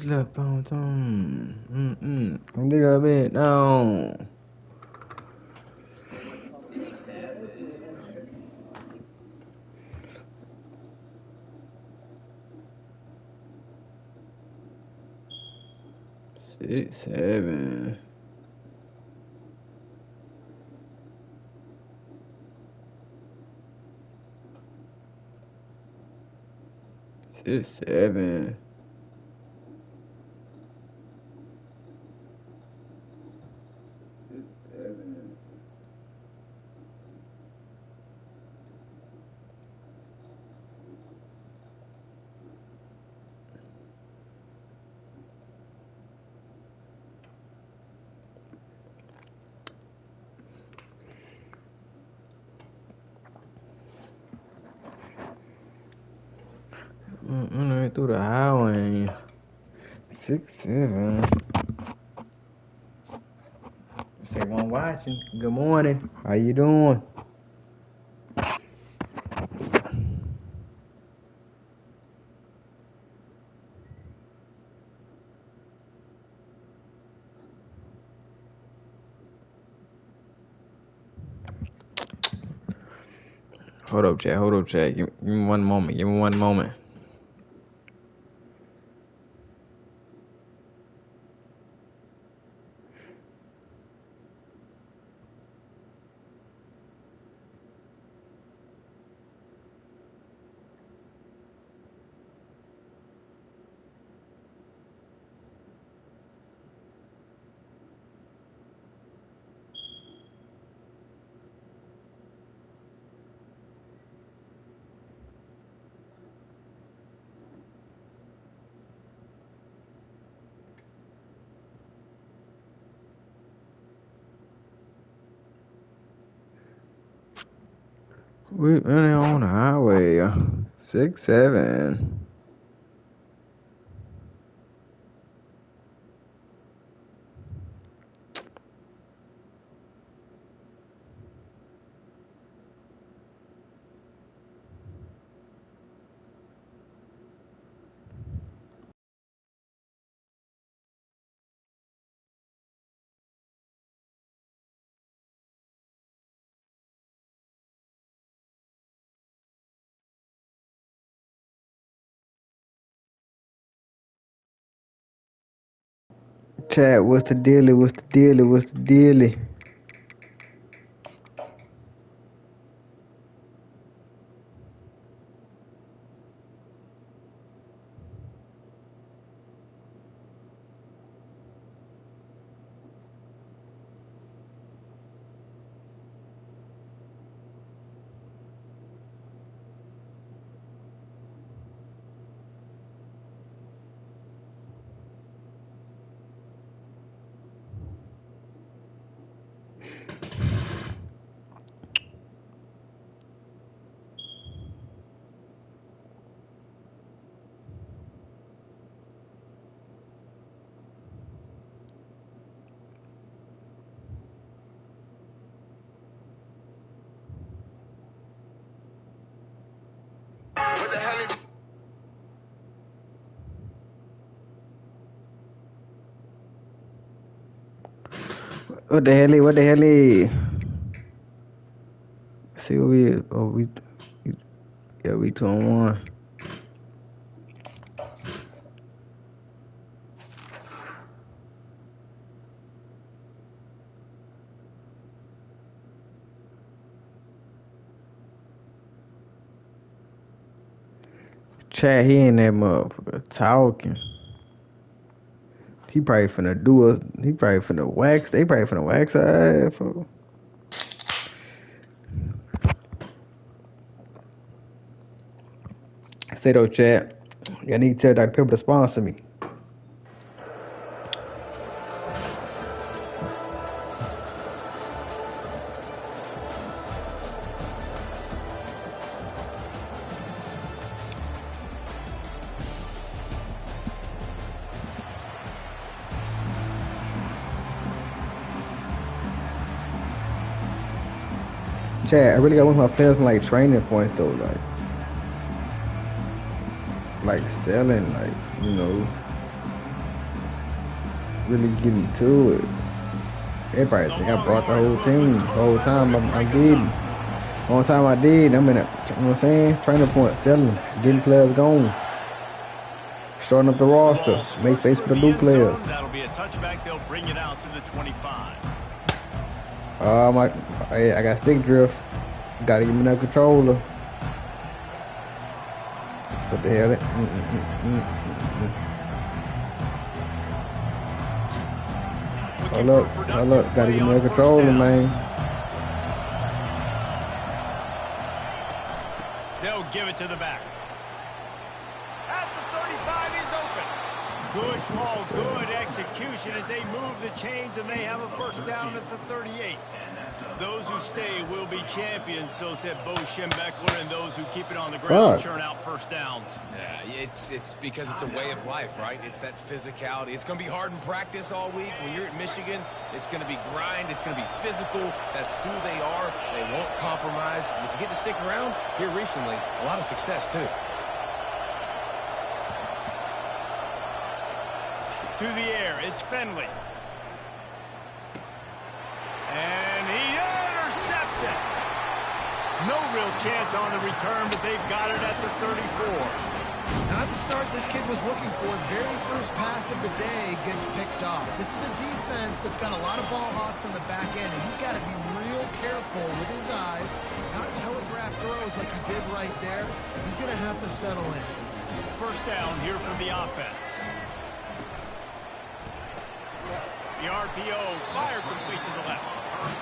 Left on time. Nigga bit down. Six, 7. 6, 7. Right through the highway. 6, 7. Say one watching. Good morning. How you doing? Hold up, chat. Give me one moment. We're running on the highway. 6, 7. Chat, what's the dealie? What the hell? See what we is. We 2 on 1. Chat, he ain't that motherfucker talking. He probably finna do us. He probably finna wax. They probably finna wax our ass. Fool. Say though, chat. I need to tell Dr. Pepper to sponsor me. Chat, I really got one of my players from like training points though, like selling, like, you know. really getting to it. Everybody think I brought the whole team. The whole time I'm getting. The whole time I did, I'm in a, you know what I'm saying? Training point, selling, getting players going. Shorten up the roster, make space for the new players. That'll be a touchback. They'll bring it out to the 25. I got stick drift. Gotta give me that controller. What the hell? Hold up. Gotta give me that controller, man. They'll give it to the back. At the 35, he's open. Good call, good execution as they move the chains, and they have a first down at the 38. Those who stay will be champions, so said Bo Schembechler, and those who keep it on the ground churn out first downs. Yeah, it's because it's a way of life, right? It's that physicality. It's going to be hard in practice all week. When you're at Michigan, it's going to be grind. It's going to be physical. That's who they are. They won't compromise. And if you get to stick around here recently, a lot of success, too. To the air, it's Finley. And he intercepts it. No real chance on the return, but they've got it at the 34. Not the start this kid was looking for. Very first pass of the day gets picked off. This is a defense that's got a lot of ball hawks on the back end, and he's got to be real careful with his eyes, not telegraph throws like he did right there. He's going to have to settle in. First down here for the offense. The RPO fired complete to the left.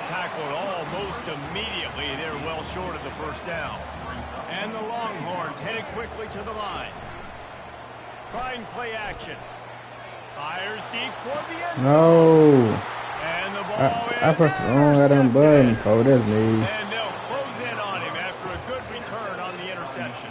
Tackled almost immediately. They're well short of the first down. And the Longhorns headed quickly to the line. Trying play action. Fires deep toward the end zone. No. And the ball I pressed the wrong button. Oh, that's me. And they'll close in on him after a good return on the interception.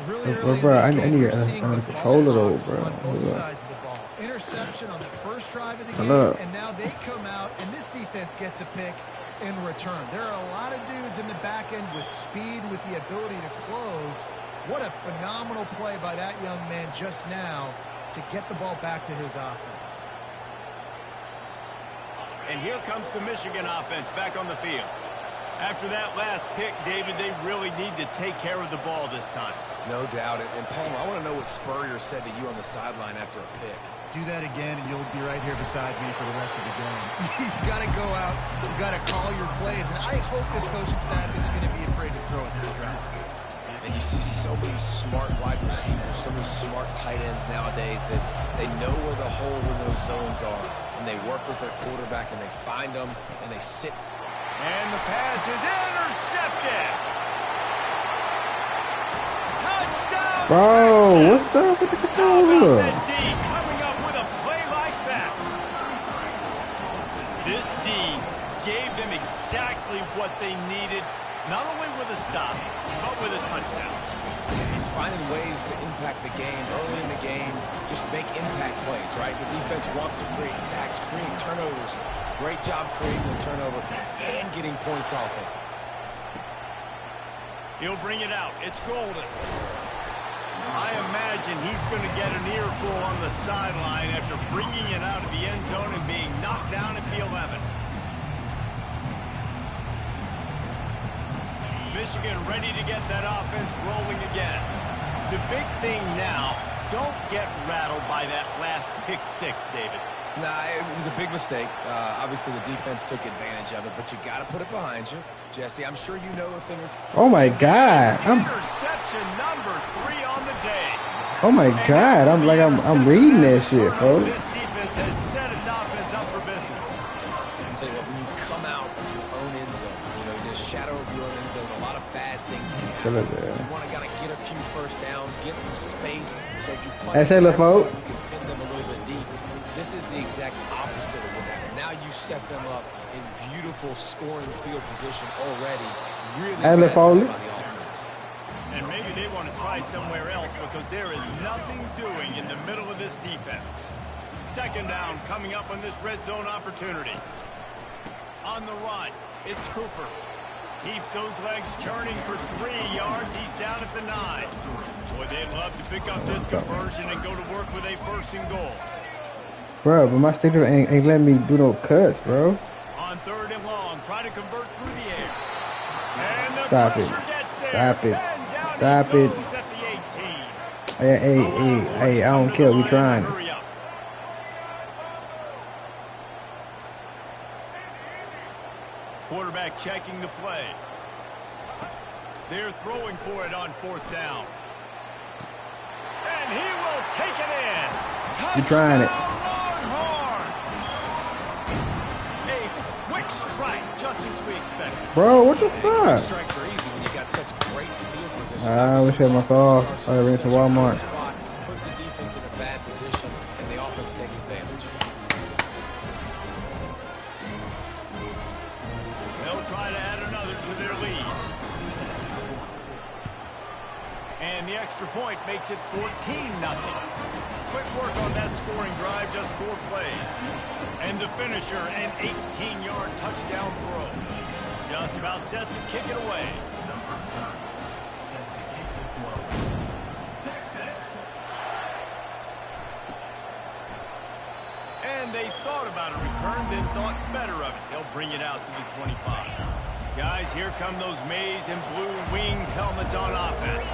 Really bro, I need a controller though, bro. On both sides of the ball. Interception on the first drive of the game, and now they come out, and this defense gets a pick in return. There are a lot of dudes in the back end with speed, with the ability to close. What a phenomenal play by that young man just now to get the ball back to his offense. And here comes the Michigan offense back on the field. After that last pick, David, they really need to take care of the ball this time. No doubt. And Palmer, I want to know what Spurrier said to you on the sideline after a pick. Do that again, and you'll be right here beside me for the rest of the game. You got to go out. You got to call your plays, and I hope this coaching staff isn't going to be afraid to throw at this drive. And you see so many smart wide receivers, so many smart tight ends nowadays that they know where the holes in those zones are, and they work with their quarterback, and they find them, and they sit. And the pass is intercepted. Touchdown. Bro, what's up with the controller? Coming up with a play like that. This D gave them exactly what they needed, not only with a stop, but with a touchdown. And finding ways to impact the game early in the game, just make impact plays, right? The defense wants to create sacks, create turnovers. Great job creating the turnover and getting points off it. He'll bring it out. It's Golden. I imagine he's going to get an earful on the sideline after bringing it out of the end zone and being knocked down at the 11. Michigan ready to get that offense rolling again. The big thing now, don't get rattled by that last pick six, David. Nah, it was a big mistake. Obviously, the defense took advantage of it, but you got to put it behind you. Jesse, I'm sure you know a thing or two. Oh, my God. Interception number 3 on the day. Oh, my God. I'm reading that shit, folks. This defense has set its offense up for business. I'll tell you what, when you come out of your own end zone, you know, in the shadow of your own end zone, a lot of bad things can happen. You want to get a few first downs, get some space, so if you punch you can pin them a little bit deep. This is the exact opposite of what happened. Now you set them up in beautiful scoring field position already. Really bad on the offense. And maybe they want to try somewhere else because there is nothing doing in the middle of this defense. Second down coming up on this red zone opportunity. On the run, it's Cooper. Keeps those legs churning for 3 yards. He's down at the 9. Boy, they'd love to pick up this conversion and go to work with a 1st and goal. Bro, but my sticker ain't letting me do no cuts, bro. On 3rd and long, trying to convert through the air. And the Stop it. pressure gets there. Stop it. And down Stop he it. goes at the 18. Hey, I don't care. We trying. Quarterback checking the play. They're throwing for it on 4th down. And he will take it in. You trying it. Longhorn. A quick strike, just as we expected. Bro, what the fuck? Strikes are easy when you got such great field position. I wish I had my car. I ran to Walmart. Puts the defense in a bad position, and the offense takes advantage. They'll try to add another to their lead. And the extra point makes it 14-0. Quick work on that scoring drive, just 4 plays. And the finisher, an 18-yard touchdown throw. Just about set to kick it away. And they thought about a return, then thought better of it. They'll bring it out to the 25. Guys, here come those maize and blue winged helmets on offense.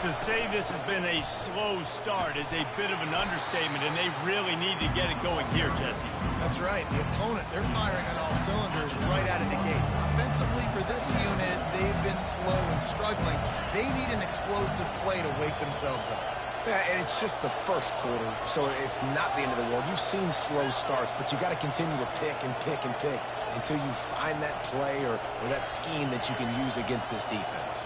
To say this has been a slow start is a bit of an understatement, and they really need to get it going here, Jesse. That's right. The opponent, they're firing on all cylinders right out of the gate. Offensively, for this unit, they've been slow and struggling. They need an explosive play to wake themselves up. Yeah, and it's just the first quarter, so it's not the end of the world. You've seen slow starts, but you got to continue to pick and pick and pick until you find that play or that scheme that you can use against this defense.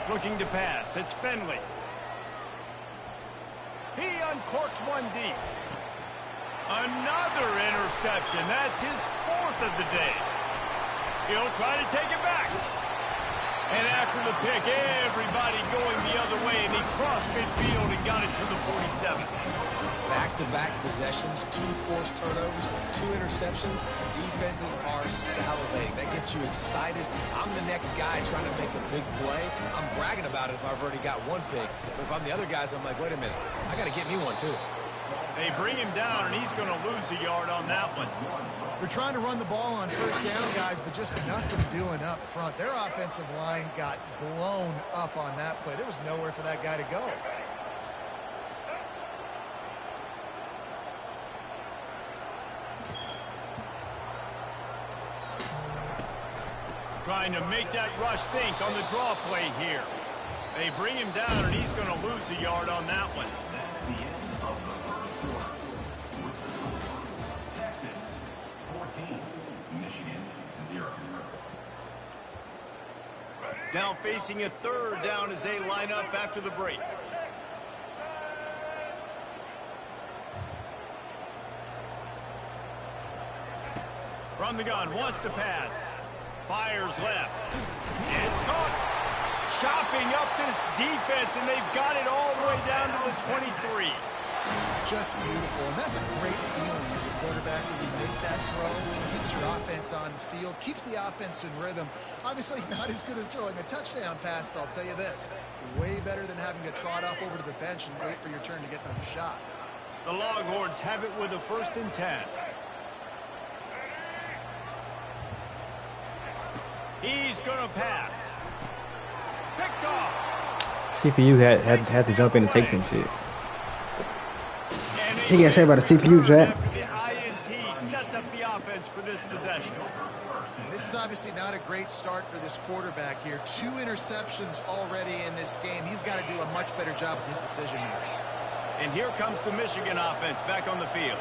Looking to pass. It's Finley. He uncorks one deep. Another interception. That's his 4th of the day. He'll try to take it back. And after the pick, everybody going the other way, and he crossed midfield and got it to the 47. Back-to-back possessions, 2 forced turnovers, 2 interceptions. Defenses are salivating. That gets you excited. I'm the next guy trying to make a big play. I'm bragging about it if I've already got 1 pick. But if I'm the other guys, I'm like, wait a minute. I got to get me 1, too. They bring him down, and he's going to lose a yard on that one. They're trying to run the ball on 1st down, guys, but just nothing doing up front. Their offensive line got blown up on that play. There was nowhere for that guy to go. Trying to make that rush think on the draw play here. They bring him down, and he's going to lose a yard on that one. That's the end of the first quarter. With the score, Texas 14, Michigan 0. Now facing a 3rd down as they line up after the break. From the gun, wants to pass. Fires left. It's caught. Chopping up this defense, and they've got it all the way down to the 23. Just beautiful, and that's a great feeling as a quarterback when you make that throw. It keeps your offense on the field, keeps the offense in rhythm. Obviously not as good as throwing a touchdown pass, but I'll tell you this, way better than having to trot off over to the bench and wait for your turn to get another shot. The Longhorns have it with a 1st and 10. He's going to pass. Picked off. CPU had to jump in and take some shit. He can't say about the CPU, Jack. After the INT sets up the offense for this possession. This is obviously not a great start for this quarterback here. 2 interceptions already in this game. He's got to do a much better job with his decision making. And here comes the Michigan offense back on the field.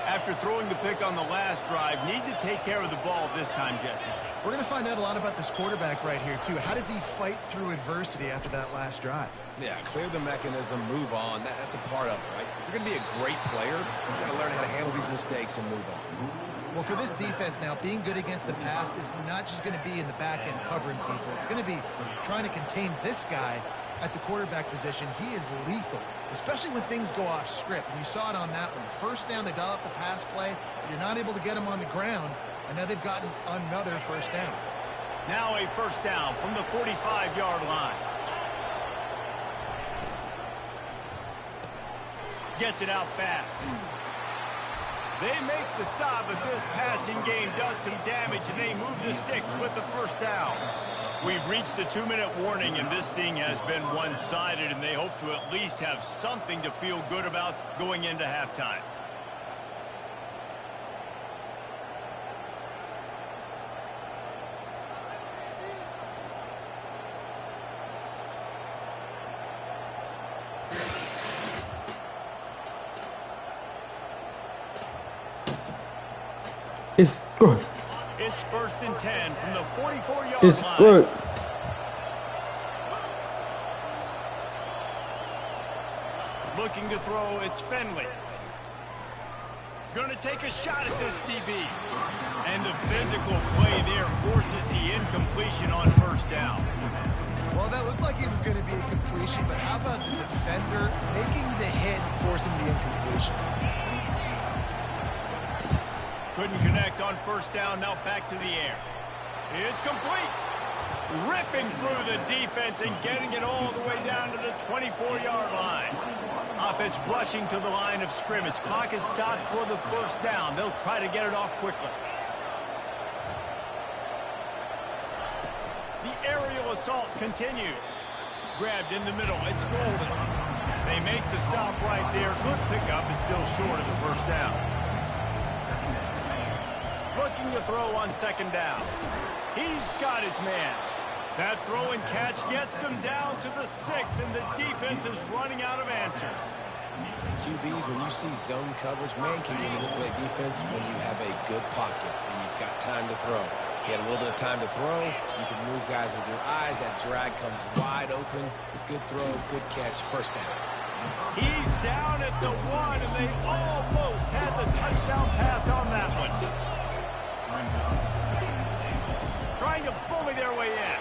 After throwing the pick on the last drive, need to take care of the ball this time, Jesse. We're going to find out a lot about this quarterback right here, too. How does he fight through adversity after that last drive? Yeah, clear the mechanism, move on. That's a part of it, right? If you're going to be a great player, you've got to learn how to handle these mistakes and move on. Well, for this defense now, being good against the pass is not just going to be in the back end covering people. It's going to be trying to contain this guy at the quarterback position. He is lethal, especially when things go off script. And you saw it on that one. 1st down, they dial up the pass play. But you're not able to get him on the ground. And now they've gotten another 1st down. Now a 1st down from the 45-yard line. Gets it out fast. They make the stop, but this passing game does some damage, and they move the sticks with the first down. We've reached the 2-minute warning, and this thing has been one-sided, and they hope to at least have something to feel good about going into halftime. It's good. It's 1st and 10 from the 44-yard It's line. good. Looking to throw, it's Finley. Going to take a shot at this DB. And the physical play there forces the incompletion on 1st down. Well, that looked like it was going to be a completion, but how about the defender making the hit and forcing the incompletion? Couldn't connect on 1st down, now back to the air. It's complete. Ripping through the defense and getting it all the way down to the 24-yard line. Offense rushing to the line of scrimmage. Clock is stopped for the 1st down. They'll try to get it off quickly. The aerial assault continues. Grabbed in the middle. It's Golden. They make the stop right there. Good pickup. It's still short of the 1st down. Looking to throw on 2nd down. He's got his man. That throw and catch gets them down to the 6, and the defense is running out of answers. QBs, when you see zone coverage, man, can you manipulate defense when you have a good pocket and you've got time to throw. You had a little bit of time to throw. You can move guys with your eyes. That drag comes wide open. Good throw, good catch, 1st down. He's down at the 1, and they almost had the touchdown pass on that one. Trying to bully their way in.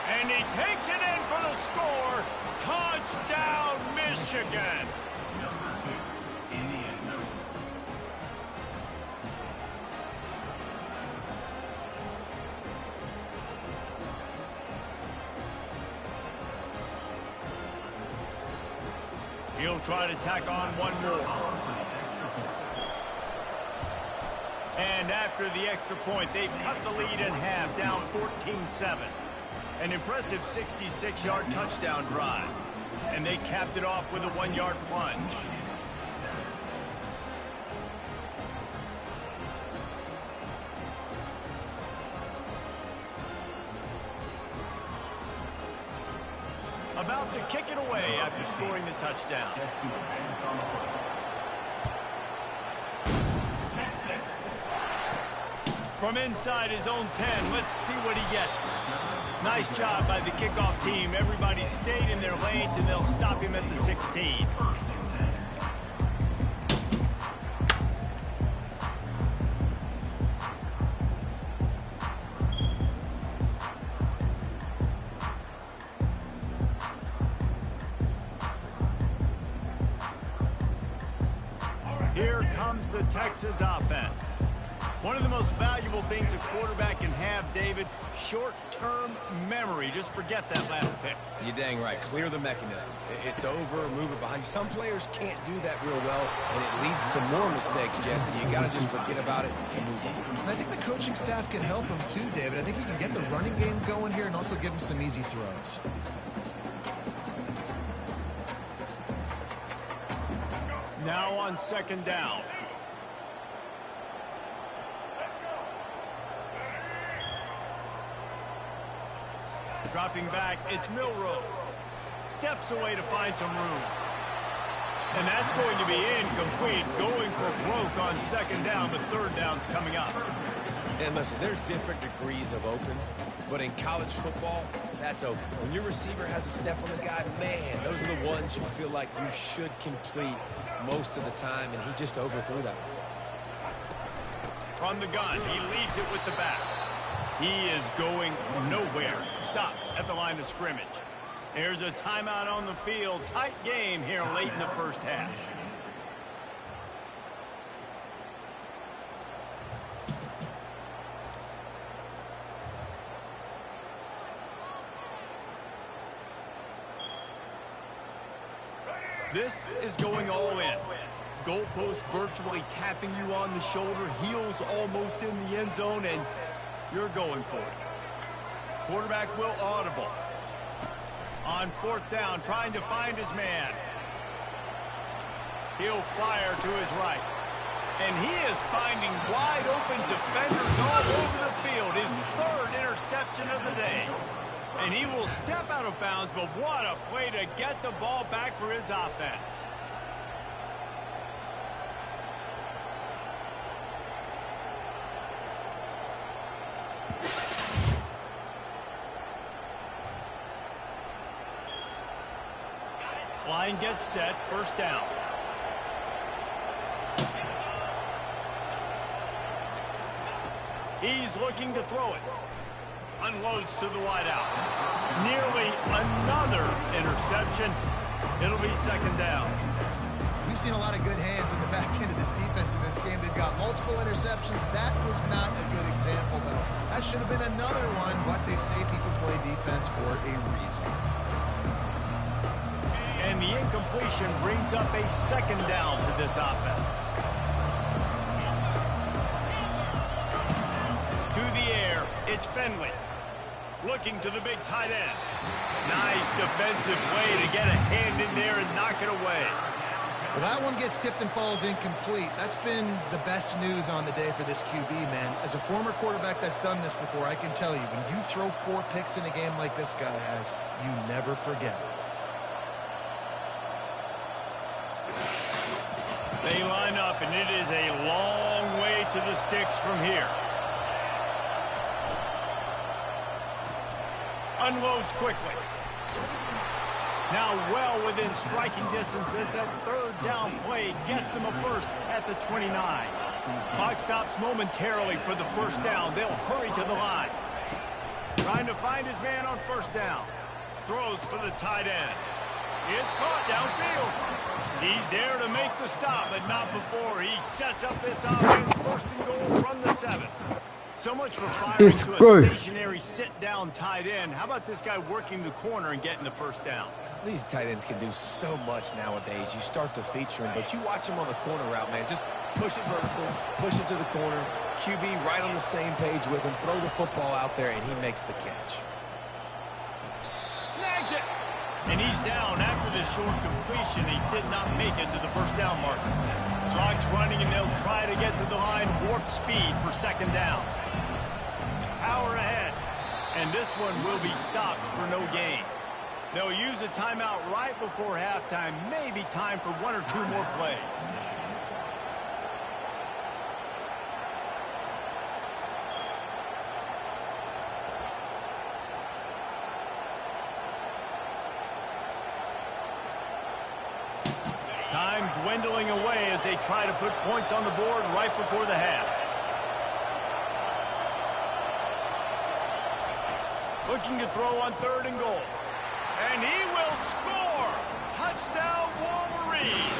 And he takes it in for the score. Touchdown, Michigan. In the end zone. He'll try to tack on one more. And after the extra point, they've cut the lead in half, down 14-7. An impressive 66-yard touchdown drive. And they capped it off with a 1-yard plunge. About to kick it away after scoring the touchdown. From inside his own 10, let's see what he gets. Nice job by the kickoff team. Everybody stayed in their lanes, and they'll stop him at the 16. Here comes the Texas offense. One of the most valuable things a quarterback can have, David, short-term memory. Just forget that last pick. You're dang right. Clear the mechanism. It's over, move it behind you. Some players can't do that real well, and it leads to more mistakes, Jesse. You got to just forget about it and move on. And I think the coaching staff can help him too, David. I think he can get the running game going here and also give him some easy throws. Now on 2nd down. Dropping back, it's Milroe. Steps away to find some room. And that's going to be incomplete. Going for broke on 2nd down, but 3rd down's coming up. And listen, there's different degrees of open, but in college football, that's open. When your receiver has a step on the guy, man, those are the ones you feel like you should complete most of the time, and he just overthrew that one. From the gun, he leaves it with the back. He is going nowhere. Stop at the line of scrimmage. There's a timeout on the field. Tight game here late in the 1st half. This is going all in. Goalpost virtually tapping you on the shoulder, heels almost in the end zone, and you're going for it. Quarterback will audible. On 4th down, trying to find his man. He'll fire to his right. And he is finding wide open defenders all over the field. His 3rd interception of the day. And he will step out of bounds, but what a play to get the ball back for his offense. Line gets set, 1st down. He's looking to throw it. Unloads to the wideout. Nearly another interception. It'll be 2nd down. We've seen a lot of good hands in the back end of this defense in this game. They've got multiple interceptions. That was not a good example, though. That should have been another one, but they say people play defense for a reason. And the incompletion brings up a 2nd down for this offense. To the air, it's Finley. Looking to the big tight end. Nice defensive play to get a hand in there and knock it away. Well, that one gets tipped and falls incomplete. That's been the best news on the day for this QB, man. As a former quarterback that's done this before, I can tell you, when you throw 4 picks in a game like this guy has, you never forget it. They line up, and it is a long way to the sticks from here. Unloads quickly. Now well within striking distance as that 3rd down play gets them a 1st at the 29. Clock stops momentarily for the 1st down. They'll hurry to the line. Trying to find his man on 1st down. Throws for the tight end. It's caught downfield. He's there to make the stop, but not before he sets up this offense. 1st and goal from the 7. So much for firing to a stationary sit-down tight end. How about this guy working the corner and getting the 1st down? These tight ends can do so much nowadays. You start to feature him, but you watch him on the corner route, man. Just push it vertical, push it to the corner. QB right on the same page with him. Throw the football out there, and he makes the catch. Snags it. And he's down after this short completion. He did not make it to the 1st down marker. Clock's running, and they'll try to get to the line. Warp speed for 2nd down. Power ahead. And this one will be stopped for no gain. They'll use a timeout right before halftime. Maybe time for 1 or 2 more plays. Time dwindling away as they try to put points on the board right before the half. Looking to throw on 3rd and goal. And he will score! Touchdown, Wolverine!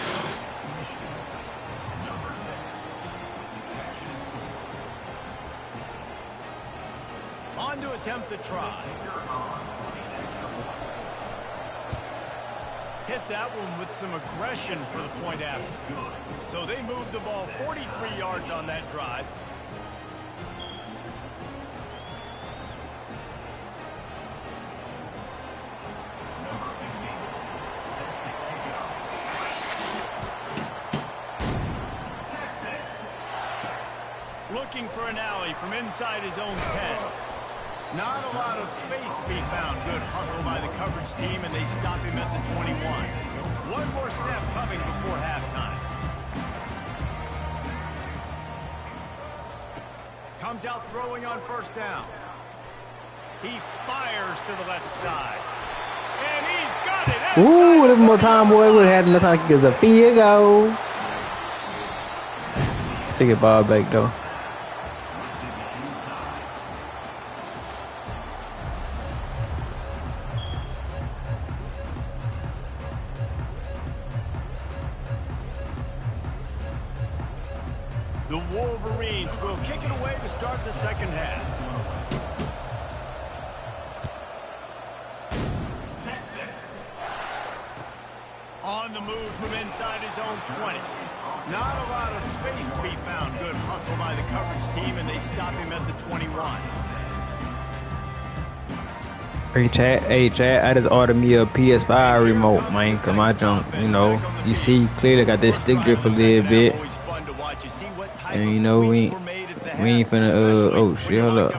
On to attempt the try. Hit that one with some aggression for the point after. So they moved the ball 43 yards on that drive. Looking for an alley from inside his own 10. Not a lot of space to be found. Good hustle by the coverage team, and they stop him at the 21. One more snap coming before halftime. Comes out throwing on 1st down. He fires to the left side. And he's got it. Ooh, a little more time, boy. Would have had enough time to get a field goal. Stick it ball back, though. The Wolverines will kick it away to start the 2nd half. On the the move from inside his own 20. Not a lot of space to be found. Good hustle by the coverage team, and they stop him at the 21. Hey Chad, I just ordered me a PS5 remote, man, cause my junk, you know, you see clearly got this stick drift a little bit, and you know we ain't finna oh shit, hold up.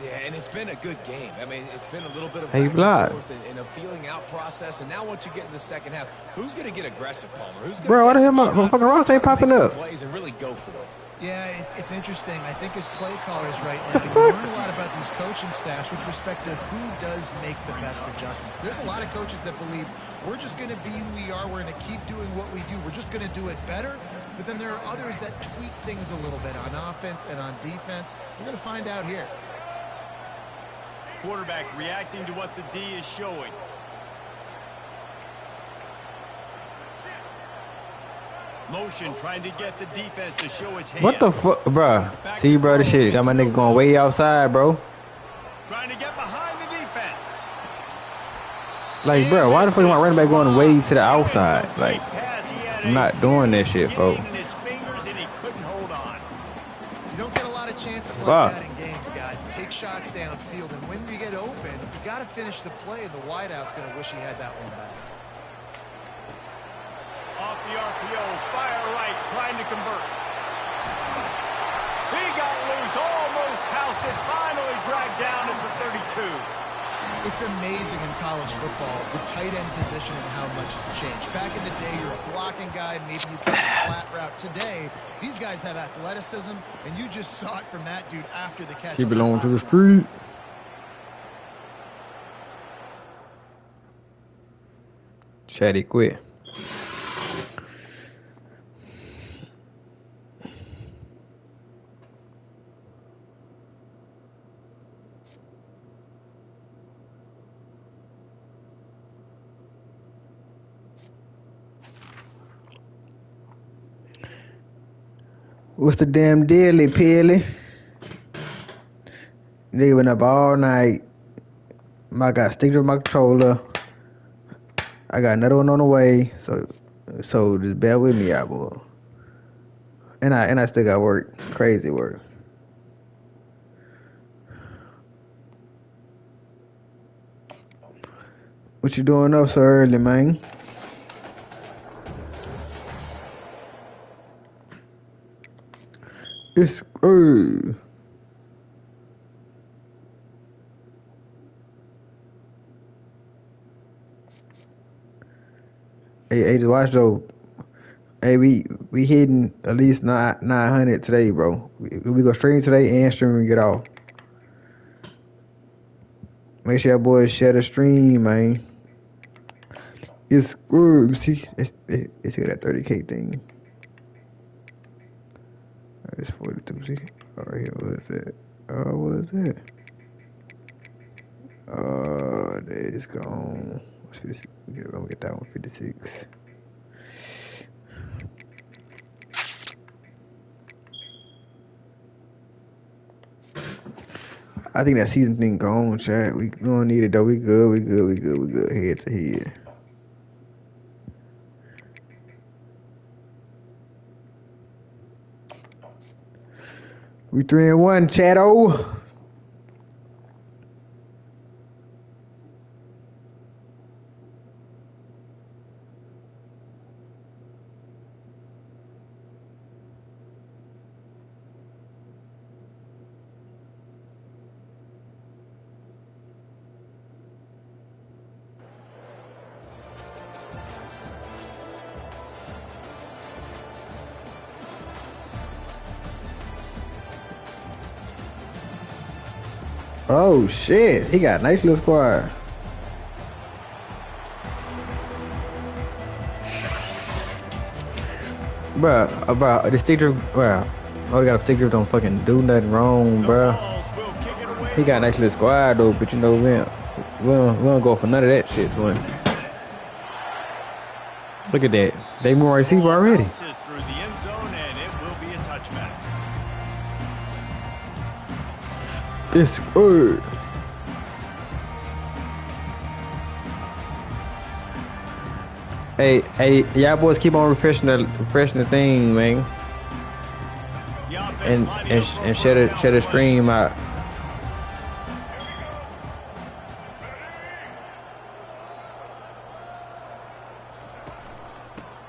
Yeah, and it's been a good game. I mean, it's been a little bit of Hey, back and forth and a feeling out process. And now once you get in the second half, who's going to get aggressive, Palmer? Who's going Bro, to what the hell, my fucking Ross ain't popping up? Plays and really go for it. Yeah, it's interesting. I think as play callers right now, you learn a lot about these coaching staffs with respect to who does make the best adjustments. There's a lot of coaches that believe we're just going to be who we are. We're going to keep doing what we do. We're just going to do it better. But then there are others that tweak things a little bit on offense and on defense. We're going to find out here. Quarterback reacting to what the D is showing. Motion trying to get the defense to show his hand. What the fuck, bro? See, bro, this shit got my nigga going way outside, bro. Trying to get behind the defense. Like, bro, why the fuck my running back going way to the outside? Like, I'm not doing that shit, folks. You don't get a lot of chances like that in games, guys. Take shots downfield, and when you get open, you got to finish the play, and the wideout's going to wish he had that one back. Off the RPO, fire right, trying to convert. He got loose, almost housed it, finally dragged down at the 32. It's amazing in college football, the tight end position and how much has changed. Back in the day, you're a blocking guy, maybe you catch a flat route. Today, these guys have athleticism, and you just saw it from that dude after the catch. He belongs to the street. Chatty quit. What's the damn dealy, Pilly? Nigga been up all night. I got stick with my controller. I got another one on the way, so just bear with me, y'all, boy. And I still got work, crazy work. What you doing up so early, man? It's Hey, just watch though. Hey, we hitting at least 900 today, bro. We go stream today and stream and get off. Make sure y'all boys share the stream, man. It's see, it's that 30K thing. It's 42. See, all right, what is it? What is it? There it's gone. I'm gonna get that one 56. I think that season thing gone, chat. We don't need it though. We good. Head to head. We 3-1, chatto. Oh shit, he got a nice little squad. Bruh, the stick drift, bruh. Oh, he got a stick drift, don't fucking do nothing wrong, bruh. He got a nice little squad though, but you know, we don't go for none of that shit, twin. Look at that. They more receiver already. It's good. Hey, y'all boys keep on refreshing the thing, man. And shut the stream out.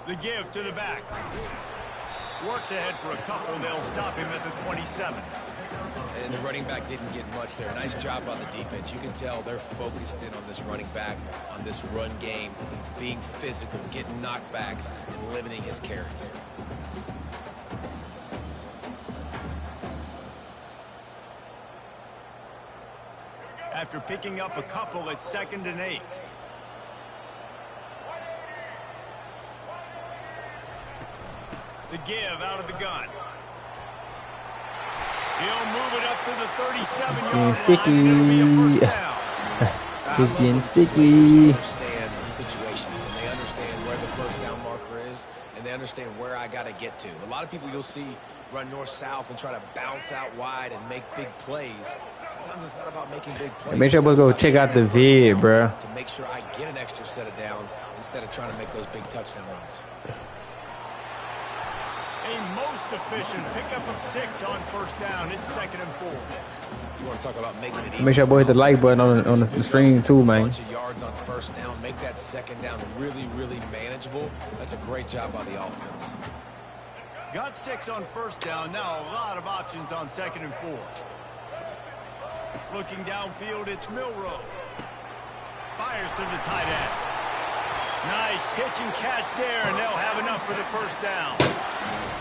The give to the back. Works ahead for a couple. They'll stop him at the 27. And the running back didn't get much there. Nice job on the defense. You can tell they're focused in on this running back, on this run game, being physical, getting knockbacks, and limiting his carries. After picking up a couple, it's 2nd and 8. The give out of the gun. He'll move it up to the 37-yard line. Sticky. It'll be a first down. He's getting sticky. They understand the situations, and they understand where the first down marker is, and they understand where I got to get to. A lot of people you'll see run north-south and try to bounce out wide and make big plays. Sometimes it's not about making big plays. Make sure we'll go check out the vid, bro. To make sure I get an extra set of downs instead of trying to make those big touchdown runs. A most efficient pickup of 6 on first down. It's 2nd and 4. You want to talk about making it easy. Make sure boy hit the like button on the stream too, man. Bunch of yards on first down. Make that second down really, really manageable. That's a great job by the offense. Got 6 on first down. Now a lot of options on 2nd and 4. Looking downfield, it's Milroe. Fires to the tight end. Nice pitch and catch there, and they'll have enough for the first down.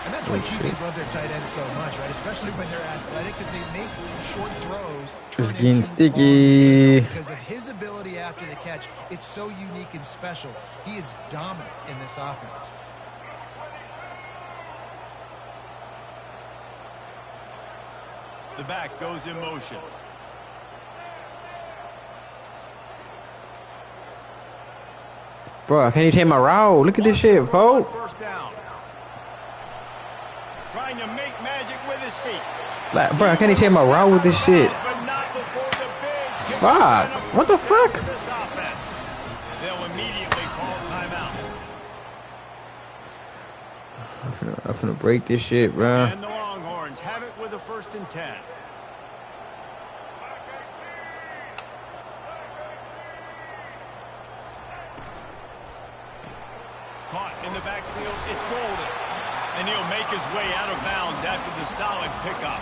And that's why QBs love their tight ends so much, right? Especially when they're athletic, because they make short throws turn getting into sticky. because of his ability after the catch. It's so unique and special. He is dominant in this offense. The back goes in motion. Bro, can't you take my route? Look at this shit, Pope. First down. Trying to make magic with his feet. Like, bro, can't you take my route with this shit? But not before the big Fuck. What the fuck? this offense. They'll immediately call timeout. I'm finna break this shit, bro. And the Longhorns have it with a 1st and 10. Caught in the backfield, it's Golden. And he'll make his way out of bounds after the solid pickup.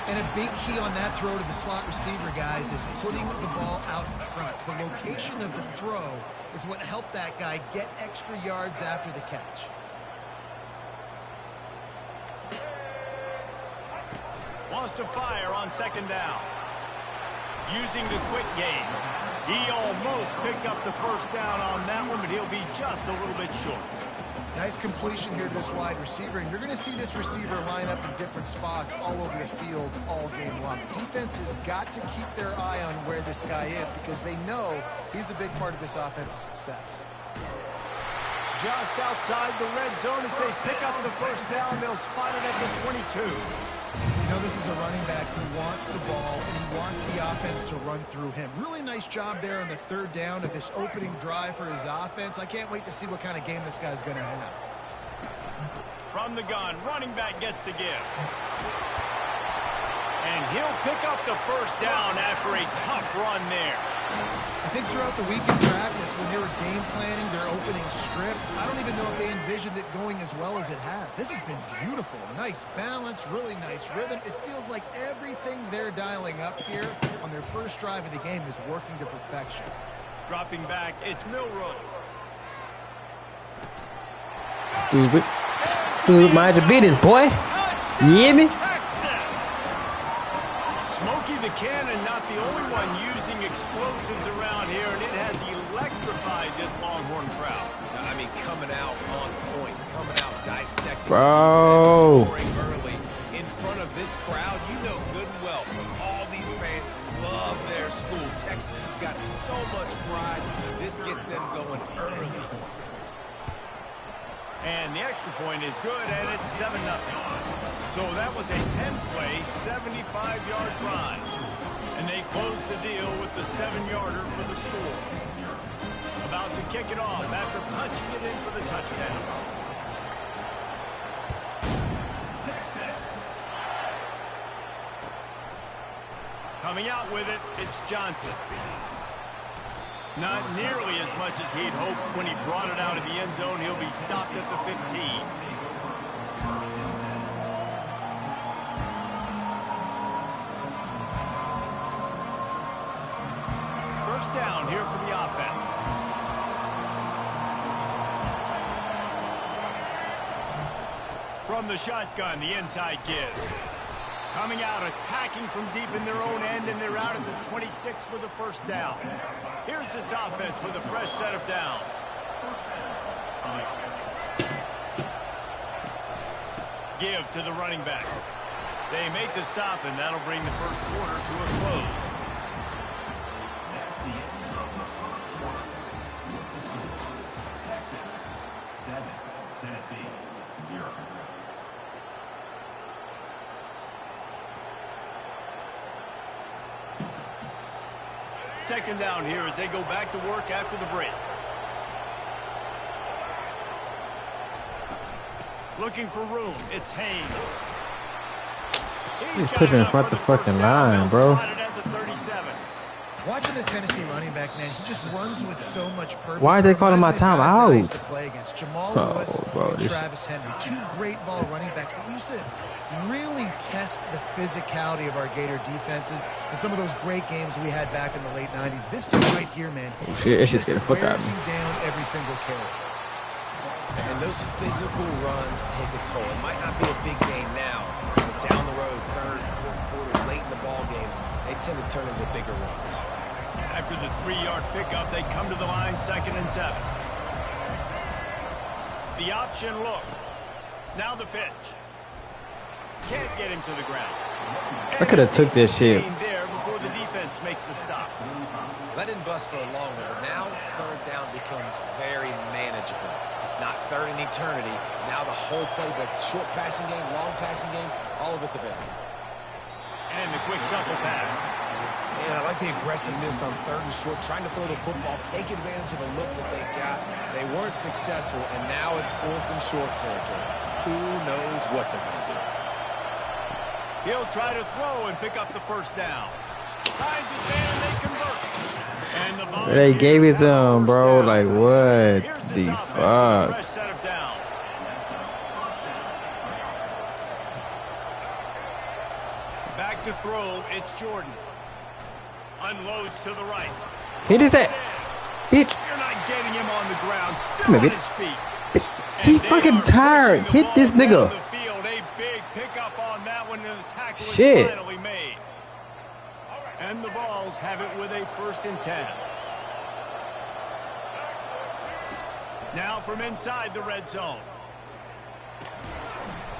And a big key on that throw to the slot receiver, guys, is putting the ball out in front. The location of the throw is what helped that guy get extra yards after the catch. Wants to fire on 2nd down. Using the quick game. He almost picked up the first down on that one, but he'll be just a little bit short. Nice completion here to this wide receiver, and you're going to see this receiver line up in different spots all over the field all game long. Defense has got to keep their eye on where this guy is because they know he's a big part of this offense's success. Just outside the red zone as they pick up the first down. They'll spot it at the 22. You know, this is a running back who wants the ball and he wants the offense to run through him. Really nice job there on the 3rd down of this opening drive for his offense. I can't wait to see what kind of game this guy's going to have. From the gun, running back gets to give. And he'll pick up the first down after a tough run there. I think throughout the week in practice, when they were game planning their opening script, I don't even know if they envisioned it going as well as it has. This has been beautiful. Nice balance, really nice rhythm. It feels like everything they're dialing up here on their first drive of the game is working to perfection. Dropping back, it's Milroe. Stupid. Stupid, mind your business, boy. You hear me? Smokey the Cannon, not the only one using explosives around here, and it has electrified this Longhorn crowd. I mean, coming out on point, coming out dissecting. Bro. Scoring early in front of this crowd. You know good and well, all these fans love their school. Texas has got so much pride. This gets them going early. And the extra point is good, and it's 7-0. So that was a 10-play, 75-yard drive. And they close the deal with the 7-yarder for the score. About to kick it off after punching it in for the touchdown. Texas. Coming out with it, it's Johnson. Not nearly as much as he'd hoped when he brought it out of the end zone. He'll be stopped at the 15. First down here for the offense. From the shotgun, the inside give. Coming out, attacking from deep in their own end, and they're out at the 26 with a first down. Here's this offense with a fresh set of downs. Give to the running back. They make the stop, and that'll bring the first quarter to a close. Texas 7, Tennessee 0. Second down here as they go back to work after the break. Looking for room. It's Haynes. He's pushing in front of the fucking line, bro. Watching this Tennessee running back, man, he just runs with so much purpose. Why are they calling my time out? Jamal Lewis and Travis Henry, two great ball running backs that used to really test the physicality of our Gator defenses and some of those great games we had back in the late 90s. This dude right here, man, oh, shit, it's just getting the fuck out of me. Down every single carry. And those physical runs take a toll. It might not be a big game now, but down the road, third, fourth quarter, late in the ball games, they tend to turn into bigger runs. After the 3-yard pickup, they come to the line, 2nd and 7. The option look. Now the pitch. Can't get him to the ground. I could have took this shit. There before the defense makes the stop. Let him bust for a longer, but now third down becomes very manageable. It's not third in eternity. Now the whole playbook, short passing game, long passing game, all of it's available. And the quick shuffle pass. And I like the aggressiveness on third and short, trying to throw the football, take advantage of a look that they got. They weren't successful, and now it's fourth and short territory. Who knows what they're going to do? He'll try to throw and pick up the first down. Finds his man, and they convert. And the they gave it to him, bro. Like, what the fuck? Fresh set of downs. Back to throw, it's Jordan. Unloads to the right. He did that. Bitch. You're not getting him on the ground. Still on his feet. He fucking tired. Hit this nigga. A big pickup on that one, and the tackle is finally made. And the Vols have it with a 1st and 10. Now from inside the red zone.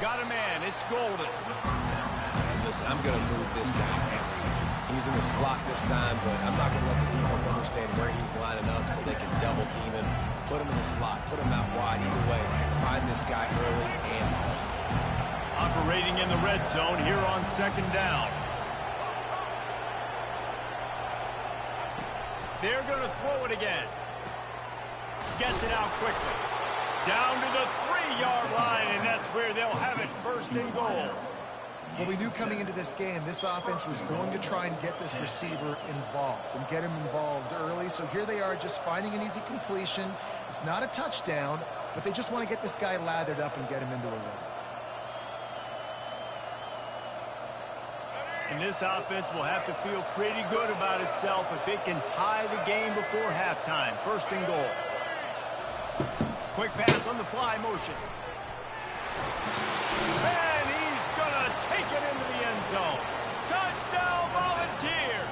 Got a man. It's Golden. And listen, I'm going to move this guy everywhere. He's in the slot this time, but I'm not going to let the defense understand where he's lining up so they can double team him. Put him in the slot. Put him out wide. Either way, find this guy early and often. Operating in the red zone here on 2nd down. They're going to throw it again. Gets it out quickly. Down to the 3-yard line, and that's where they'll have it, 1st and goal. Well, we knew coming into this game, this offense was going to try and get this receiver involved and get him involved early. So here they are just finding an easy completion. It's not a touchdown, but they just want to get this guy lathered up and get him into a rhythm. And this offense will have to feel pretty good about itself if it can tie the game before halftime. 1st and goal. Quick pass on the fly motion. And he's going to take it into the end zone. Touchdown, Volunteers!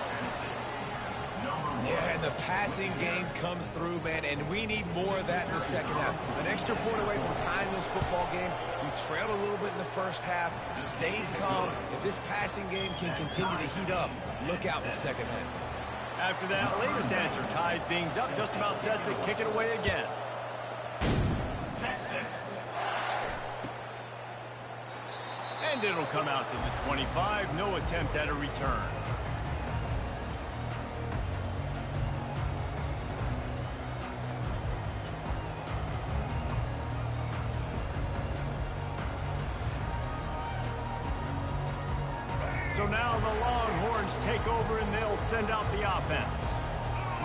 Yeah, and the passing game comes through, man, and we need more of that in the second half. An extra point away from tying this football game. We trailed a little bit in the first half, stayed calm. If this passing game can continue to heat up, look out in the second half. After that latest answer tied things up, just about set to kick it away again. Texas. And it'll come out to the 25. No attempt at a return. So now the Longhorns take over and they'll send out the offense.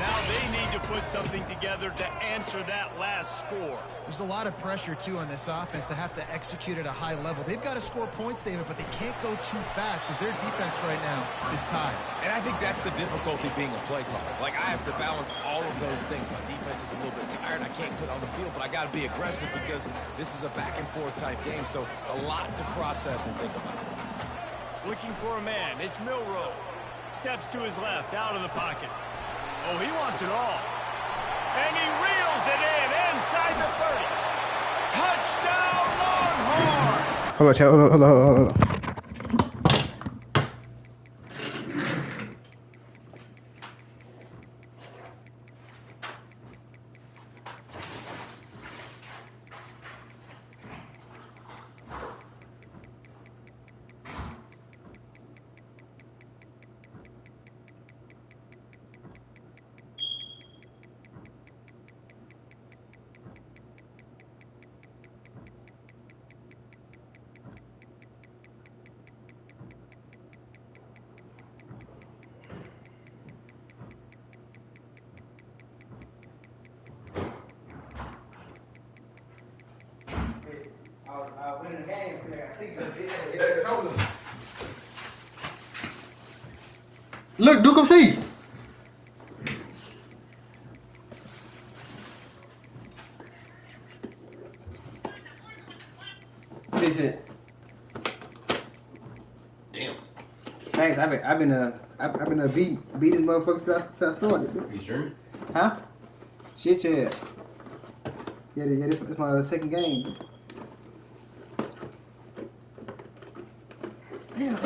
Now they need to put something together to answer that last score. There's a lot of pressure, too, on this offense to have to execute at a high level. They've got to score points, David, but they can't go too fast because their defense right now is tired. And I think that's the difficulty being a play caller. Like, I have to balance all of those things. My defense is a little bit tired. I can't put on the field, but I got to be aggressive because this is a back-and-forth type game, so a lot to process and think about. Looking for a man. It's Milroe. Steps to his left, out of the pocket. Oh, he wants it all. And he reels it in inside the 30. Touchdown, Longhorns! Hold on. Look, do come see. This shit. Damn. Thanks. I've been beating motherfuckers since I started. You sure? Huh? Shit, yeah. Yeah. This is my second game. Yeah.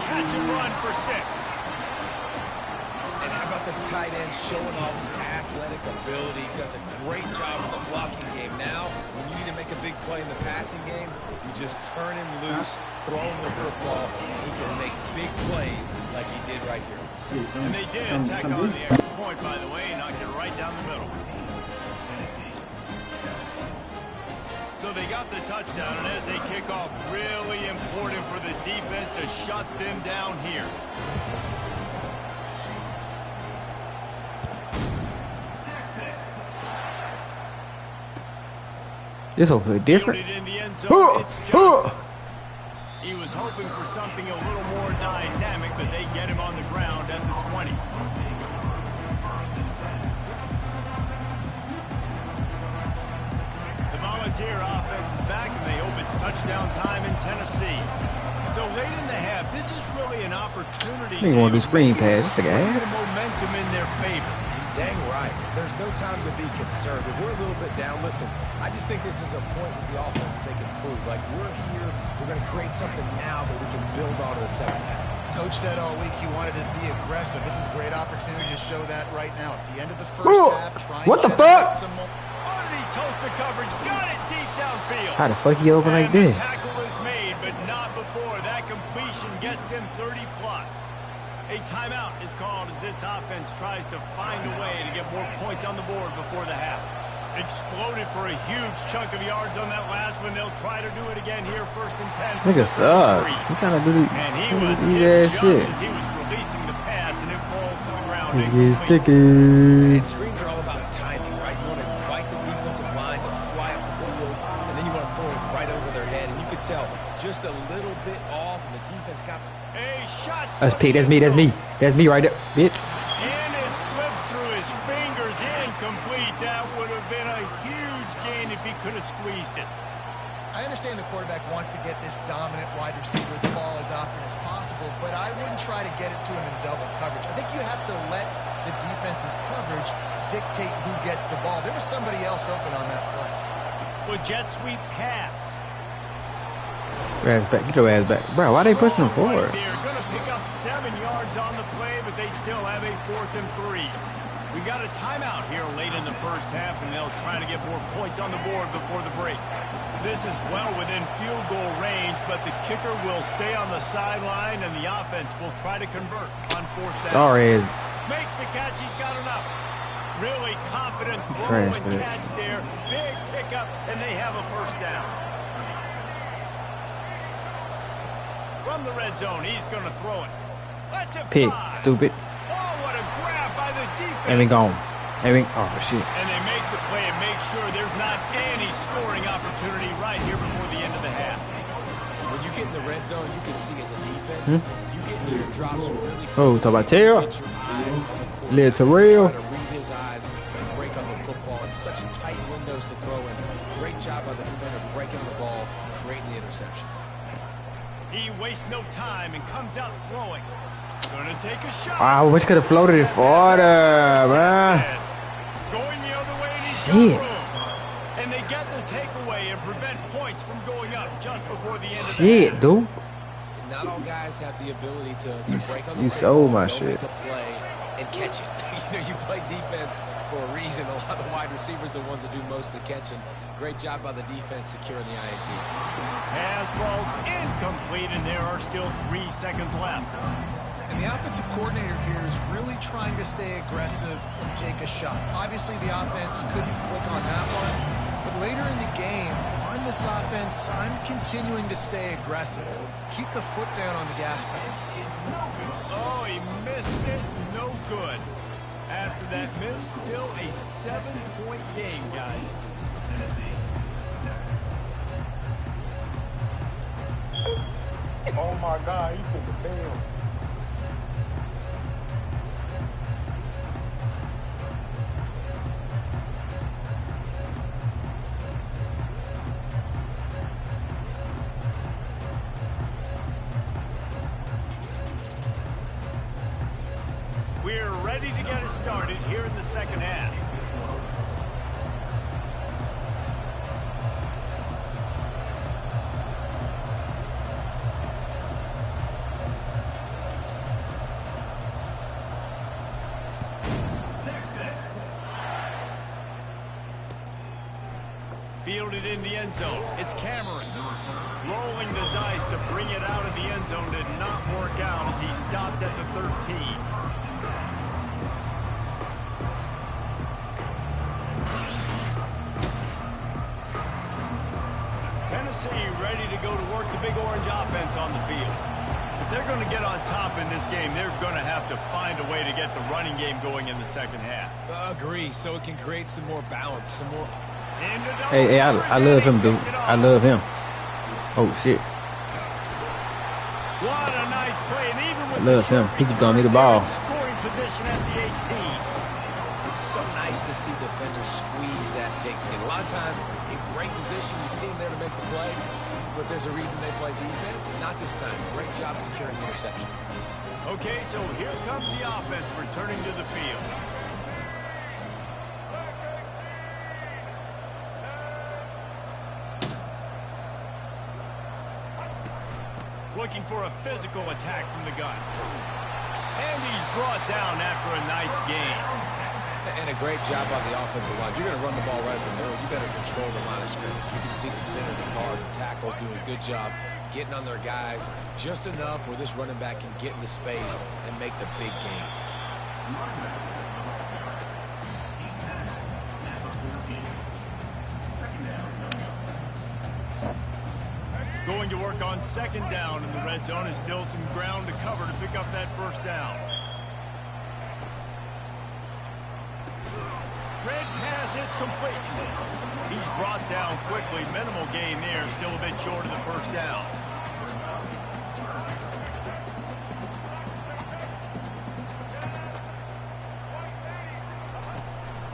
Catch and run for 6. And how about the tight end showing off athletic ability? Does a great job in the blocking game. Now, when you need to make a big play in the passing game, you just turn him loose, throw him the football, and he can make big plays like he did right here. And they did tack on the extra point, by the way, knocked it right down the middle. So they got the touchdown, and as they kick off, really important for the defense to shut them down here. This will play different. In the end zone, it's Johnson. He was hoping for something a little more dynamic, but they get him on the ground at the 20. The Volunteer offense is back, and they hope it's touchdown time in Tennessee. So late in the half, this is really an opportunity. They want to do screen pass. The momentum in their favor. Dang right. There's no time to be concerned. If we're a little bit down, listen, I just think this is a point with the offense that they can prove. Like, we're here, we're going to create something now that we can build on to the second half. Coach said all week he wanted to be aggressive. This is a great opportunity to show that right now. At the end of the first half, trying what to the fuck? some more. Underneath toasted coverage, got it deep downfield. How the fuck he open like this? The tackle is made, but not before that completion gets them 30+. A timeout is called as this offense tries to find a way to get more points on the board before the half. Exploded for a huge chunk of yards on that last one. They'll try to do it again here, 1st and 10. Nigga sucks. He trying to do the and he was hit just shit. as he was releasing the pass, and it falls to the ground. He's sticky. And screens are all about timing, right? You want to invite the defensive line to fly up the field, and then you want to throw it right over their head. And you could tell just a little bit off, and the defense got a shot. That's Pete. That's me. That's me right there, bitch. And it slips through his fingers, incomplete. That would have been a huge gain if he could have squeezed it. I understand the quarterback wants to get this dominant wide receiver the ball as often as possible, but I wouldn't try to get it to him in double coverage. I think you have to let the defense's coverage dictate who gets the ball. There was somebody else open on that play. Well, jet sweep pass. Get your ass back. Bro, why they pushing him forward? They're going to pick up 7 yards on the play, but they still have a 4th and 3. We got a timeout here late in the first half, and they'll try to get more points on the board before the break. This is well within field goal range, but the kicker will stay on the sideline, and the offense will try to convert on 4th down. Sorry. Makes the catch. He's got enough. Really confident throw and catch there. Big pickup, and they have a first down. From the red zone, he's going to throw it. Let's it pick, fly. stupid. Oh, what a grab by the defense. And we gone. And we, oh, shit. And they make the play and make sure there's not any scoring opportunity right here before the end of the half. When you get in the red zone, you can see as a defense, you get into your drops really quick. Oh, talk about Terrell. Get your eyes on the quarterback. Little Terrell. Try to read his eyes and break on the football. It's such tight windows to throw in. Great job by the defender breaking the ball, creating the interception. He wastes no time and comes out throwing. Gonna take a shot. Wow, I wish I could have floated it farther, man. Going the other way, and he's Shit. got room. And they get the takeaway and prevent points from going up just before the end of the Shit, half. dude. Not all guys have the ability to break on the You football, sold my go shit. make a play and catch it. You play defense for a reason. A lot of the wide receivers are the ones that do most of the catching. Great job by the defense securing the INT. Pass ball's incomplete, and there are still 3 seconds left. And the offensive coordinator here is really trying to stay aggressive and take a shot. Obviously, the offense couldn't click on that one. But later in the game, if I'm this offense, I'm continuing to stay aggressive. Keep the foot down on the gas pedal. Oh, he missed it. No good. After that miss, still a 7-point game, guys. Oh my God, he put the bell. We're ready to get it started here in the second half. Fielded in the end zone. It's Cameron. Rolling the dice to bring it out of the end zone did not work out as he stopped at the 13. Tennessee ready to go to work the big orange offense on the field. If they're going to get on top in this game, they're going to have to find a way to get the running game going in the second half. Agree, so it can create some more balance, some more... Hey, I love him, dude. I love him. Oh, shit. What a nice play, and even with I love him. He just don't need the ball. Scoring position at the 18. It's so nice to see defenders squeeze that pigskin. A lot of times, in great position, you see them there to make the play, but there's a reason they play defense. Not this time. Great job securing the interception. Okay, so here comes the offense returning to the field. Looking for a physical attack from the gun. And he's brought down after a nice gain. And a great job on the offensive line. You're going to run the ball right in the middle. You better control the line of scrimmage. You can see the center, the guard, the tackles doing a good job getting on their guys just enough where this running back can get into space and make the big gain. Going to work on second down in the red zone is still some ground to cover to pick up that first down. Red pass, it's complete. He's brought down quickly. Minimal gain there, still a bit short of the first down.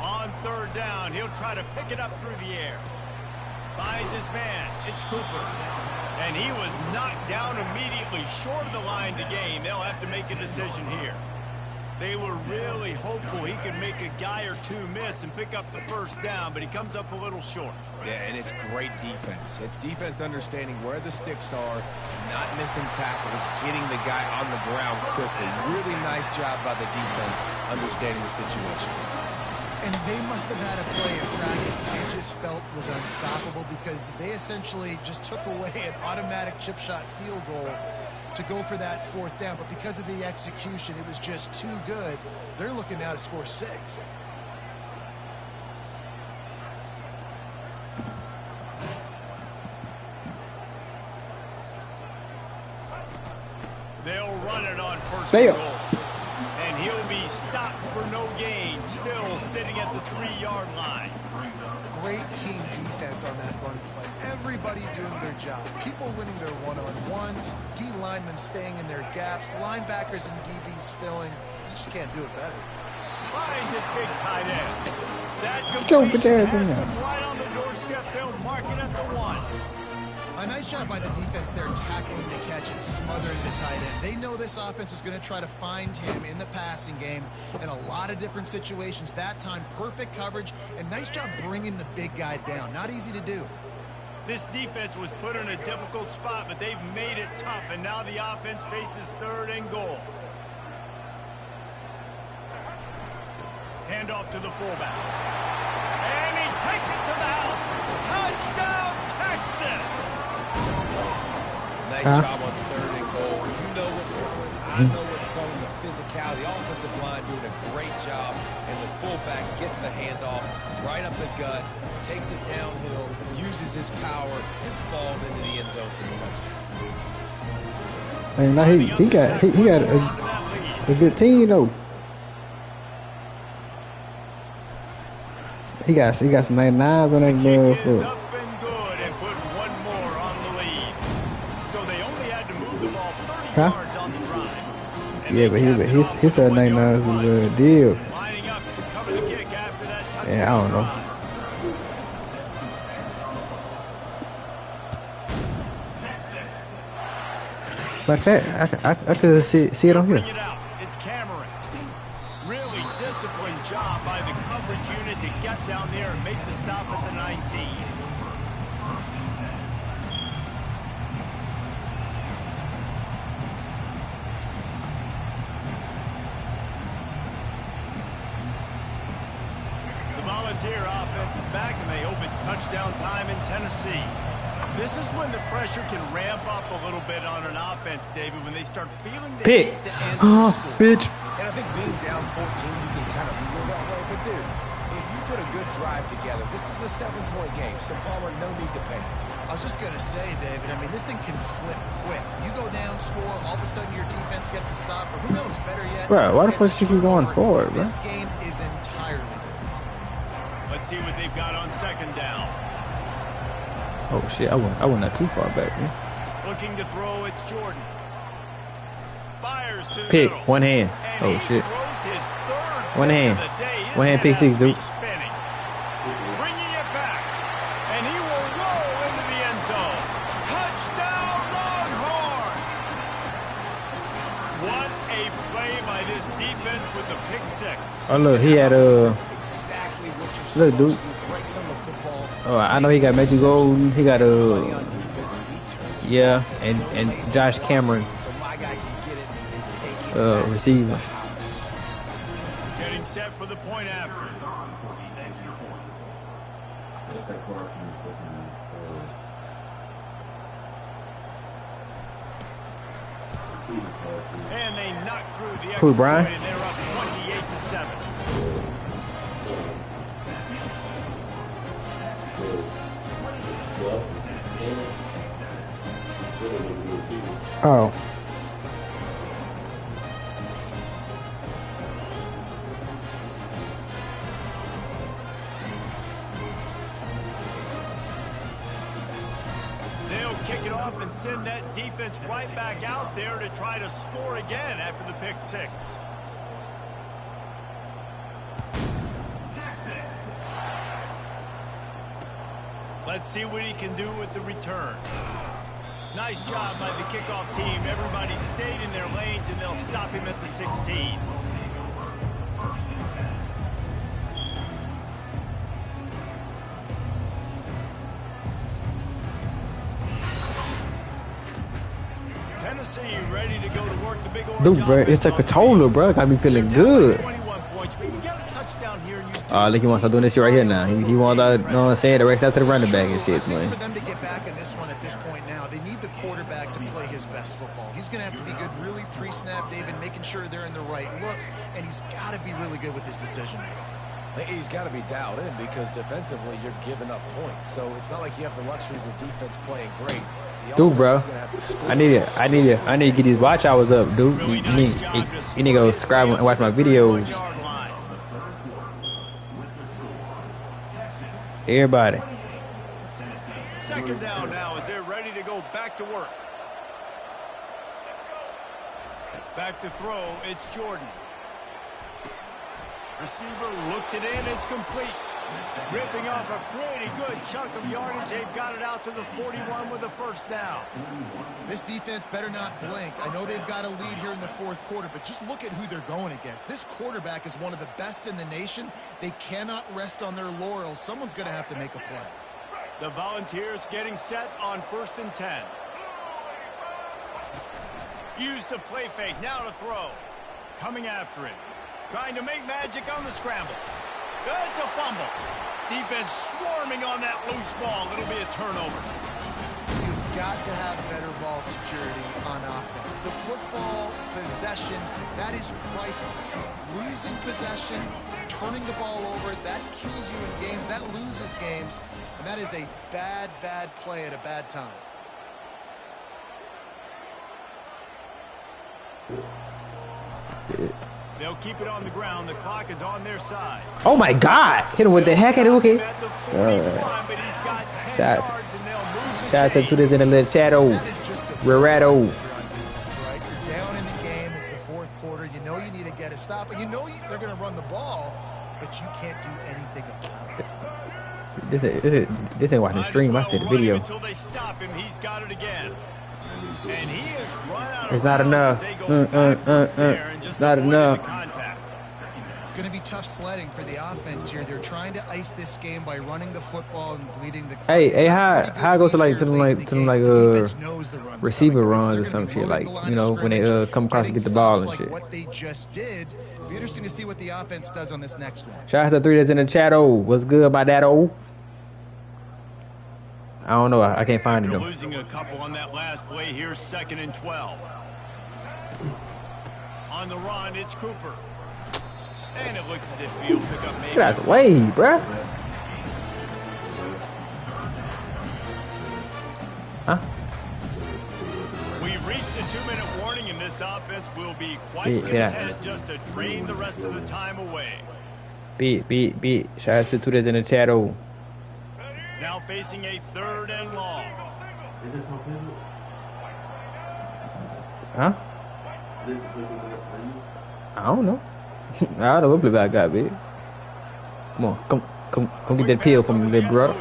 On third down, he'll try to pick it up through the air. Finds his man. It's Cooper. And he was knocked down immediately short of the line to gain. They'll have to make a decision here. They were really hopeful he could make a guy or two miss and pick up the first down, but he comes up a little short. Yeah, and it's great defense. It's defense understanding where the sticks are, not missing tackles, getting the guy on the ground quickly. Really nice job by the defense understanding the situation. And they must have had a play in practice that they just felt was unstoppable because they essentially just took away an automatic chip shot field goal to go for that 4th down, but because of the execution, it was just too good. They're looking now to score 6. They'll run it on 1st and goal. And he'll be stopped for no gain, still sitting at the 3-yard line. Great team defense on that run play. Everybody doing their job. People winning their one-on-ones, D linemen staying in their gaps, linebackers and DBs filling. You just can't do it better. Finds his big tight end. That completion has them right on the doorstep. They'll mark it at the 1. A nice job by the defense there, tackling the catch and smothering the tight end. They know this offense is going to try to find him in the passing game in a lot of different situations. That time, perfect coverage, and nice job bringing the big guy down. Not easy to do. This defense was put in a difficult spot, but they've made it tough, and now the offense faces 3rd and goal. Handoff to the fullback. And he takes it to the house. Touchdown, Texas! Nice job on 3rd and goal. You know what's coming. I know what's coming. The physicality. The offensive line doing a great job. And the fullback gets the handoff right up the gut, takes it downhill, uses his power, and falls into the end zone for the touchdown. And now he got a good team though. He got some 99s on that motherfucker. Yards on the drive. Yeah, but his 99 is a deal. Lining up to cover the kick after that touchdown. Yeah, I don't know. Like that, I could see it on here. It's Cameron. Really disciplined job by the coverage unit to get down there and make the stop at the 19. Volunteer offense is back, and they hope it's touchdown time in Tennessee. This is when the pressure can ramp up a little bit on an offense, David, when they start feeling the need to answer score. Bitch. And I think being down 14, you can kind of feel that way. But, dude, if you put a good drive together, this is a 7-point game, so Palmer, no need to panic. I was just going to say, David, I mean, this thing can flip quick. You go down, score, all of a sudden your defense gets a stop, or who knows, better yet. Bro, why the fuck should you keep going forward, bro? This game is entirely different. Let's see what they've got on 2nd down. Oh shit, I went not too far back, man. Looking to throw, it's Jordan. Fires to the Pick, middle. one hand. And Oh he shit. throws his 3rd One pick hand. of the day. His One hand, head pick has 6, to be dude. spinning. Bringing it back. And he will roll into the end zone. Touchdown, Longhorns! What a play by this defense with the pick 6. Oh look, he had Exactly what you're look, dude. supposed to. Breaks on the football. Oh, I know he got Magic Golden. He got yeah, and Josh Cameron So my guy can get it and take it. receiver. Getting set for the point after. And they knock through the extra Who, Brian? point, and they're up 28-7. Oh. They'll kick it off and send that defense right back out there to try to score again after the pick 6. Let's see what he can do with the return. Nice job by the kickoff team. Everybody stayed in their lanes, and they'll stop him at the 16. Tennessee ready to go to work the big orange. Dude, bro, it's a controller, bro. Got me feeling good. 21 points, but you get a touchdown here and you Look, he wants to do this shit right here now. He wants to, you know what I'm saying, direct out to the running back and shit, I think man. for them to get back in this one at this point now, they need the quarterback to play his best football. He's going to have to be good really pre-snap, David, making sure they're in the right looks, and he's got to be really good with his decision making. He's got to be dialed in because defensively you're giving up points. So it's not like you have the luxury of your defense playing great. Dude, bro, I need to get these watch hours up, dude. You need to go subscribe and watch my videos. Everybody. Second down now as they're ready to go back to work. Back to throw, it's Jordan. Receiver looks it in, it's complete. Ripping off a pretty good chunk of yardage. They've got it out to the 41 with a first down. This defense better not blink. I know they've got a lead here in the fourth quarter, but just look at who they're going against. This quarterback is one of the best in the nation. They cannot rest on their laurels. Someone's going to have to make a play. The Volunteers getting set on 1st and 10. Use the play fake, now to throw. Coming after it. Trying to make magic on the scramble. It's a fumble. Defense swarming on that loose ball. It'll be a turnover. You've got to have better ball security on offense. The football possession, that is priceless. Losing possession, turning the ball over, that kills you in games. That loses games. And that is a bad, bad play at a bad time. They'll keep it on the ground. The clock is on their side. Oh my God! Hit him with the heck out of okay. Shout out to this in the little chato. Rerato. That's right. You're down in the game. It's the fourth quarter. You know you need to get a stop, and you know they're going to run the ball, but you can't do anything about it. This ain't watching the stream. I see the video. Until they stop him, he's got it again. And he is run out of it's not enough. It's not enough. It's going to be tough sledding for the offense here. They're trying to ice this game by running the football and bleeding the clock. Hey, how I go to receiver runs or some shit, like, you know, when they come across and get the ball and shit. What they just did. It'll be interesting to see what the offense does on this next one. Shout out to the 3 that's in the chat. What's good about that? I don't know. I can't find it though. Losing a couple on that last play here, 2nd and 12. On the run, it's Cooper. And it looks as if he'll pick up maybe. Get out the way, bruh. Huh? We've reached the 2-minute warning, and this offense will be quite content just to drain the rest of the time away. Beat. Shout out to the 2 that's in the chat. Now facing a 3rd and long. Huh? I don't know. I don't know what play back got, big. Come get that pill from me, little bro.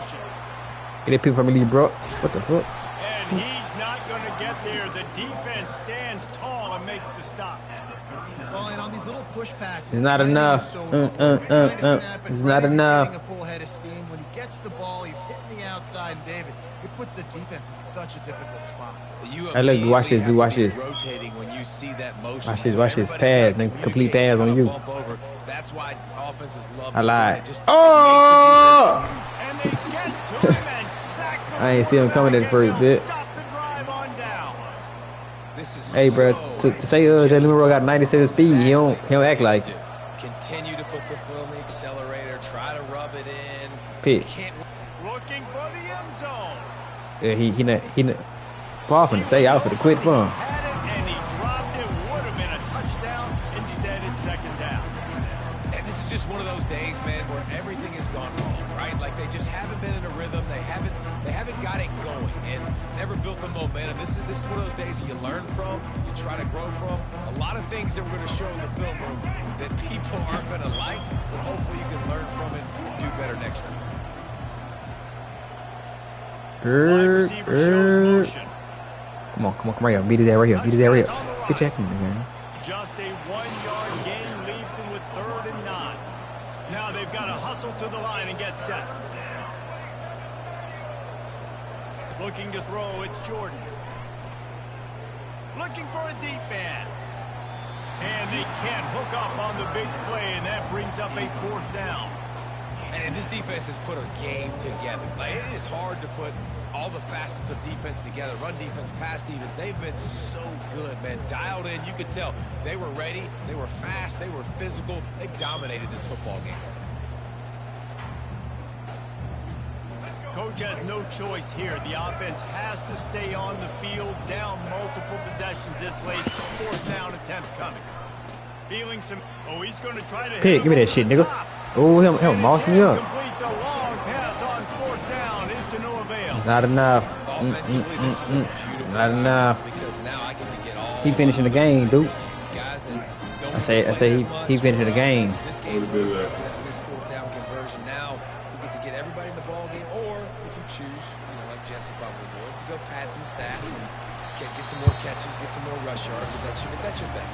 Get that pill from me, little bro. What the fuck? And he's not going to get there. The defense stands tall and makes the stop. Well, and on these little push passes, it's not enough. It's not enough. A full head of steam. When he gets the ball, he's hitting the outside, and David, it puts the defense in such a difficult spot. Hey, look, watch this, dude. Watch this. Rotating when you see that motion. Watch this pass, then complete pass on you. That's why offenses love. I lied. Oh! And they get to him and sack him. I ain't see him coming that first bit. Stop the drive on downs. Hey, bro, to say Jalen Monroe got 97 speed, he don't act like it. Continue to put the foot on the accelerator, try to rub it in. Pitch. Looking for the end zone. Yeah, he not. Paul finna say out for the quit fun. Had it and he dropped it. Would have been a touchdown. Instead, it's 2nd down. And this is just one of those days, man, where everything has gone wrong, right? Like they just haven't been in a rhythm. They haven't got it going and never built the momentum. This is one of those days that you learn from, you try to grow from. A lot of things that we're going to show in the film room that people aren't going to like, but hopefully you can learn from it and do better next time. Come on, right here. Beat it there right here. Good check, man. Just a 1-yard gain leaves them with 3rd and 9. Now they've got to hustle to the line and get set. Looking to throw, it's Jordan. Looking for a deep man. And they can't hook up on the big play, and that brings up a 4th down. And this defense has put a game together. Like, it is hard to put all the facets of defense together. Run defense, pass defense. They've been so good, man. Dialed in. You could tell they were ready. They were fast. They were physical. They dominated this football game. Coach has no choice here. The offense has to stay on the field, down multiple possessions this late. Fourth down attempt coming. Feeling some. Oh, he's going to try to hit. Give me that shit, nigga. Oh, him moss me up. Complete the long pass on fourth down is to no avail. Not enough. Not enough. He finishing the game, dude. I say he finishing the game. This game's this fourth down conversion. Now we get to get everybody in the ball game, or if you choose, like Jesse probably would, to go pad some stats and get some more catches, get some more rush yards if that's your thing.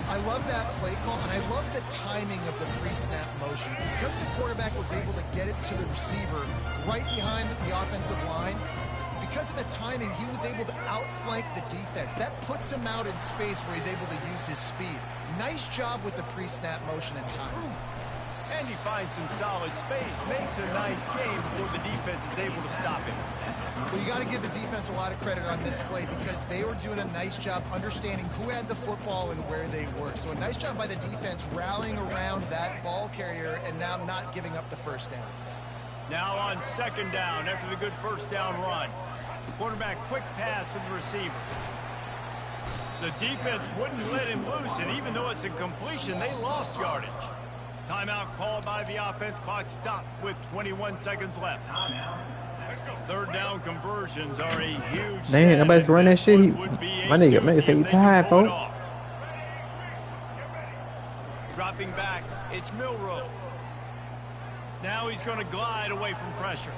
I love that play call, and I love the timing of the pre-snap motion. Because the quarterback was able to get it to the receiver right behind the offensive line, because of the timing, he was able to outflank the defense. That puts him out in space where he's able to use his speed. Nice job with the pre-snap motion and timing. And he finds some solid space, makes a nice game before the defense is able to stop him. Well, you got to give the defense a lot of credit on this play because they were doing a nice job understanding who had the football and where they were. So a nice job by the defense rallying around that ball carrier and now not giving up the first down. Now on second down after the good first down run. Quarterback quick pass to the receiver. The defense wouldn't let him loose, and even though it's a completion, they lost yardage. Timeout called by the offense. Clock stopped with 21 seconds left. Third down conversions are a huge. Dang, nobody's running that shit. My nigga say he tired, folks. Dropping back, it's Milrow. Now he's going to glide away from pressure.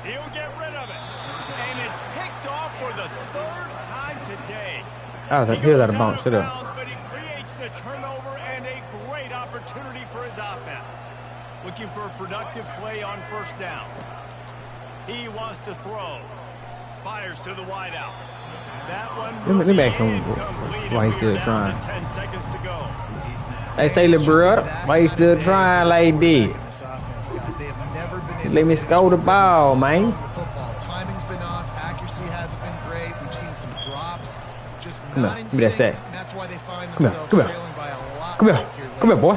He'll get rid of it. And it's picked off for the third time today. He was out of bounds. Shut up. But he creates the turnover and a great opportunity for his offense. Looking for a productive play on first down. He wants to throw. Fires to the wideout. That one. Let me ask him why he's still trying. 10 seconds to go. Hey, say, little brother, why you still trying like this? Let me score the ball, man. Football timing's been off. Accuracy hasn't been great. We've seen some drops. Just come not here, in give me that sync. sack. That's why they find Come themselves here, trailing by a lot. Come here, boy.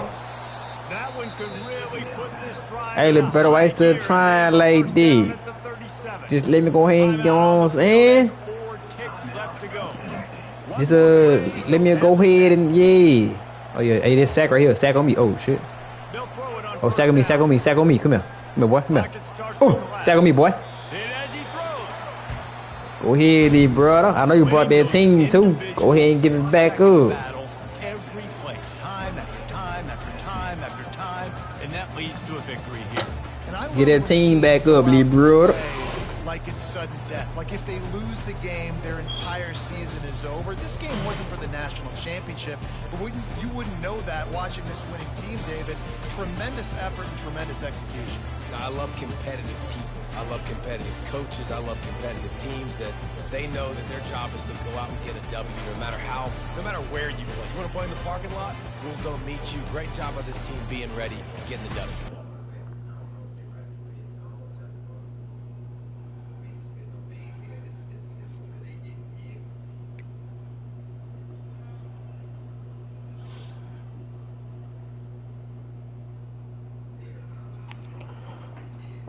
That one could really put this drive. Hey, little brother, why you still trying like this? Just let me go ahead and, you know what I'm saying? 4 ticks left to go. Just let me go ahead and yeah. Oh yeah, hey, this sack right here, sack on me. Oh shit. Oh, sack on me, sack on me, sack on me. Come here, boy, come here. Oh, sack on me, boy. Go ahead, little brother. I know you brought that team too. Go ahead and give it back up. Every play, time after time after time after time, and that leads to a victory here. Get that team back up, little brother. Like it's sudden death. Like if they lose the game, their entire season is over. This game wasn't for the national championship, but you wouldn't know that watching this winning team, David. Tremendous effort and tremendous execution. I love competitive people. I love competitive coaches. I love competitive teams that they know that their job is to go out and get a W no matter where you play. You want to play in the parking lot? We'll go meet you. Great job of this team being ready, getting the W.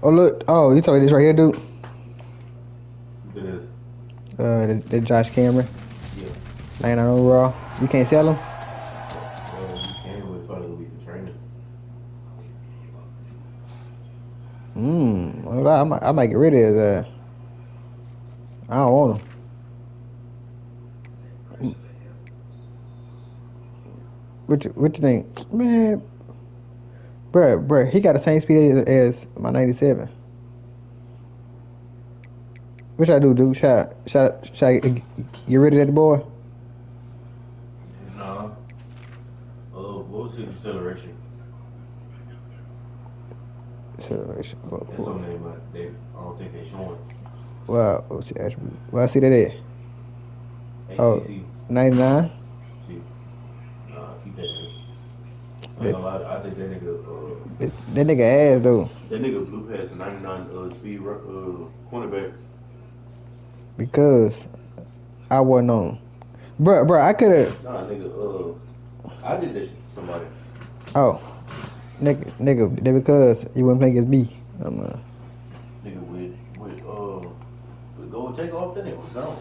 Oh look! Oh, you talking this right here, dude? Yeah. The Josh Cameron. Yeah. Laying on overall. You can't sell them. You can, but it's probably gonna be for training. Well, I might get rid of his. I don't want him. What you think, man? Bruh, he got the same speed as my 97. What should I do, dude? Should I get rid of that boy? Nah. What was his acceleration? Acceleration. That's something I don't think they showing. Well, what's the attribute? Well, I see that at. Oh, 99. See. Nah, keep that. I think that nigga That nigga ass though. That nigga Blue has a 99 speed cornerback. Because I wasn't on. Bruh, I could've. Nah, nigga, I did that shit to somebody. Oh. Nigga, that because you wouldn't play against me. Nigga with go take off, that nigga was gone.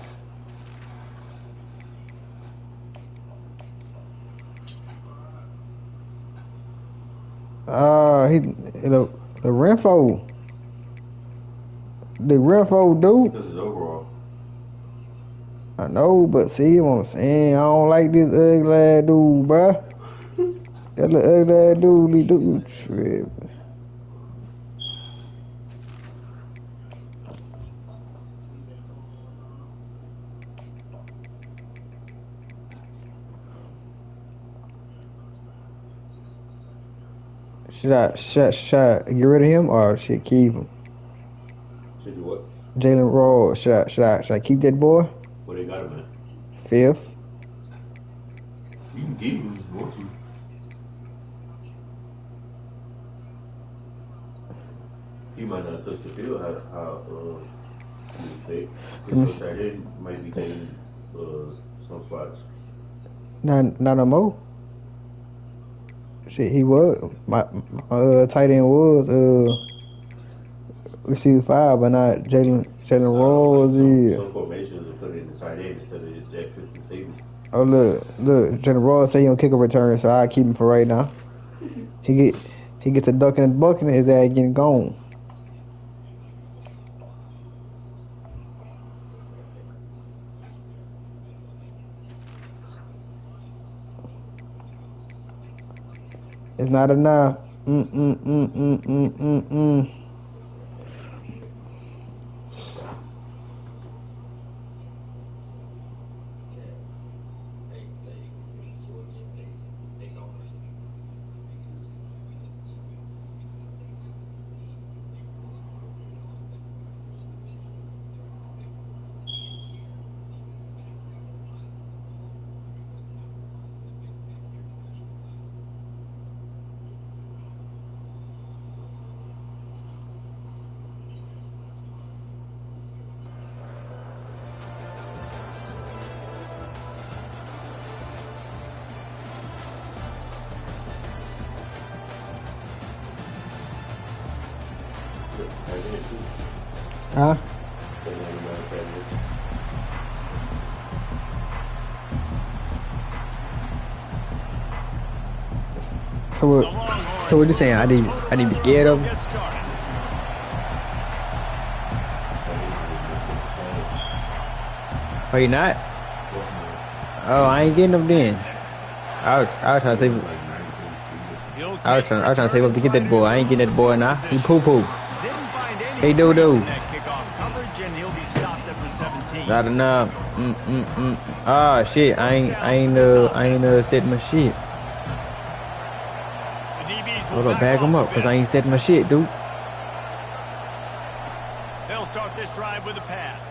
The Renfro. The Renfro dude. Because it's overall. I know, but see what I'm saying? I don't like this ugly ass dude, bruh. That little ugly ass dude, you tripping. Should I get rid of him or should I keep him? Should do what? Jalen Roll. Should I keep that boy? What they got him at? 5th. You can keep him if you want to. He might not touch the field how he take. Because that end might be taking some spots. Not no more. Shit, he was my tight end was receiver 5, but not Jalen Rose. Some formations will put it in the tight end instead of that 15 safety. Oh look, Jalen Rose say he don't kick a return, so I keep him for right now. He gets a ducking and bucking, his ass getting gone. It's not enough. Huh? So what you saying? I need to be scared of him? Oh, you not? Oh, I ain't getting him then. I was trying to save. I was trying to save up to get that boy. I ain't getting that boy now. He poo. Hey, do. Not enough. Ah, shit. I ain't setting my shit. Hold up, back him up, cause I ain't setting my shit, dude. They'll start this drive with a pass.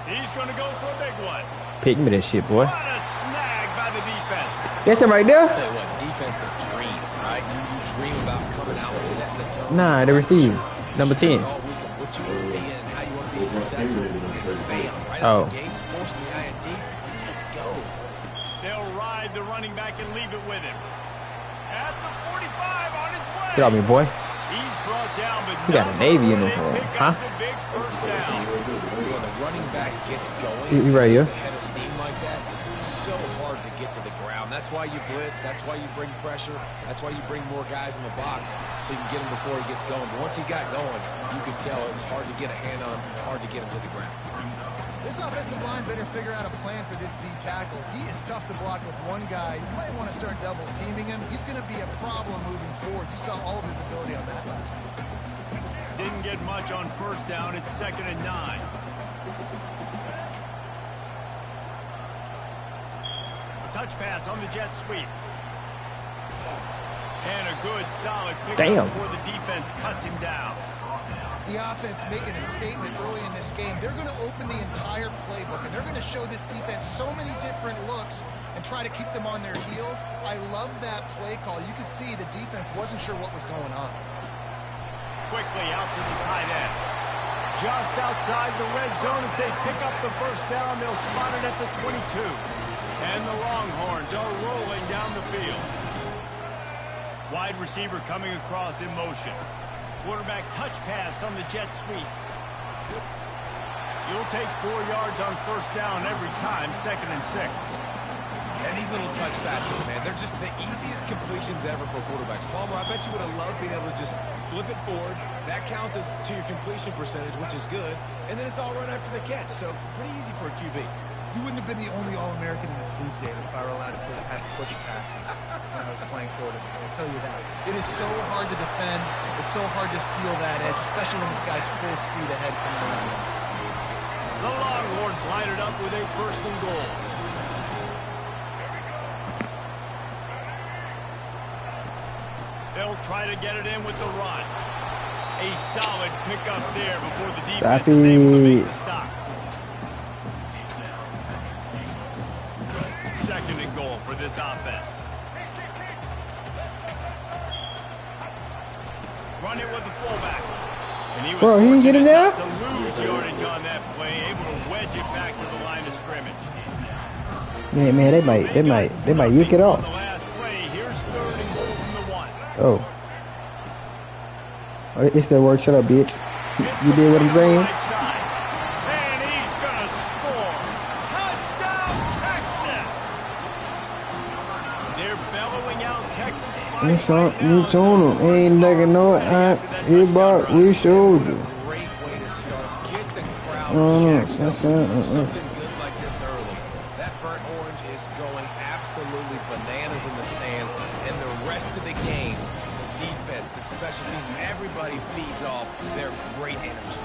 He's gonna go for a big one. Pick me that shit, boy. What a snag by the defense. That's him right there. I'll tell you what, defensive dream, right? You dream about coming out, setting the tone. Nah, the receive. Number 10. What you want to be in and how you want to be successful. Bam, right Oh. out the gates, forcing the INT. Let's go. They'll ride the running back and leave it with him. At the 45 on his way. Get off me, boy. He's brought down, but He got a Navy uniform, huh? Big first down. When the running back gets going, You right here. ahead of steam like that, so hard to get to the ground. That's why you blitz. That's why you bring pressure. That's why you bring more guys in the box so you can get him before he gets going. But once he got going, you could tell it was hard to get a hand on him, hard to get him to the ground. This offensive line better figure out a plan for this D tackle. He is tough to block with one guy. You might want to start double teaming him. He's going to be a problem moving forward. You saw all of his ability on that last week. Didn't get much on first down. It's 2nd and 9. A touch pass on the jet sweep. And a good, solid pickup before the defense cuts him down. the offense making a statement early in this game. They're going to open the entire playbook, and they're going to show this defense so many different looks and try to keep them on their heels. I love that play call. You could see the defense wasn't sure what was going on. Quickly out to the tight end. Just outside the red zone as they pick up the first down. They'll spot it at the 22. And the Longhorns are rolling down the field. Wide receiver coming across in motion. Quarterback touch pass on the jet sweep. You'll take 4 yards on first down every time, 2nd and 6. And these little touch passes, man, they're just the easiest completions ever for quarterbacks. Palmer, I bet you would have loved being able to just flip it forward. That counts as to your completion percentage, which is good. And then it's all run after the catch, so pretty easy for a QB. You wouldn't have been the only All-American in this booth, David, if I were allowed to have push passes when I was playing quarterback. I'll tell you that. It is so hard to defend. It's so hard to seal that edge, especially when this guy's full speed ahead coming around the outside. The Longhorns line it up with a 1st and goal. They'll try to get it in with the run. A solid pickup there before the defense is able to make the stop. 2nd and goal for this offense. Run it with the fullback. And he was fortunate not to lose yardage on that play, able to wedge it back to the line of scrimmage. Man, they might yick it off. On the last play, here's 3rd and goal from the 1. Oh. It's the word, shut up, bitch. You did what I'm saying? Right side. And he's going to score. Touchdown, Texas! They're bellowing out Texas. You told him. Ain't nigga know it. We showed you. Great way to start. Get the crowd something good like this early. That burnt orange is going absolutely bananas in the stands, and the rest of the game, the defense, the special team, everybody feeds off their great energy.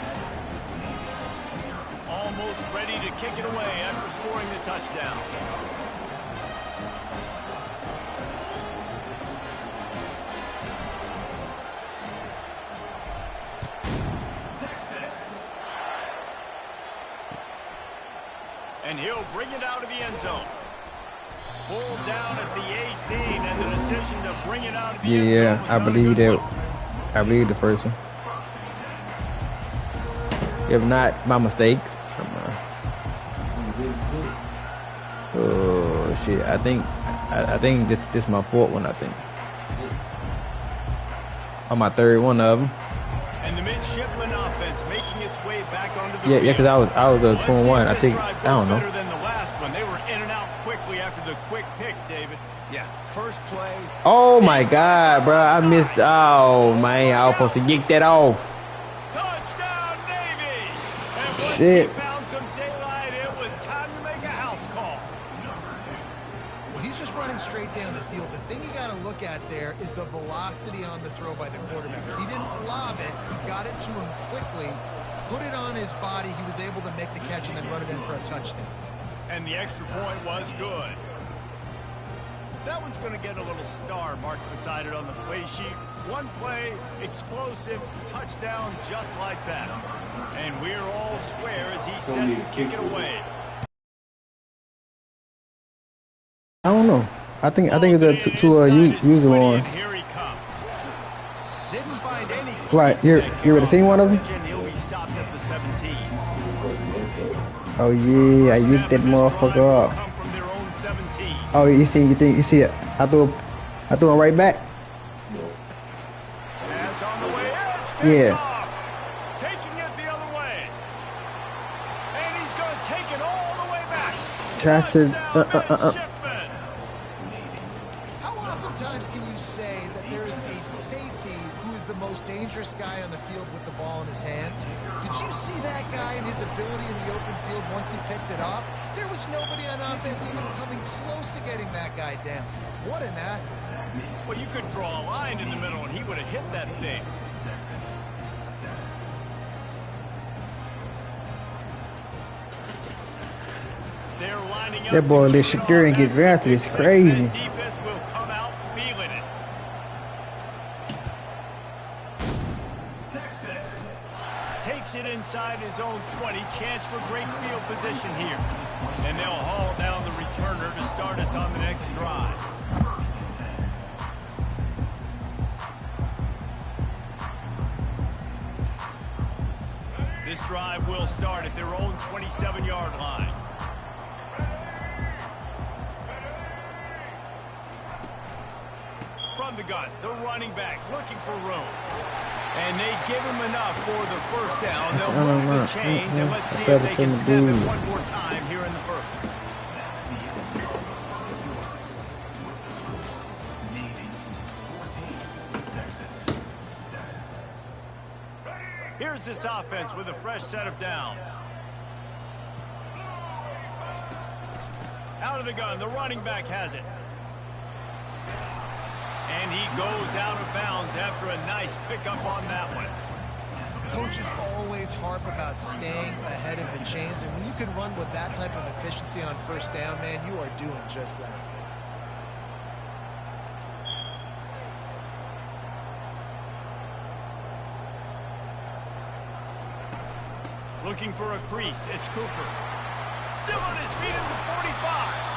Almost ready to kick it away after scoring the touchdown. And he'll bring it out of the end zone. Pulled down at the 18, and the decision to bring it out of the end zone. Yeah, I believe that. I believe the first one. If not, my mistakes. Oh shit! I think this my 4th one. I think. On my 3rd one of them. And the midshipman offense making its way back onto the Yeah, because I was a 2-1. I think I don't know. Better than the last one. They were in and out quickly after the quick pick, David. Yeah, first play. Oh my God, bro! I missed. Oh man, I was supposed to get that off. Touchdown, Navy! And once Shit. he found some daylight, it was time to make a house call. Well, he's just running straight down the field. The thing you got to look at there is the velocity on the throw by the quarterback. He didn't lob it. He got it to him quickly, put it on his body. He was able to make the catch and then run it in for a touchdown. And the extra point was good. That one's going to get a little star marked beside it on the play sheet. One play, explosive, touchdown just like that. And we're all square as he's set to kick it away. I don't know. I think it's a user one. Here he comes. Didn't find any. Right, you ever seen one of them? He'll be stopped at the 17. Oh yeah, I yicked that motherfucker up. Come from their own 17. Oh, you see it? I threw it right back. Pass on the way. Yeah. Off. Taking it the other way. And he's going to take it all the way back. Try to Midshipman. How oftentimes can you say that there is a safety who is the most dangerous guy on the field with the ball in his hands? Did you see that guy and his ability in the open field once he picked it off? There was nobody on offense even coming close to getting that guy down. What an athlete. Well, you could draw a line in the middle and he would have hit that thing. They're lining up. that boy let Shakir get drafted. It's crazy. Defense will come out feeling it. takes it inside his own 20. Chance for great field position here. And they'll haul down the returner to start us on the next drive. This drive will start at their own 27-yard line. From the gun, the running back looking for room. And they give him enough for the first down. They'll move the chains, and let's see if they can snap it one more time here in the first. Here's this offense with a fresh set of downs. Out of the gun, the running back has it. And he goes out of bounds after a nice pickup on that one. Coaches always harp about staying ahead of the chains, and when you can run with that type of efficiency on first down, man, you are doing just that. Looking for a crease, it's Cooper. Still on his feet at the 45.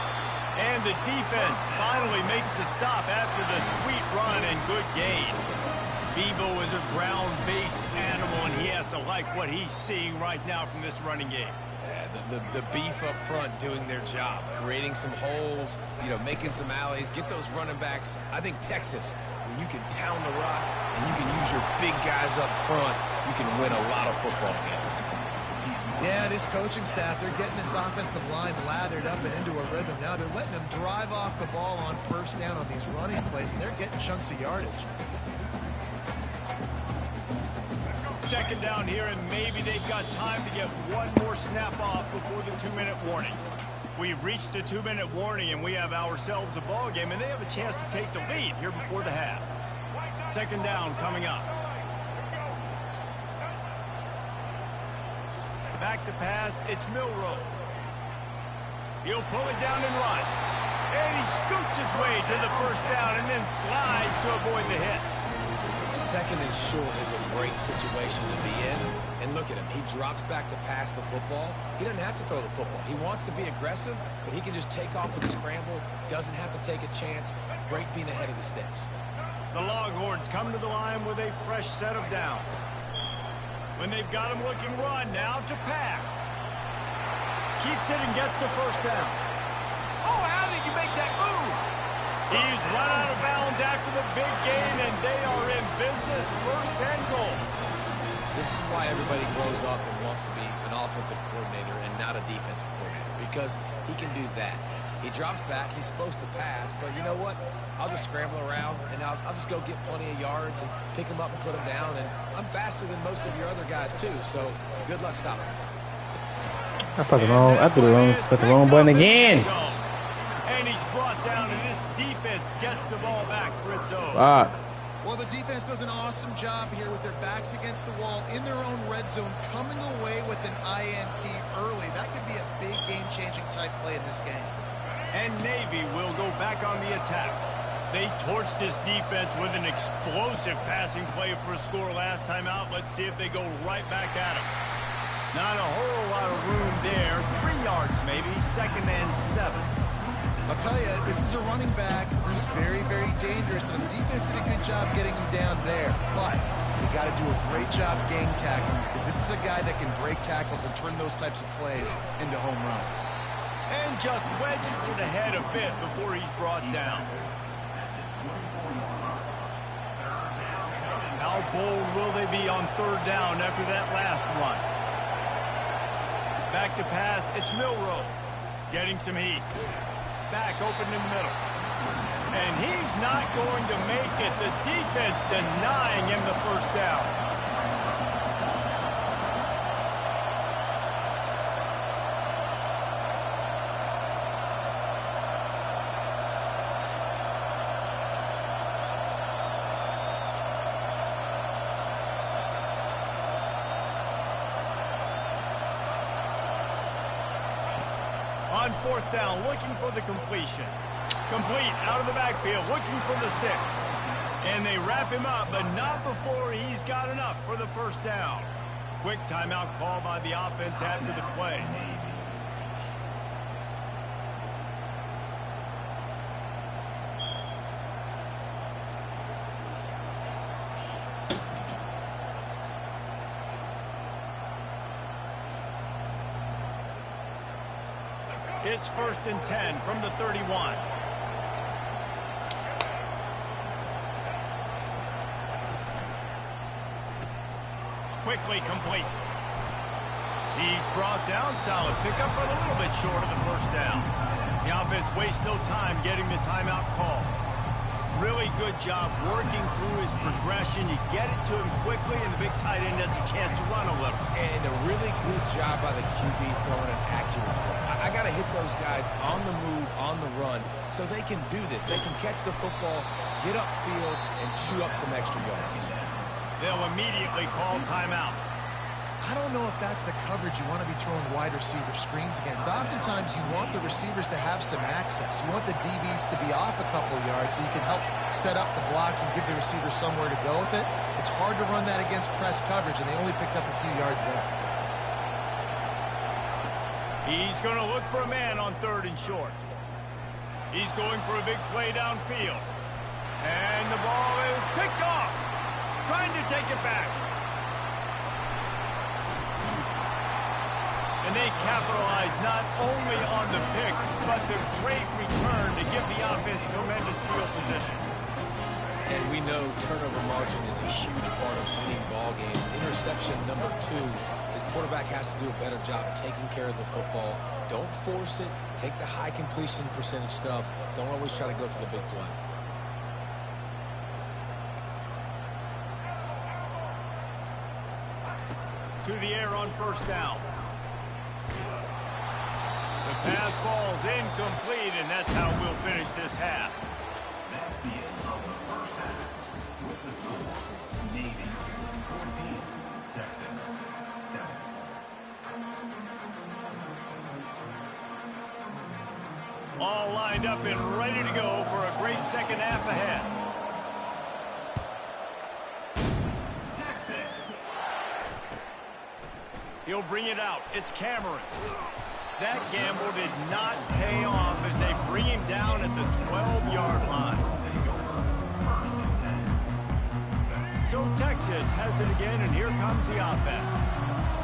And the defense finally makes the stop after the sweet run and good gain. Bevo is a ground-based animal, and he has to like what he's seeing right now from this running game. Yeah, the beef up front doing their job, creating some holes, you know, making some alleys, get those running backs. I think Texas, when you can pound the rock and you can use your big guys up front, you can win a lot of football games. Yeah, this coaching staff, they're getting this offensive line lathered up and into a rhythm. Now they're letting them drive off the ball on first down on these running plays, and they're getting chunks of yardage. Second down here, and maybe they've got time to get one more snap off before the 2-minute warning. We've reached the 2-minute warning, and we have ourselves a ball game, and they have a chance to take the lead here before the half. Second down coming up. Back to pass, it's Milroe. He'll pull it down and run. And he scoots his way to the first down and then slides to avoid the hit. Second and short is a great situation to be in. And look at him. He drops back to pass the football. He doesn't have to throw the football. He wants to be aggressive, but he can just take off and scramble. Doesn't have to take a chance. Great being ahead of the sticks. The Longhorns come to the line with a fresh set of downs. When they've got him looking run, now to pass. Keeps it and gets the first down. Oh, how did you make that move? He's run out of bounds after the big gain, and they are in business, first and goal. This is why everybody grows up and wants to be an offensive coordinator and not a defensive coordinator, because he can do that. He drops back, he's supposed to pass, but you know what? I'll just scramble around, and I'll just go get plenty of yards and pick him up and put him down, and I'm faster than most of your other guys, too, so good luck stopping him. I put the wrong button again. And he's brought down, and this defense gets the ball back for its own. Well, the defense does an awesome job here with their backs against the wall in their own red zone, coming away with an INT early. That could be a big game-changing type play in this game. And Navy will go back on the attack. They torched this defense with an explosive passing play for a score last time out. Let's see if they go right back at him. Not a whole lot of room there. 3 yards maybe, 2nd and 7. I'll tell you, this is a running back who's very, very dangerous, and the defense did a good job getting him down there. But you got to do a great job gang tackling, because this is a guy that can break tackles and turn those types of plays into home runs. And just wedges it ahead a bit before he's brought down. How bold will they be on 3rd down after that last run? Back to pass, it's Milroe. Getting some heat. Back open in the middle. And he's not going to make it. The defense denying him the first down. On 4th down, looking for the completion. Complete, out of the backfield, looking for the sticks. And they wrap him up, but not before he's got enough for the first down. quick timeout call by the offense after the play. It's 1st and 10 from the 31. Quickly complete. He's brought down. Solid pickup, but a little bit short of the first down. The offense wastes no time getting the timeout call. Really good job working through his progression. You get it to him quickly, and the big tight end has a chance to run a little. And a really good job by the QB throwing an accurate throw. I got to hit those guys on the move, on the run, so they can do this. They can catch the football, get upfield, and chew up some extra yards. They'll immediately call timeout. I don't know if that's the coverage you want to be throwing wide receiver screens against. Oftentimes, you want the receivers to have some access. You want the DBs to be off a couple of yards so you can help set up the blocks and give the receiver somewhere to go with it. It's hard to run that against press coverage, and they only picked up a few yards there. He's going to look for a man on 3rd and short. He's going for a big play downfield. And the ball is picked off. Trying to take it back. And they capitalize not only on the pick, but the great return to give the offense tremendous field position. And we know turnover margin is a huge part of winning ball games. Interception number 2. His quarterback has to do a better job taking care of the football. Don't force it. Take the high completion percentage stuff. Don't always try to go for the big play. To the air on 1st down. The pass falls incomplete, and that's how we'll finish this half. That's the end of the first half. With the score, Navy 14, Texas 7. All lined up and ready to go for a great second half ahead. He'll bring it out. It's Cameron. That gamble did not pay off as they bring him down at the 12-yard line. So Texas has it again, and here comes the offense.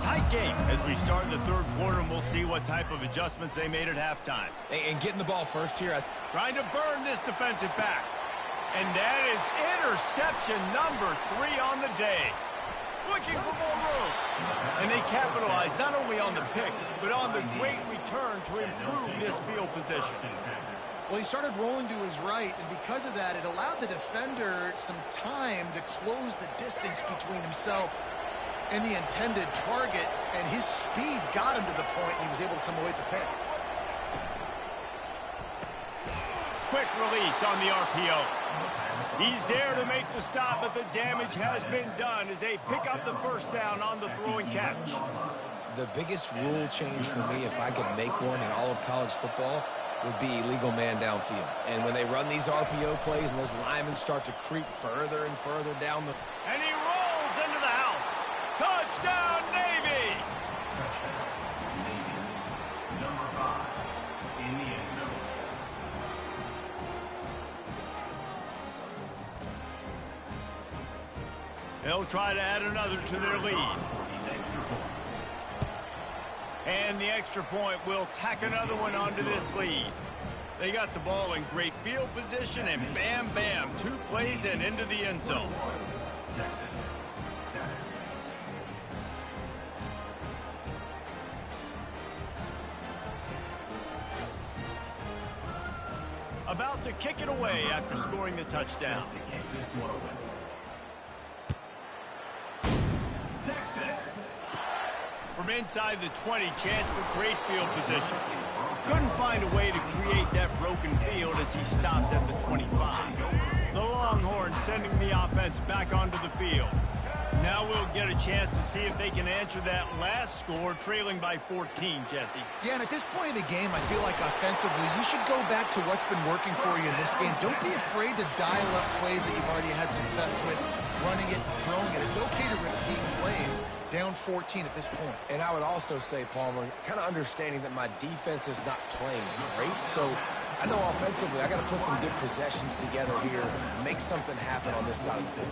Tight game as we start the 3rd quarter, and we'll see what type of adjustments they made at halftime. And getting the ball first here. Trying to burn this defensive back. And that is interception number 3 on the day. Looking for more room. And they capitalize not only on the pick, but on the great return to improve this field position. Well, he started rolling to his right, and because of that, it allowed the defender some time to close the distance between himself and the intended target, and his speed got him to the point, and he was able to come away with the pick. Quick release on the RPO. He's there to make the stop, but the damage has been done as they pick up the 1st down on the throw and catch. The biggest rule change for me, if I could make one in all of college football, would be illegal man downfield. And when they run these RPO plays and those linemen start to creep further and further down the... And he rolls into the house. Touchdown, Navy! Navy, number 5, in the end zone. They'll try to add another to their lead. And the extra point will tack another one onto this lead. They got the ball in great field position, and bam, bam, 2 plays and into the end zone. Texas 7. About to kick it away after scoring the touchdown. To kick this one away. Texas. From inside the 20, chance for great field position. Couldn't find a way to create that broken field as he stopped at the 25. The Longhorns sending the offense back onto the field. Now we'll get a chance to see if they can answer that last score, trailing by 14, Jesse. Yeah, and at this point in the game, I feel like offensively, you should go back to what's been working for you in this game. Don't be afraid to dial up plays that you've already had success with, running it and throwing it. It's okay to repeat plays. down 14 at this point. And I would also say, Palmer, kind of understanding that my defense is not playing great, so I know offensively I got to put some good possessions together here, make something happen on this side of the field.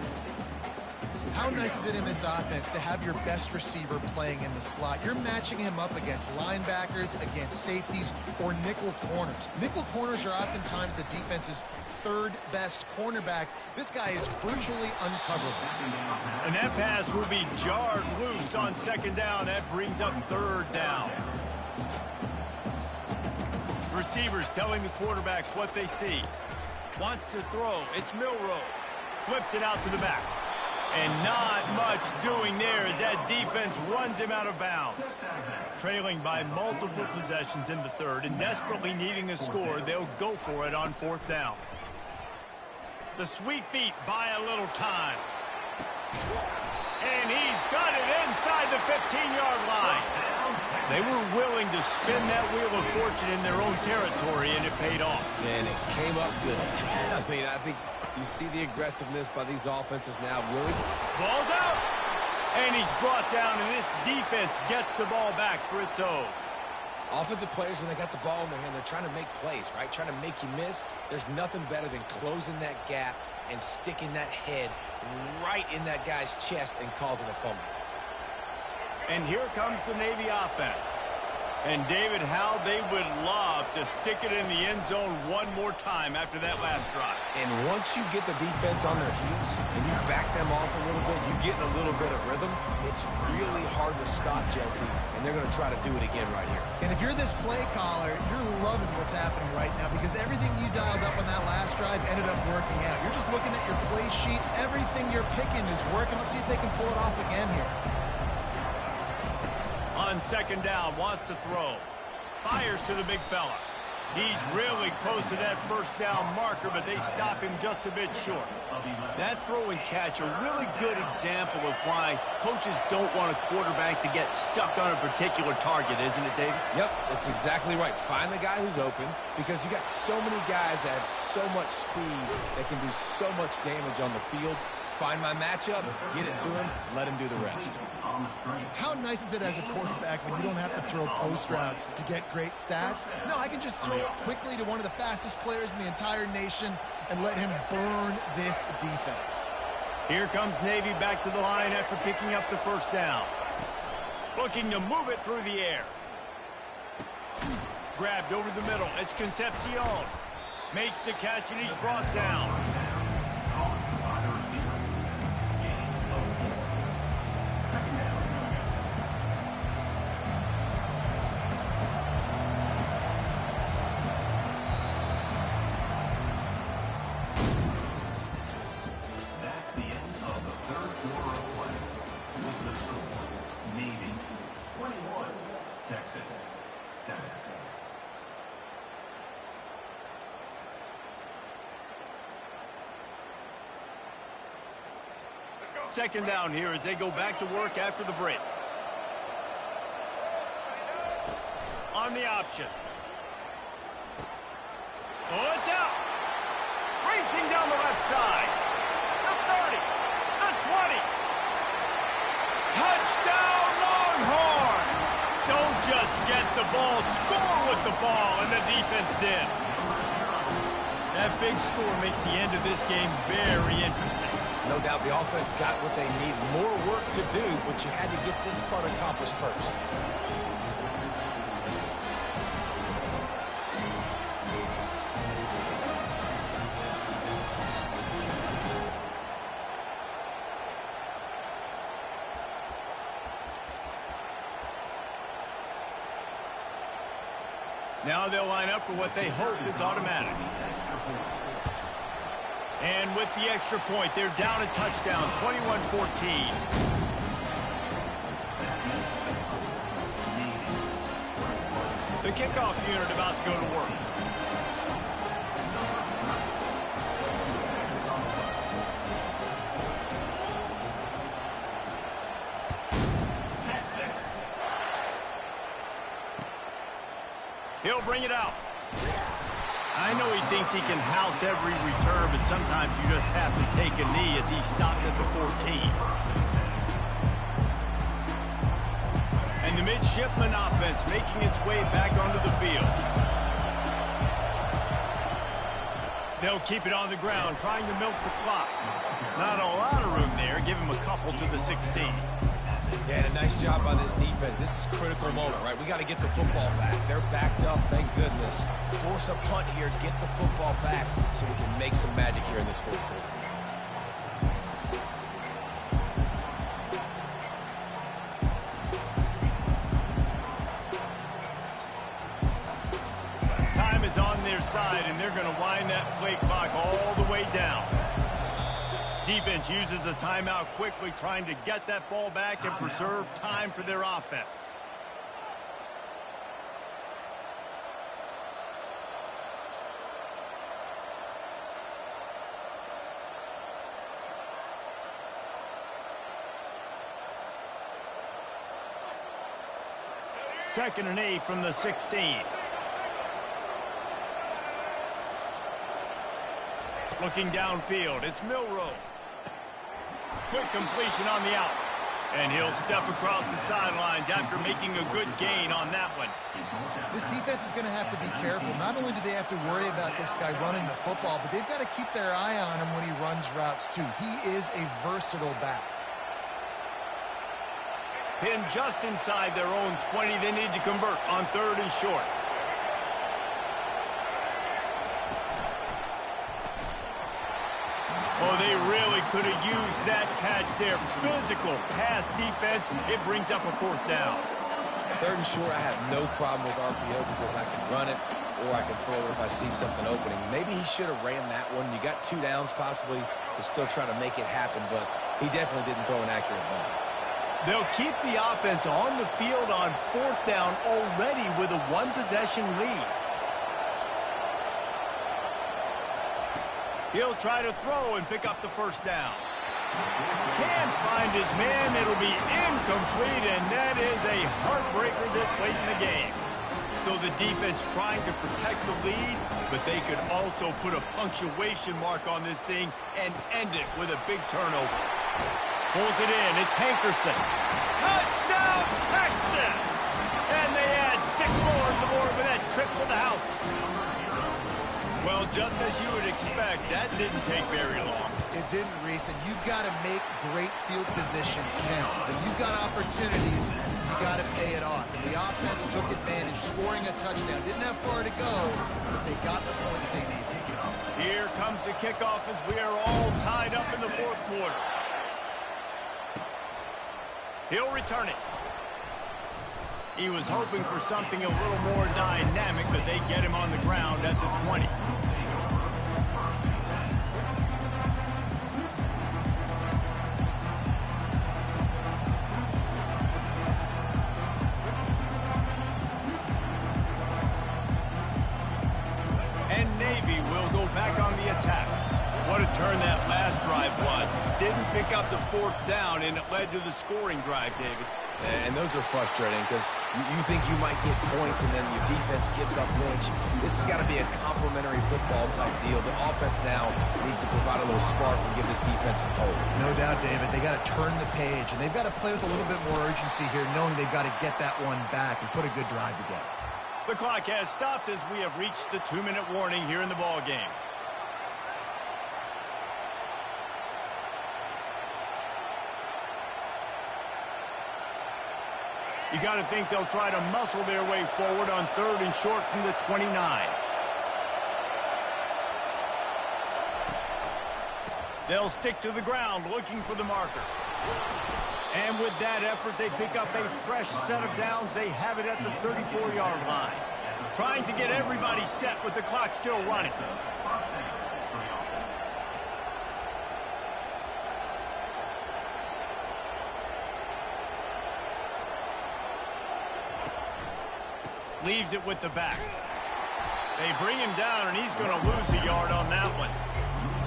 How nice is it in this offense to have your best receiver playing in the slot? You're matching him up against linebackers, against safeties, or nickel corners. Nickel corners are oftentimes the defense's third best cornerback. This guy is virtually uncoverable. And that pass will be jarred loose on second down. That brings up third down. Receivers telling the quarterback what they see. Wants to throw. It's Milroe. Flips it out to the back. And not much doing there as that defense runs him out of bounds. Trailing by multiple possessions in the third and desperately needing a score, they'll go for it on fourth down. The sweet feet buy a little time. And he's got it inside the 15-yard line. They were willing to spin that wheel of fortune in their own territory, and it paid off. And it came up good. I mean, I think you see the aggressiveness by these offenses now. Willie. Ball's out. And he's brought down, and this defense gets the ball back for its own. Offensive players, when they got the ball in their hand, they're trying to make plays, right? Trying to make you miss. There's nothing better than closing that gap and sticking that head right in that guy's chest and causing a fumble. And here comes the Navy offense. And, David, how they would love to stick it in the end zone one more time after that last drive. And once you get the defense on their heels and you back them off a little bit, you get in a little bit of rhythm, it's really hard to stop, Jesse, and they're going to try to do it again right here. And if you're this play caller, you're loving what's happening right now because everything you dialed up on that last drive ended up working out. You're just looking at your play sheet. Everything you're picking is working. Let's see if they can pull it off again here. On second down, wants to throw. Fires to the big fella. He's really close to that first down marker, but they stop him just a bit short. That throw and catch, a really good example of why coaches don't want a quarterback to get stuck on a particular target, isn't it, David? Yep, that's exactly right. Find the guy who's open because you got so many guys that have so much speed that can do so much damage on the field. Find my matchup, get it to him, let him do the rest. How nice is it as a quarterback when you don't have to throw post routes to get great stats? No, I can just throw it quickly to one of the fastest players in the entire nation and let him burn this defense. Here comes Navy back to the line after picking up the first down. Looking to move it through the air. Grabbed over the middle. It's Concepcion. Makes the catch and he's brought down. Second down here as they go back to work after the break. On the option. Oh, it's out. Racing down the left side. The 30. The 20. Touchdown, Longhorns. Don't just get the ball. Score with the ball, and the defense did. That big score makes the end of this game very interesting. No doubt the offense got what they need. More work to do, but you had to get this part accomplished first. Now they'll line up for what they hope is automatic. And with the extra point, they're down a touchdown, 21-14. The kickoff unit about to go to work. He'll bring it out. I know he thinks he can house every return, but sometimes you just have to take a knee as he stopped at the 14. midshipman offense making its way back onto the field. They'll keep it on the ground, trying to milk the clock. Not a lot of room there. Give him a couple to the 16. Yeah, and a nice job by this defense. This is a critical moment, right? We got to get the football back. They're backed up, thank goodness. Force a punt here, get the football back so we can make some magic here in this fourth quarter. Time is on their side, and they're going to wind that play clock all the way down. Defense uses a timeout quickly, trying to get that ball back and preserve time for their offense. Second and 8 from the 16. Looking downfield, it's Milroe. Quick completion on the out. And he'll step across the sidelines after making a good gain on that one. This defense is going to have to be careful. Not only do they have to worry about this guy running the football, but they've got to keep their eye on him when he runs routes too. He is a versatile back. Pinned just inside their own 20. They need to convert on 3rd and short. Oh, they really could have used that catch there. Physical pass defense. It brings up a 4th down. 3rd and short, I have no problem with RPO because I can run it or I can throw it if I see something opening. Maybe he should have ran that one. You got 2 downs possibly to still try to make it happen, but he definitely didn't throw an accurate ball. They'll keep the offense on the field on 4th down already with a 1-possession lead. He'll try to throw and pick up the 1st down. Can't find his man. It'll be incomplete, and that is a heartbreaker this late in the game. So the defense trying to protect the lead, but they could also put a punctuation mark on this thing and end it with a big turnover. Pulls it in. It's Hankerson. Touchdown, Texas! And they add 6 more to the board with that trip to the house. Well, just as you would expect, that didn't take very long. It didn't, Reese, and you've got to make great field position count. When you've got opportunities, you've got to pay it off. And the offense took advantage, scoring a touchdown. Didn't have far to go, but they got the points they needed. Here comes the kickoff as we are all tied up in the 4th quarter. He'll return it. He was hoping for something a little more dynamic, but they get him on the ground at the 20. And Navy will go back on the attack. What a turn that last drive was. Didn't pick up the 4th down, and it led to the scoring drive, David. And those are frustrating because you think you might get points and then your defense gives up points. This has got to be a complementary football type deal. The offense now needs to provide a little spark and give this defense some hope. No doubt, David. They got to turn the page, and they've got to play with a little bit more urgency here, knowing they've got to get that one back and put a good drive together. The clock has stopped as we have reached the 2-minute warning here in the ball game. You got to think they'll try to muscle their way forward on 3rd and short from the 29. They'll stick to the ground looking for the marker. And with that effort, they pick up a fresh set of downs. They have it at the 34-yard line. Trying to get everybody set with the clock still running. Leaves it with the back. They bring him down, and he's going to lose a yard on that one.